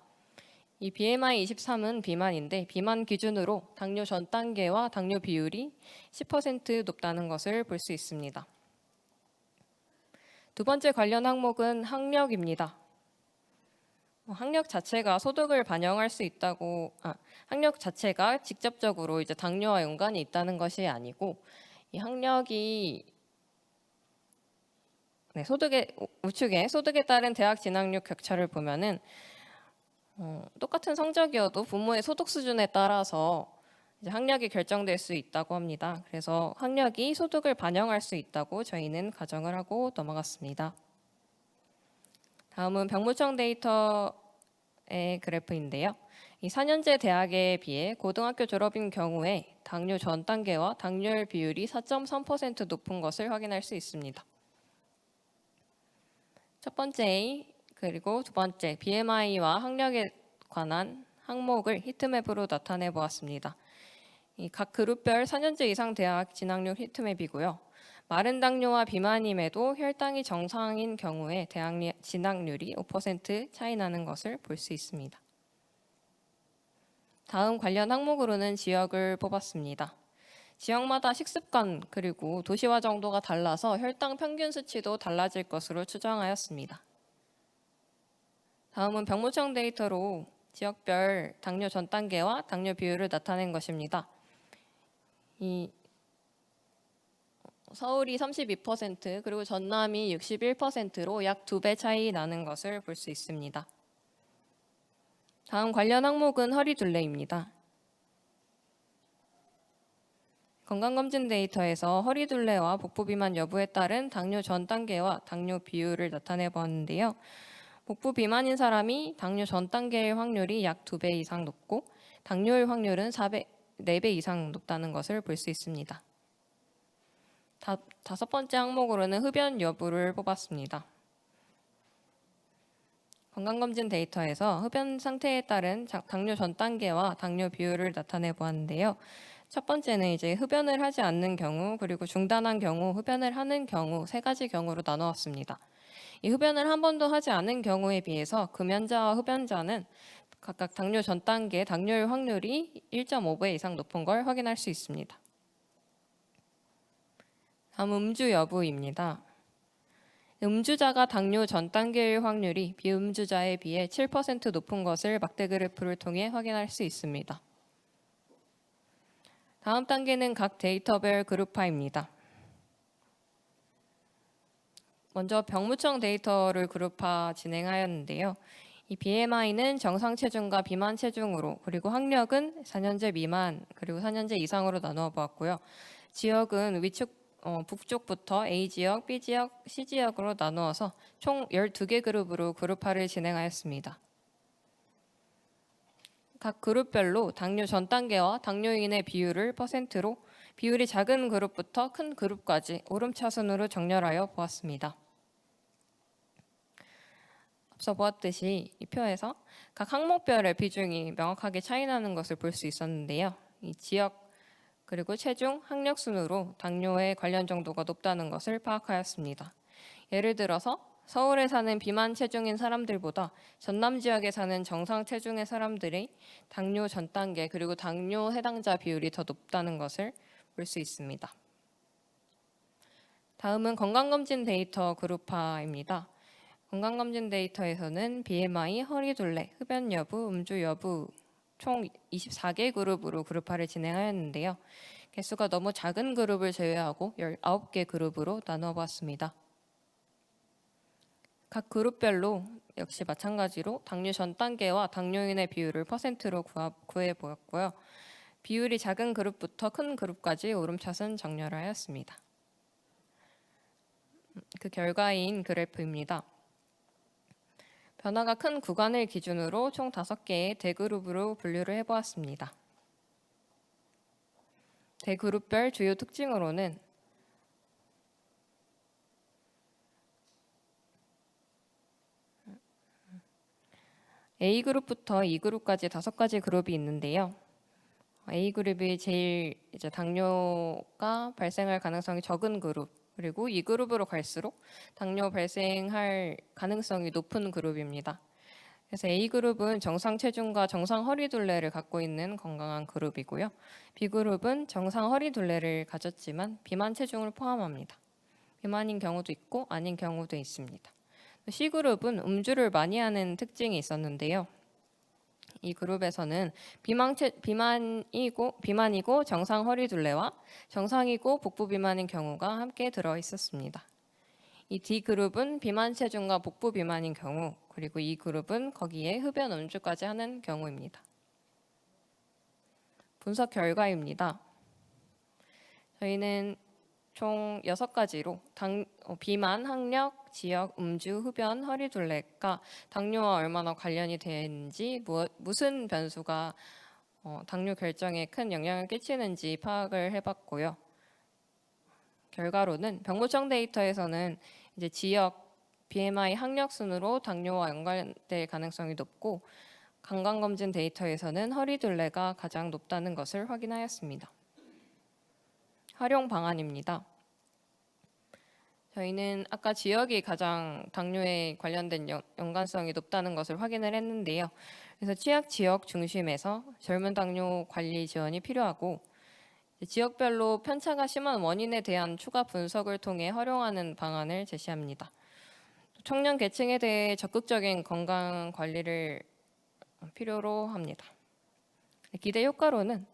[SPEAKER 9] 이 BMI 23은 비만인데 비만 기준으로 당뇨 전 단계와 당뇨 비율이 10% 높다는 것을 볼 수 있습니다. 두 번째 관련 항목은 학력입니다. 학력 자체가 소득을 반영할 수 있다고 학력 자체가 직접적으로 이제 당뇨와 연관이 있다는 것이 아니고 이 학력이 우측에 소득에 따른 대학 진학률 격차를 보면은 똑같은 성적이어도 부모의 소득 수준에 따라서 이제 학력이 결정될 수 있다고 합니다. 그래서 학력이 소득을 반영할 수 있다고 저희는 가정을 하고 넘어갔습니다. 다음은 병무청 데이터의 그래프인데요. 이 4년제 대학에 비해 고등학교 졸업인 경우에 당뇨 전 단계와 당뇨율 비율이 4.3% 높은 것을 확인할 수 있습니다. 첫 번째 그리고 두 번째 BMI와 학력에 관한 항목을 히트맵으로 나타내 보았습니다. 이 각 그룹별 4년제 이상 대학 진학률 히트맵이고요. 마른 당뇨와 비만임에도 혈당이 정상인 경우에 대학 진학률이 5% 차이 나는 것을 볼 수 있습니다. 다음 관련 항목으로는 지역을 뽑았습니다. 지역마다 식습관 그리고 도시화 정도가 달라서 혈당 평균 수치도 달라질 것으로 추정하였습니다. 다음은 병무청 데이터로 지역별 당뇨 전 단계와 당뇨 비율을 나타낸 것입니다. 이 서울이 32% 그리고 전남이 61%로 약 2배 차이 나는 것을 볼 수 있습니다. 다음 관련 항목은 허리둘레입니다. 건강검진 데이터에서 허리둘레와 복부 비만 여부에 따른 당뇨 전 단계와 당뇨 비율을 나타내 보았는데요. 복부 비만인 사람이 당뇨 전 단계의 확률이 약 2배 이상 높고 당뇨일 확률은 4배 이상 높다는 것을 볼 수 있습니다. 다섯 번째 항목으로는 흡연 여부를 뽑았습니다. 건강검진 데이터에서 흡연 상태에 따른 당뇨 전 단계와 당뇨 비율을 나타내 보았는데요. 첫 번째는 이제 흡연을 하지 않는 경우, 그리고 중단한 경우, 흡연을 하는 경우 세 가지 경우로 나누었습니다. 이 흡연을 한 번도 하지 않은 경우에 비해서 금연자와 흡연자는 각각 당뇨 전 단계 당뇨율 확률이 1.5배 이상 높은 걸 확인할 수 있습니다. 다음 음주 여부입니다. 음주자가 당뇨 전 단계일 확률이 비음주자에 비해 7% 높은 것을 막대 그래프를 통해 확인할 수 있습니다. 다음 단계는 각 데이터별 그룹화입니다. 먼저 병무청 데이터를 그룹화 진행하였는데요. 이 BMI는 정상 체중과 비만 체중으로, 그리고 학력은 4년제 미만, 그리고 4년제 이상으로 나누어 보았고요. 지역은 북쪽부터 A지역, B지역, C지역으로 나누어서 총 12개 그룹으로 그룹화를 진행하였습니다. 각 그룹별로 당뇨 전 단계와 당뇨인의 비율을 %로, 비율이 작은 그룹부터 큰 그룹까지 오름차순으로 정렬하여 보았습니다. 앞서 보았듯이 이 표에서 각 항목별의 비중이 명확하게 차이나는 것을 볼 수 있었는데요. 이 지역 그리고 체중, 학력 순으로 당뇨에 관련 정도가 높다는 것을 파악하였습니다. 예를 들어서 서울에 사는 비만 체중인 사람들보다 전남 지역에 사는 정상 체중의 사람들의 당뇨 전 단계 그리고 당뇨 해당자 비율이 더 높다는 것을 볼 수 있습니다. 다음은 건강검진 데이터 그룹화입니다. 건강검진 데이터에서는 BMI, 허리둘레, 흡연 여부, 음주 여부 총 24개 그룹으로 그룹화를 진행하였는데요. 개수가 너무 작은 그룹을 제외하고 19개 그룹으로 나누어 보았습니다. 각 그룹별로 역시 마찬가지로 당뇨 전 단계와 당뇨인의 비율을 %로 구해 보았고요. 비율이 작은 그룹부터 큰 그룹까지 오름차순 정렬하였습니다. 그 결과인 그래프입니다. 변화가 큰 구간을 기준으로 총 5개의 대그룹으로 분류를 해보았습니다. 대그룹별 주요 특징으로는 A그룹부터 E그룹까지 5가지 그룹이 있는데요. A그룹이 제일 당뇨가 발생할 가능성이 적은 그룹, 그리고 E그룹으로 갈수록 당뇨 발생할 가능성이 높은 그룹입니다. 그래서 A그룹은 정상 체중과 정상 허리둘레를 갖고 있는 건강한 그룹이고요. B그룹은 정상 허리둘레를 가졌지만 비만 체중을 포함합니다. 비만인 경우도 있고 아닌 경우도 있습니다. C그룹은 음주를 많이 하는 특징이 있었는데요. 이 그룹에서는 비만이고 정상 허리둘레와 정상이고 복부 비만인 경우가 함께 들어 있었습니다. 이 D그룹은 비만 체중과 복부 비만인 경우, 그리고 이 그룹은 거기에 흡연 음주까지 하는 경우입니다. 분석 결과입니다. 저희는 총 6가지로 비만, 학력, 지역, 음주, 흡연, 허리둘레가 당뇨와 얼마나 관련이 되는지, 무슨 변수가 당뇨 결정에 큰 영향을 끼치는지 파악을 해봤고요. 결과로는 병무청 데이터에서는 이제 지역, BMI, 학력 순으로 당뇨와 연관될 가능성이 높고, 건강검진 데이터에서는 허리둘레가 가장 높다는 것을 확인하였습니다. 활용 방안입니다. 저희는 아까 지역이 가장 당뇨에 관련된 연관성이 높다는 것을 확인을 했는데요. 그래서 취약 지역 중심에서 젊은 당뇨 관리 지원이 필요하고, 지역별로 편차가 심한 원인에 대한 추가 분석을 통해 활용하는 방안을 제시합니다. 청년 계층에 대해 적극적인 건강 관리를 필요로 합니다. 기대 효과로는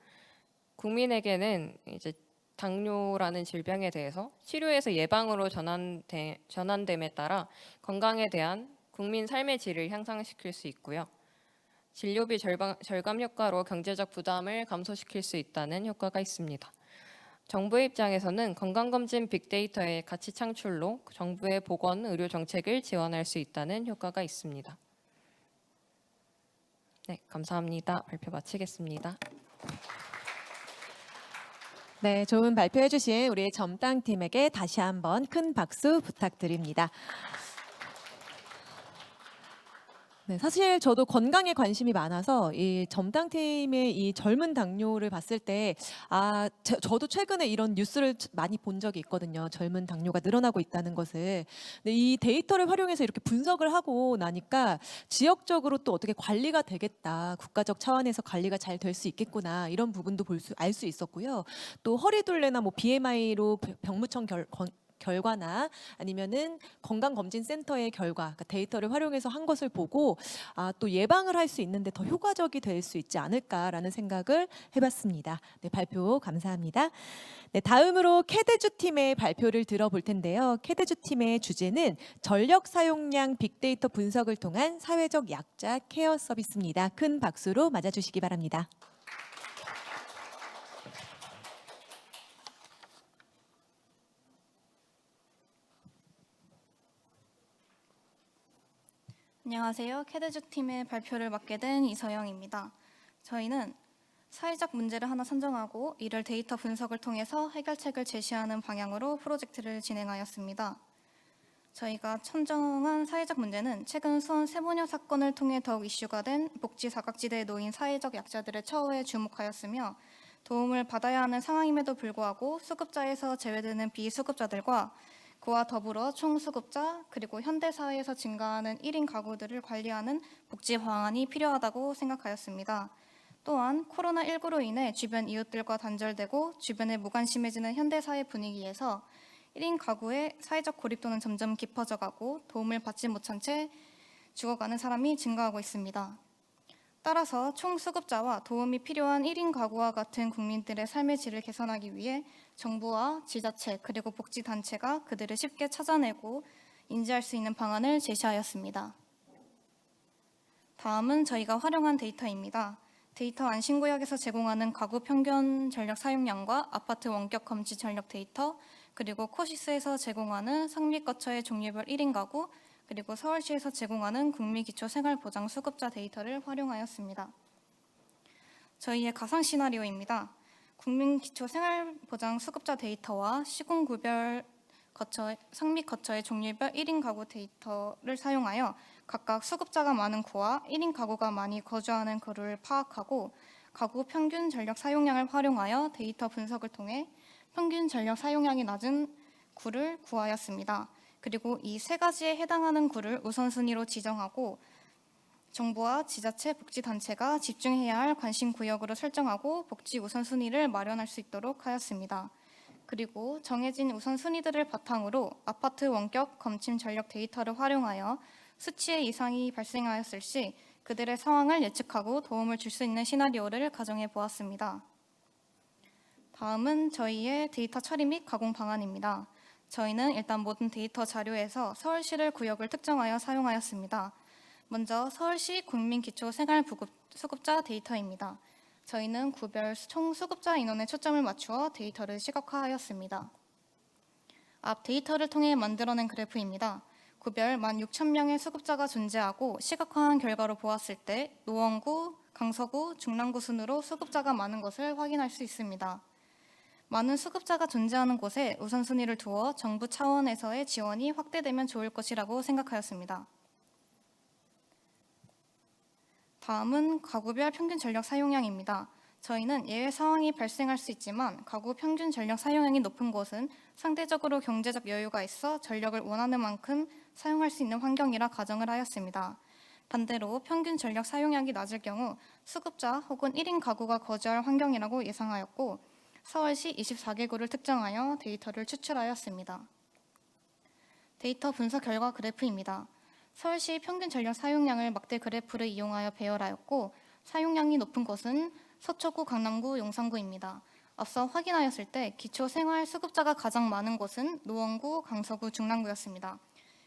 [SPEAKER 9] 국민에게는 이제 당뇨라는 질병에 대해서 치료에서 예방으로 전환됨에 따라 건강에 대한 국민 삶의 질을 향상시킬 수 있고요. 진료비 절감 효과로 경제적 부담을 감소시킬 수 있다는 효과가 있습니다. 정부의 입장에서는 건강검진 빅데이터의 가치 창출로 정부의 보건 의료 정책을 지원할 수 있다는 효과가 있습니다. 네, 감사합니다. 발표 마치겠습니다.
[SPEAKER 1] 네, 좋은 발표해주신 우리 점땅팀에게 다시 한번 큰 박수 부탁드립니다. 네, 사실 저도 건강에 관심이 많아서 이 점땅팀의 이 젊은 당뇨를 봤을 때 저도 최근에 이런 뉴스를 많이 본 적이 있거든요. 젊은 당뇨가 늘어나고 있다는 것을. 근데 이 데이터를 활용해서 이렇게 분석을 하고 나니까 지역적으로 또 어떻게 관리가 되겠다. 국가적 차원에서 관리가 잘 될 수 있겠구나. 이런 부분도 알 수 있었고요. 또 허리둘레나 뭐 BMI로 병무청 결과나 아니면은 건강검진센터의 결과, 그러니까 데이터를 활용해서 한 것을 보고 또 예방을 할 수 있는데 더 효과적이 될 수 있지 않을까라는 생각을 해봤습니다. 네, 발표 감사합니다. 네, 다음으로 캐드주 팀의 발표를 들어볼 텐데요. 캐드주 팀의 주제는 전력 사용량 빅데이터 분석을 통한 사회적 약자 케어 서비스입니다. 큰 박수로 맞아주시기 바랍니다.
[SPEAKER 10] 안녕하세요. 캐드주 팀의 발표를 맡게 된 이서영입니다. 저희는 사회적 문제를 하나 선정하고 이를 데이터 분석을 통해서 해결책을 제시하는 방향으로 프로젝트를 진행하였습니다. 저희가 선정한 사회적 문제는 최근 수원 세모녀 사건을 통해 더욱 이슈가 된 복지 사각지대에 놓인 사회적 약자들의 처우에 주목하였으며 도움을 받아야 하는 상황임에도 불구하고 수급자에서 제외되는 비수급자들과 그와 더불어 총수급자 그리고 현대사회에서 증가하는 1인 가구들을 관리하는 복지 방안이 필요하다고 생각하였습니다. 또한 코로나19로 인해 주변 이웃들과 단절되고 주변에 무관심해지는 현대사회 분위기에서 1인 가구의 사회적 고립도는 점점 깊어져가고 도움을 받지 못한 채 죽어가는 사람이 증가하고 있습니다. 따라서 총수급자와 도움이 필요한 1인 가구와 같은 국민들의 삶의 질을 개선하기 위해 정부와 지자체 그리고 복지단체가 그들을 쉽게 찾아내고 인지할 수 있는 방안을 제시하였습니다. 다음은 저희가 활용한 데이터입니다. 데이터 안심구역에서 제공하는 가구 평균 전력 사용량과 아파트 원격 검지 전력 데이터, 그리고 코시스에서 제공하는 상미 거처의 종류별 1인 가구, 그리고 서울시에서 제공하는 국민기초생활보장 수급자 데이터를 활용하였습니다. 저희의 가상 시나리오입니다. 국민기초생활보장 수급자 데이터와 시군구별 상미 거처의 종류별 1인 가구 데이터를 사용하여 각각 수급자가 많은 구와 1인 가구가 많이 거주하는 구를 파악하고 가구 평균 전력 사용량을 활용하여 데이터 분석을 통해 평균 전력 사용량이 낮은 구를 구하였습니다. 그리고 이 세 가지에 해당하는 구를 우선순위로 지정하고 정부와 지자체, 복지단체가 집중해야 할 관심 구역으로 설정하고 복지 우선순위를 마련할 수 있도록 하였습니다. 그리고 정해진 우선순위들을 바탕으로 아파트 원격 검침 전력 데이터를 활용하여 수치의 이상이 발생하였을 시 그들의 상황을 예측하고 도움을 줄 수 있는 시나리오를 가정해 보았습니다. 다음은 저희의 데이터 처리 및 가공 방안입니다. 저희는 일단 모든 데이터 자료에서 서울시를 구역을 특정하여 사용하였습니다. 먼저 서울시 국민기초생활수급자 데이터입니다. 저희는 구별 총수급자 인원에 초점을 맞추어 데이터를 시각화하였습니다. 앞 데이터를 통해 만들어낸 그래프입니다. 구별 16,000명의 수급자가 존재하고 시각화한 결과로 보았을 때 노원구, 강서구, 중랑구 순으로 수급자가 많은 것을 확인할 수 있습니다. 많은 수급자가 존재하는 곳에 우선순위를 두어 정부 차원에서의 지원이 확대되면 좋을 것이라고 생각하였습니다. 다음은 가구별 평균 전력 사용량입니다. 저희는 예외 상황이 발생할 수 있지만 가구 평균 전력 사용량이 높은 곳은 상대적으로 경제적 여유가 있어 전력을 원하는 만큼 사용할 수 있는 환경이라 가정을 하였습니다. 반대로 평균 전력 사용량이 낮을 경우 수급자 혹은 1인 가구가 거주할 환경이라고 예상하였고 서울시 24개구를 특정하여 데이터를 추출하였습니다. 데이터 분석 결과 그래프입니다. 서울시 평균 전력 사용량을 막대 그래프를 이용하여 배열하였고 사용량이 높은 곳은 서초구, 강남구, 용산구입니다. 앞서 확인하였을 때 기초생활 수급자가 가장 많은 곳은 노원구, 강서구, 중랑구였습니다.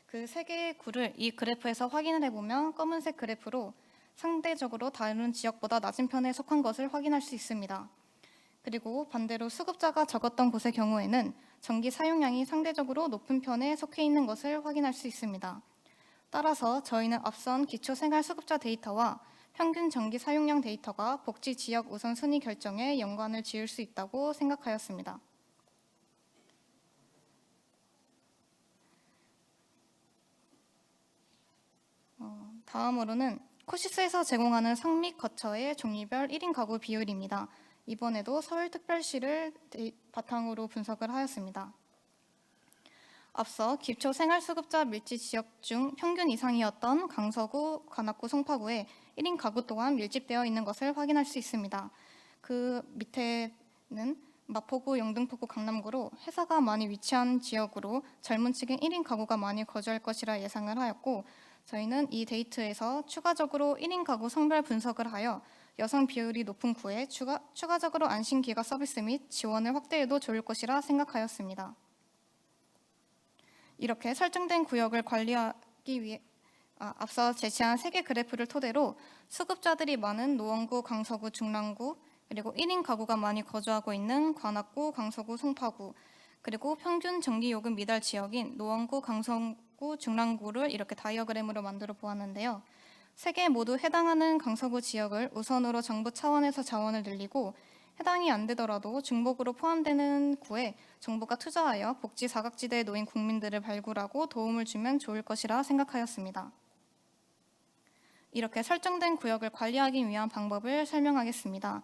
[SPEAKER 10] 그 세 개의 구를 이 그래프에서 확인을 해보면 검은색 그래프로 상대적으로 다른 지역보다 낮은 편에 속한 것을 확인할 수 있습니다. 그리고 반대로 수급자가 적었던 곳의 경우에는 전기 사용량이 상대적으로 높은 편에 속해 있는 것을 확인할 수 있습니다. 따라서 저희는 앞선 기초생활수급자 데이터와 평균 전기 사용량 데이터가 복지 지역 우선순위 결정에 연관을 지을 수 있다고 생각하였습니다. 다음으로는 코시스에서 제공하는 상미 거처의 종류별 1인 가구 비율입니다. 이번에도 서울특별시를 바탕으로 분석을 하였습니다. 앞서 기초생활수급자 밀집 지역 중 평균 이상이었던 강서구, 관악구, 송파구에 1인 가구 또한 밀집되어 있는 것을 확인할 수 있습니다. 그 밑에는 마포구, 영등포구, 강남구로 회사가 많이 위치한 지역으로 젊은 층의 1인 가구가 많이 거주할 것이라 예상을 하였고, 저희는 이 데이터에서 추가적으로 1인 가구 성별 분석을 하여 여성 비율이 높은 구에 추가적으로 안심기가 서비스 및 지원을 확대해도 좋을 것이라 생각하였습니다. 이렇게 설정된 구역을 관리하기 위해 앞서 제시한 3개 그래프를 토대로 수급자들이 많은 노원구, 강서구, 중랑구, 그리고 1인 가구가 많이 거주하고 있는 관악구, 강서구, 송파구, 그리고 평균 전기요금 미달 지역인 노원구, 강서구, 중랑구를 이렇게 다이어그램으로 만들어 보았는데요. 3개 모두 해당하는 강서구 지역을 우선으로 정부 차원에서 자원을 늘리고, 해당이 안 되더라도 중복으로 포함되는 구에 정부가 투자하여 복지 사각지대에 놓인 국민들을 발굴하고 도움을 주면 좋을 것이라 생각하였습니다. 이렇게 설정된 구역을 관리하기 위한 방법을 설명하겠습니다.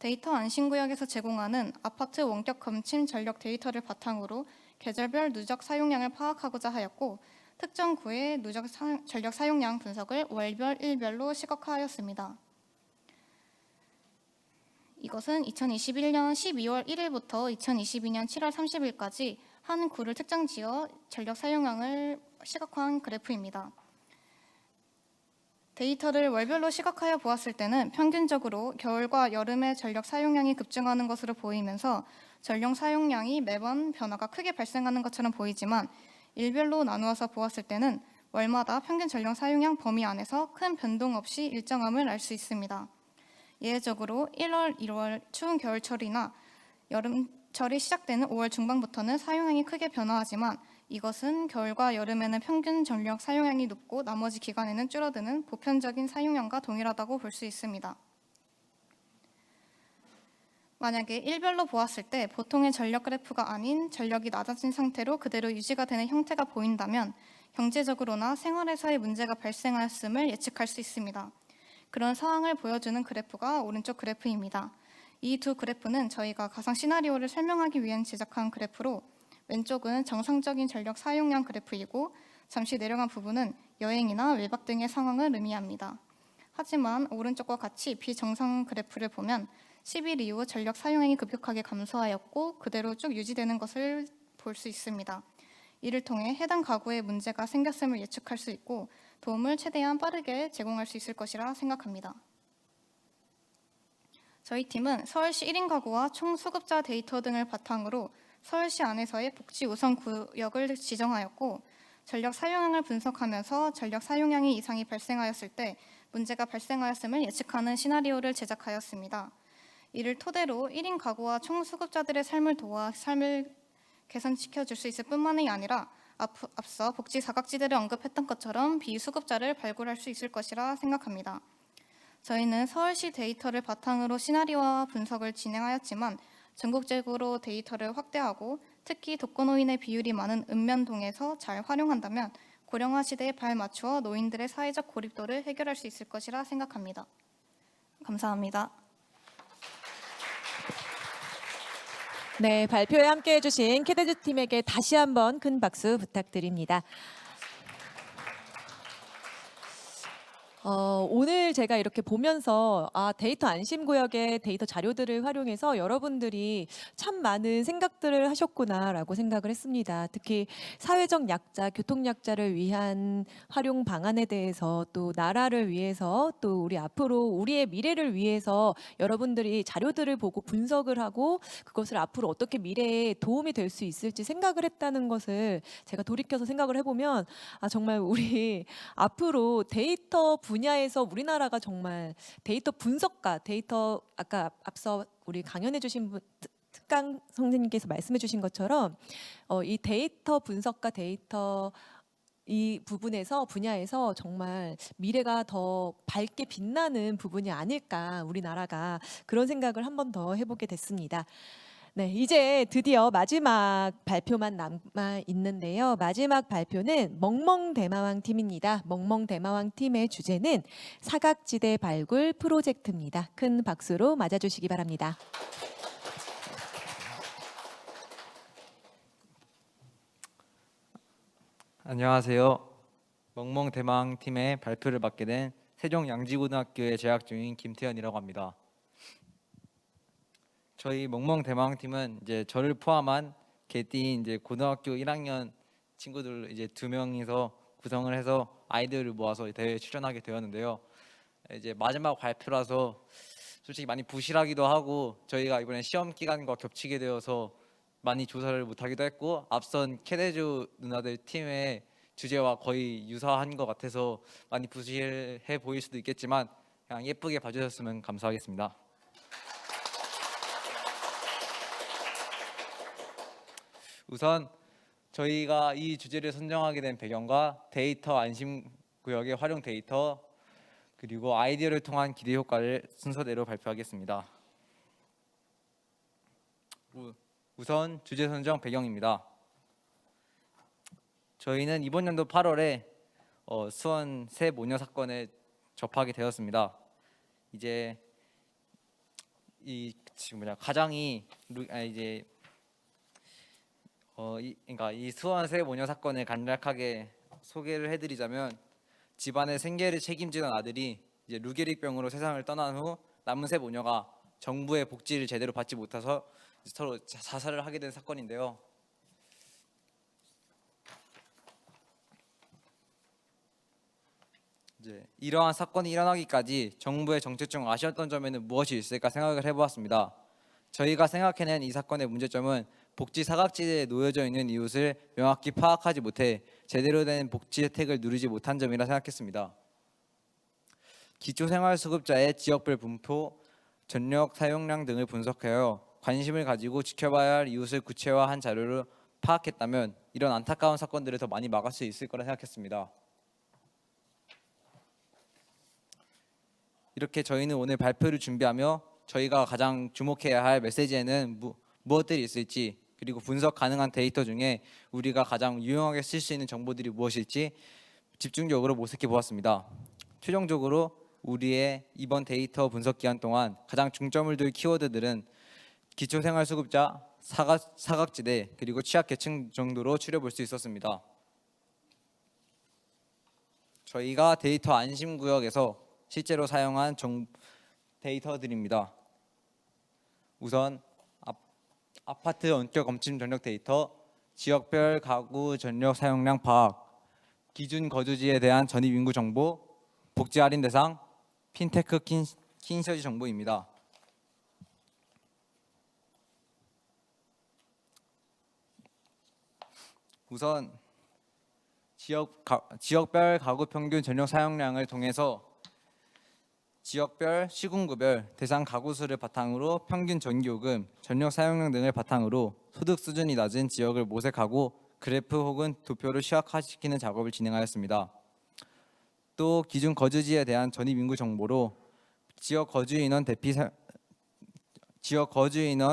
[SPEAKER 10] 데이터 안심구역에서 제공하는 아파트 원격 검침 전력 데이터를 바탕으로 계절별 누적 사용량을 파악하고자 하였고, 특정 구의 누적 전력 사용량 분석을 월별, 일별로 시각화하였습니다. 이것은 2021년 12월 1일부터 2022년 7월 30일까지 한 구를 특정 지어 전력 사용량을 시각화한 그래프입니다. 데이터를 월별로 시각하여 보았을 때는 평균적으로 겨울과 여름의 전력 사용량이 급증하는 것으로 보이면서 전력 사용량이 매번 변화가 크게 발생하는 것처럼 보이지만, 일별로 나누어서 보았을 때는 월마다 평균 전력 사용량 범위 안에서 큰 변동 없이 일정함을 알 수 있습니다. 예외적으로 1월, 1월 추운 겨울철이나 여름철이 시작되는 5월 중반부터는 사용량이 크게 변화하지만, 이것은 겨울과 여름에는 평균 전력 사용량이 높고 나머지 기간에는 줄어드는 보편적인 사용량과 동일하다고 볼 수 있습니다. 만약에 일별로 보았을 때 보통의 전력 그래프가 아닌 전력이 낮아진 상태로 그대로 유지가 되는 형태가 보인다면 경제적으로나 생활에서의 문제가 발생하였음을 예측할 수 있습니다. 그런 상황을 보여주는 그래프가 오른쪽 그래프입니다. 이 두 그래프는 저희가 가상 시나리오를 설명하기 위해 제작한 그래프로, 왼쪽은 정상적인 전력 사용량 그래프이고 잠시 내려간 부분은 여행이나 외박 등의 상황을 의미합니다. 하지만 오른쪽과 같이 비정상 그래프를 보면 10일 이후 전력 사용량이 급격하게 감소하였고 그대로 쭉 유지되는 것을 볼 수 있습니다. 이를 통해 해당 가구에 문제가 생겼음을 예측할 수 있고 도움을 최대한 빠르게 제공할 수 있을 것이라 생각합니다. 저희 팀은 서울시 1인 가구와 총 수급자 데이터 등을 바탕으로 서울시 안에서의 복지 우선 구역을 지정하였고, 전력 사용량을 분석하면서 전력 사용량이 이상이 발생하였을 때 문제가 발생하였음을 예측하는 시나리오를 제작하였습니다. 이를 토대로 1인 가구와 총 수급자들의 삶을 도와 삶을 개선시켜줄 수 있을 뿐만이 아니라 앞서 복지 사각지대를 언급했던 것처럼 비수급자를 발굴할 수 있을 것이라 생각합니다. 저희는 서울시 데이터를 바탕으로 시나리오와 분석을 진행하였지만, 전국적으로 데이터를 확대하고 특히 독거노인의 비율이 많은 읍면동에서 잘 활용한다면 고령화 시대에 발맞추어 노인들의 사회적 고립도를 해결할 수 있을 것이라 생각합니다. 감사합니다.
[SPEAKER 1] 네, 발표에 함께해 주신 캐데즈 팀에게 다시 한번 큰 박수 부탁드립니다. 오늘 제가 이렇게 보면서 데이터 안심구역의 데이터 자료들을 활용해서 여러분들이 참 많은 생각들을 하셨구나라고 생각을 했습니다. 특히 사회적 약자, 교통약자를 위한 활용 방안에 대해서, 또 나라를 위해서, 또 우리 앞으로 우리의 미래를 위해서 여러분들이 자료들을 보고 분석을 하고 그것을 앞으로 어떻게 미래에 도움이 될 수 있을지 생각을 했다는 것을 제가 돌이켜서 생각을 해보면 정말 우리 앞으로 데이터 분야에서 우리나라가 정말 데이터 분석가, 데이터 아까 앞서 우리 강연해 주신 분 특강 선생님께서 말씀해 주신 것처럼 이 데이터 분석가, 데이터 이 분야에서 정말 미래가 더 밝게 빛나는 부분이 아닐까, 우리나라가 그런 생각을 한 번 더 해보게 됐습니다. 네, 이제 드디어 마지막 발표만 남아 있는데요. 마지막 발표는 멍멍대마왕 팀입니다. 멍멍대마왕 팀의 주제는 사각지대 발굴 프로젝트입니다. 큰 박수로 맞아주시기 바랍니다.
[SPEAKER 11] 안녕하세요. 멍멍대마왕 팀의 발표를 맡게 된 세종 양지고등학교에 재학 중인 김태현이라고 합니다. 저희 멍멍 대망팀은 이제 저를 포함한 개띠 이제 고등학교 1학년 친구들 이제 2명이서 구성을 해서 아이디어를 모아서 대회에 출전하게 되었는데요. 이제 마지막 발표라서 솔직히 많이 부실하기도 하고 저희가 이번에 시험 기간과 겹치게 되어서 많이 조사를 못하기도 했고 앞선 캐데주 누나들 팀의 주제와 거의 유사한 것 같아서 많이 부실해 보일 수도 있겠지만 그냥 예쁘게 봐주셨으면 감사하겠습니다. 우선 저희가 이 주제를 선정하게 된 배경과 데이터 안심 구역의 활용 데이터 그리고 아이디어를 통한 기대 효과를 순서대로 발표하겠습니다. 우선 주제 선정 배경입니다. 저희는 이번 연도 8월에 수원 새 모녀 사건에 접하게 되었습니다. 이제 이 지금 가장이 그러니까 이 수원 새 모녀 사건을 간략하게 소개를 해드리자면 집안의 생계를 책임지던 아들이 이제 루게릭병으로 세상을 떠난 후 남은 세 모녀가 정부의 복지를 제대로 받지 못해서 서로 자살을 하게 된 사건인데요. 이제 이러한 사건이 일어나기까지 정부의 정책 중 아쉬웠던 점에는 무엇이 있을까 생각을 해보았습니다. 저희가 생각해낸 이 사건의 문제점은 복지 사각지대에 놓여져 있는 이웃을 명확히 파악하지 못해 제대로 된 복지 혜택을 누리지 못한 점이라 생각했습니다. 기초생활수급자의 지역별 분포, 전력 사용량 등을 분석하여 관심을 가지고 지켜봐야 할 이웃을 구체화한 자료를 파악했다면 이런 안타까운 사건들을 더 많이 막을 수 있을 거라 생각했습니다. 이렇게 저희는 오늘 발표를 준비하며 저희가 가장 주목해야 할 메시지에는 무엇들이 있을지 그리고 분석 가능한 데이터 중에 우리가 가장 유용하게 쓸 수 있는 정보들이 무엇일지 집중적으로 모색해 보았습니다. 최종적으로 우리의 이번 데이터 분석 기간 동안 가장 중점을 둘 키워드들은 기초생활수급자, 사각지대 그리고 취약계층 정도로 추려볼 수 있었습니다. 저희가 데이터 안심구역에서 실제로 사용한 데이터들입니다. 우선 아파트 원격 검침 전력 데이터, 지역별 가구 전력 사용량 파악, 기준 거주지에 대한 전입 인구 정보, 복지 할인 대상, 핀테크 킨셔지 정보입니다. 우선 지역별 가구 평균 전력 사용량을 통해서 지역별, 시군구별, 대상 가구 수를 바탕으로 평균 전기요금, 전력 사용량 등을 바탕으로 소득 수준이 낮은 지역을 모색하고 그래프 혹은 도표를 시각화시키는 작업을 진행하였습니다. 또 기준 거주지에 대한 전입 인구 정보로 지역 거주 인원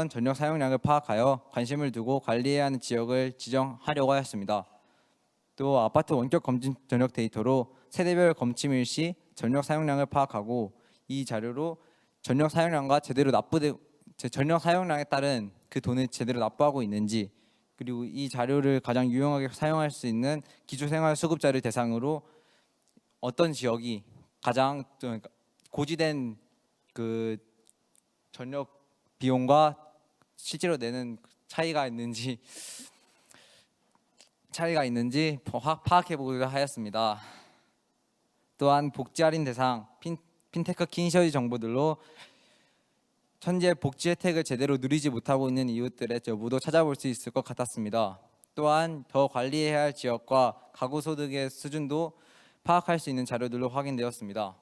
[SPEAKER 11] 전력 사용량을 파악하여 관심을 두고 관리해야 하는 지역을 지정하려고 하였습니다. 또 아파트 원격 검침 전력 데이터로 세대별 검침일 시 전력 사용량을 파악하고 이 자료로 전력 사용량에 따른 그 돈을 제대로 납부하고 있는지 그리고 이 자료를 가장 유용하게 사용할 수 있는 기초생활수급자를 대상으로 어떤 지역이 가장 고지된 그 전력 비용과 실제로 내는 차이가 있는지 파악해 보기로 하였습니다. 또한 복지 할인 대상, 핀테크 킨셔지 정보들로 현재 복지 혜택을 제대로 누리지 못하고 있는 이웃들의 여부도 찾아볼 수 있을 것 같았습니다. 또한 더 관리해야 할 지역과 가구 소득의 수준도 파악할 수 있는 자료들로 확인되었습니다.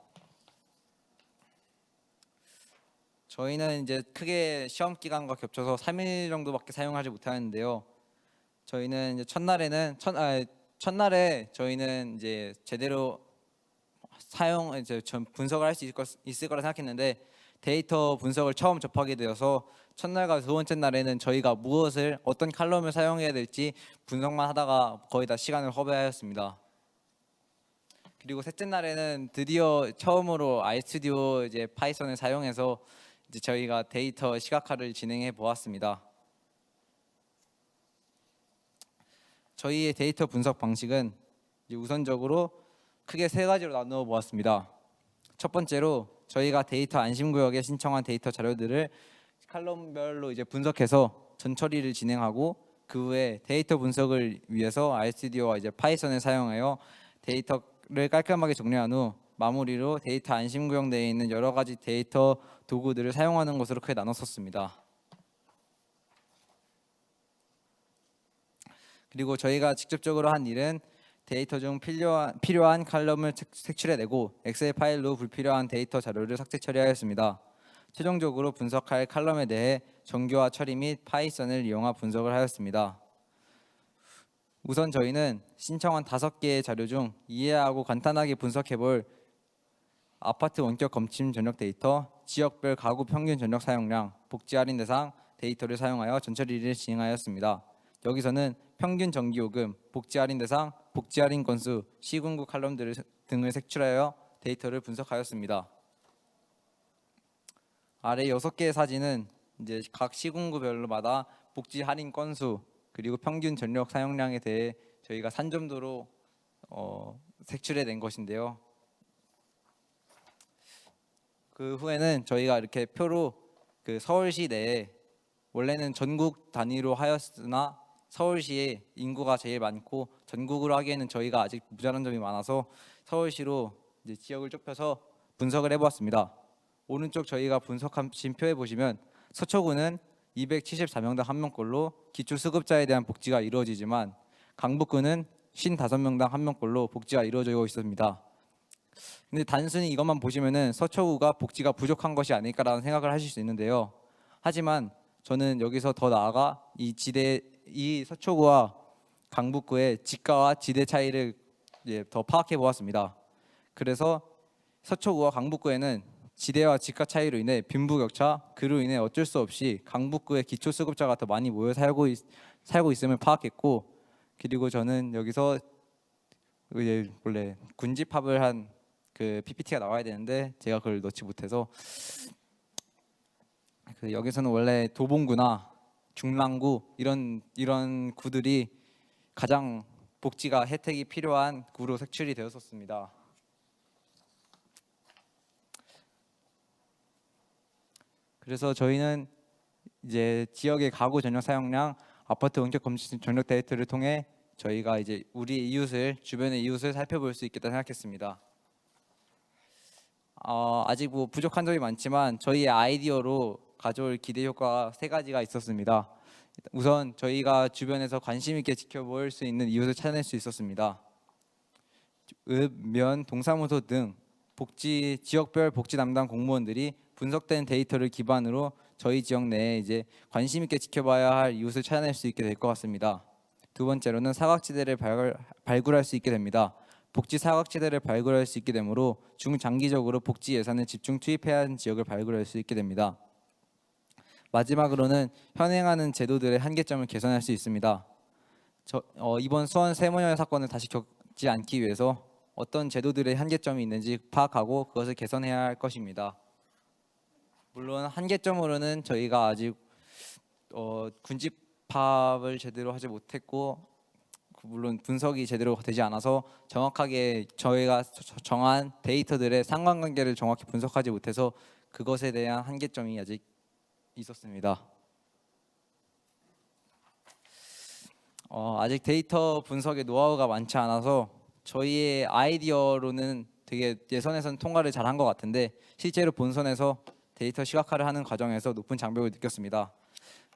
[SPEAKER 11] 저희는 이제 크게 시험 기간과 겹쳐서 3일 정도밖에 사용하지 못하는데요. 저희는 이제 첫날에 저희는 이제 제대로 분석을 할 수 있을 거라 생각했는데 데이터 분석을 처음 접하게 되어서 첫날과 두 번째 날에는 저희가 어떤 칼럼을 사용해야 될지 분석만 하다가 거의 다 시간을 허비하였습니다. 그리고 셋째 날에는 드디어 처음으로 아이스튜디오 이제 파이썬을 사용해서 이제 저희가 데이터 시각화를 진행해 보았습니다. 저희의 데이터 분석 방식은 이제 우선적으로 크게 세 가지로 나누어 보았습니다. 첫 번째로 저희가 데이터 안심구역에 신청한 데이터 자료들을 칼럼별로 이제 분석해서 전처리를 진행하고 그 후에 데이터 분석을 위해서 RStudio와 이제 파이썬을 사용하여 데이터를 깔끔하게 정리한 후 마무리로 데이터 안심 구역 내에 있는 여러 가지 데이터 도구들을 사용하는 것으로 크게 나눴었습니다. 그리고 저희가 직접적으로 한 일은 데이터 중 필요한 칼럼을 색출해내고 엑셀 파일로 불필요한 데이터 자료를 삭제 처리하였습니다. 최종적으로 분석할 칼럼에 대해 정교화 처리 및 파이썬을 이용한 분석을 하였습니다. 우선 저희는 신청한 5개의 자료 중 이해하고 간단하게 분석해볼 아파트 원격 검침 전력 데이터, 지역별 가구 평균 전력 사용량, 복지 할인 대상 데이터를 사용하여 전처리를 진행하였습니다. 여기서는 평균 전기요금, 복지 할인 대상, 복지 할인 건수, 시군구 칼럼 등을 색출하여 데이터를 분석하였습니다. 아래 6개의 사진은 이제 각 시군구별로마다 복지 할인 건수 그리고 평균 전력 사용량에 대해 저희가 산점도로 색출해낸 것인데요. 그 후에는 저희가 이렇게 표로 그 서울시 내에 원래는 전국 단위로 하였으나 서울시에 인구가 제일 많고 전국으로 하기에는 저희가 아직 모자란 점이 많아서 서울시로 이제 지역을 좁혀서 분석을 해보았습니다. 오른쪽 저희가 분석하신 표에 보시면 서초구는 274명당 1명꼴로 기초수급자에 대한 복지가 이루어지지만 강북구는 55명당 1명꼴로 복지가 이루어지고 있습니다. 근데 단순히 이것만 보시면은 서초구가 복지가 부족한 것이 아닐까라는 생각을 하실 수 있는데요. 하지만 저는 여기서 더 나아가 이 서초구와 강북구의 지가와 지대 차이를 더 파악해 보았습니다. 그래서 서초구와 강북구에는 지대와 지가 차이로 인해 빈부격차, 그로 인해 어쩔 수 없이 강북구의 기초수급자가 더 많이 모여 살고 있음을 파악했고, 그리고 저는 여기서 이제 원래 군집합을 한 그 PPT가 나와야 되는데 제가 그걸 넣지 못해서 여기서는 원래 도봉구나 중랑구 이런 구들이 가장 복지가 혜택이 필요한 구로 색출이 되었었습니다. 그래서 저희는 이제 지역의 가구 전력 사용량, 아파트 원격 검침 전력 데이터를 통해 저희가 이제 우리 주변의 이웃을 살펴볼 수 있겠다 생각했습니다. 아직 뭐 부족한 점이 많지만 저희의 아이디어로 가져올 기대 효과가 3가지가 있었습니다. 우선 저희가 주변에서 관심 있게 지켜볼 수 있는 이웃을 찾아낼 수 있었습니다. 읍, 면, 동사무소 등 지역별 복지 담당 공무원들이 분석된 데이터를 기반으로 저희 지역 내에 이제 관심 있게 지켜봐야 할 이웃을 찾아낼 수 있게 될 것 같습니다. 두 번째로는 사각지대를 발굴할 수 있게 됩니다. 복지 사각지대를 발굴할 수 있게 되므로 중장기적으로 복지 예산을 집중 투입해야 하는 지역을 발굴할 수 있게 됩니다. 마지막으로는 현행하는 제도들의 한계점을 개선할 수 있습니다. 이번 수원 세모녀 사건을 다시 겪지 않기 위해서 어떤 제도들의 한계점이 있는지 파악하고 그것을 개선해야 할 것입니다. 물론 한계점으로는 저희가 아직 군집합을 제대로 하지 못했고 물론 분석이 제대로 되지 않아서 정확하게 저희가 정한 데이터들의 상관관계를 정확히 분석하지 못해서 그것에 대한 한계점이 아직 있었습니다. 아직 데이터 분석의 노하우가 많지 않아서 저희의 아이디어로는 되게 예선에서는 통과를 잘한 것 같은데 실제로 본선에서 데이터 시각화를 하는 과정에서 높은 장벽을 느꼈습니다.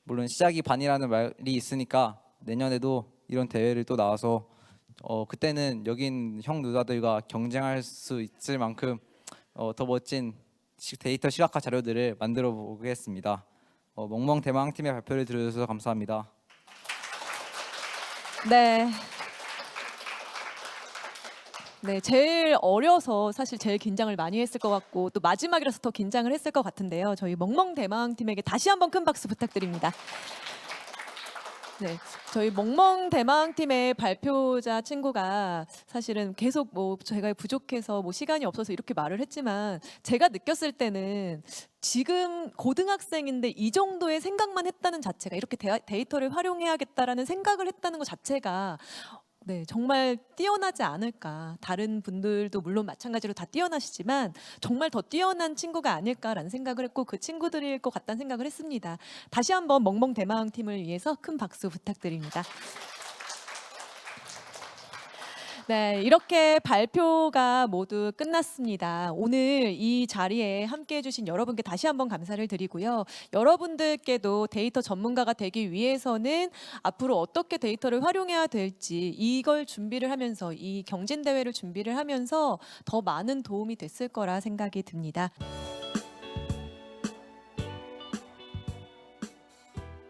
[SPEAKER 11] 물론 시작이 반이라는 말이 있으니까 내년에도 이런 대회를 또 나와서 그때는 여긴 형 누나들과 경쟁할 수 있을 만큼 더 멋진 데이터 시각화 자료들을 만들어 보겠습니다. 멍멍대망 팀의 발표를 들어주셔서 감사합니다.
[SPEAKER 1] 네, 제일 어려서 사실 제일 긴장을 많이 했을 것 같고 또 마지막이라서 더 긴장을 했을 것 같은데요. 저희 멍멍대망 팀에게 다시 한번 큰 박수 부탁드립니다. 네, 저희 멍멍대망 팀의 발표자 친구가 사실은 계속 제가 부족해서 시간이 없어서 이렇게 말을 했지만 제가 느꼈을 때는 지금 고등학생인데 이 정도의 생각만 했다는 자체가 이렇게 데이터를 활용해야겠다라는 생각을 했다는 것 자체가 네, 정말 뛰어나지 않을까. 다른 분들도 물론 마찬가지로 다 뛰어나시지만 정말 더 뛰어난 친구가 아닐까라는 생각을 했고 그 친구들일 것 같다는 생각을 했습니다. 다시 한번 멍멍대마왕 팀을 위해서 큰 박수 부탁드립니다. 네, 이렇게 발표가 모두 끝났습니다. 오늘 이 자리에 함께 해주신 여러분께 다시 한번 감사를 드리고요. 여러분들께도 데이터 전문가가 되기 위해서는 앞으로 어떻게 데이터를 활용해야 될지 이걸 준비를 하면서 이 경진대회를 준비를 하면서 더 많은 도움이 됐을 거라 생각이 듭니다.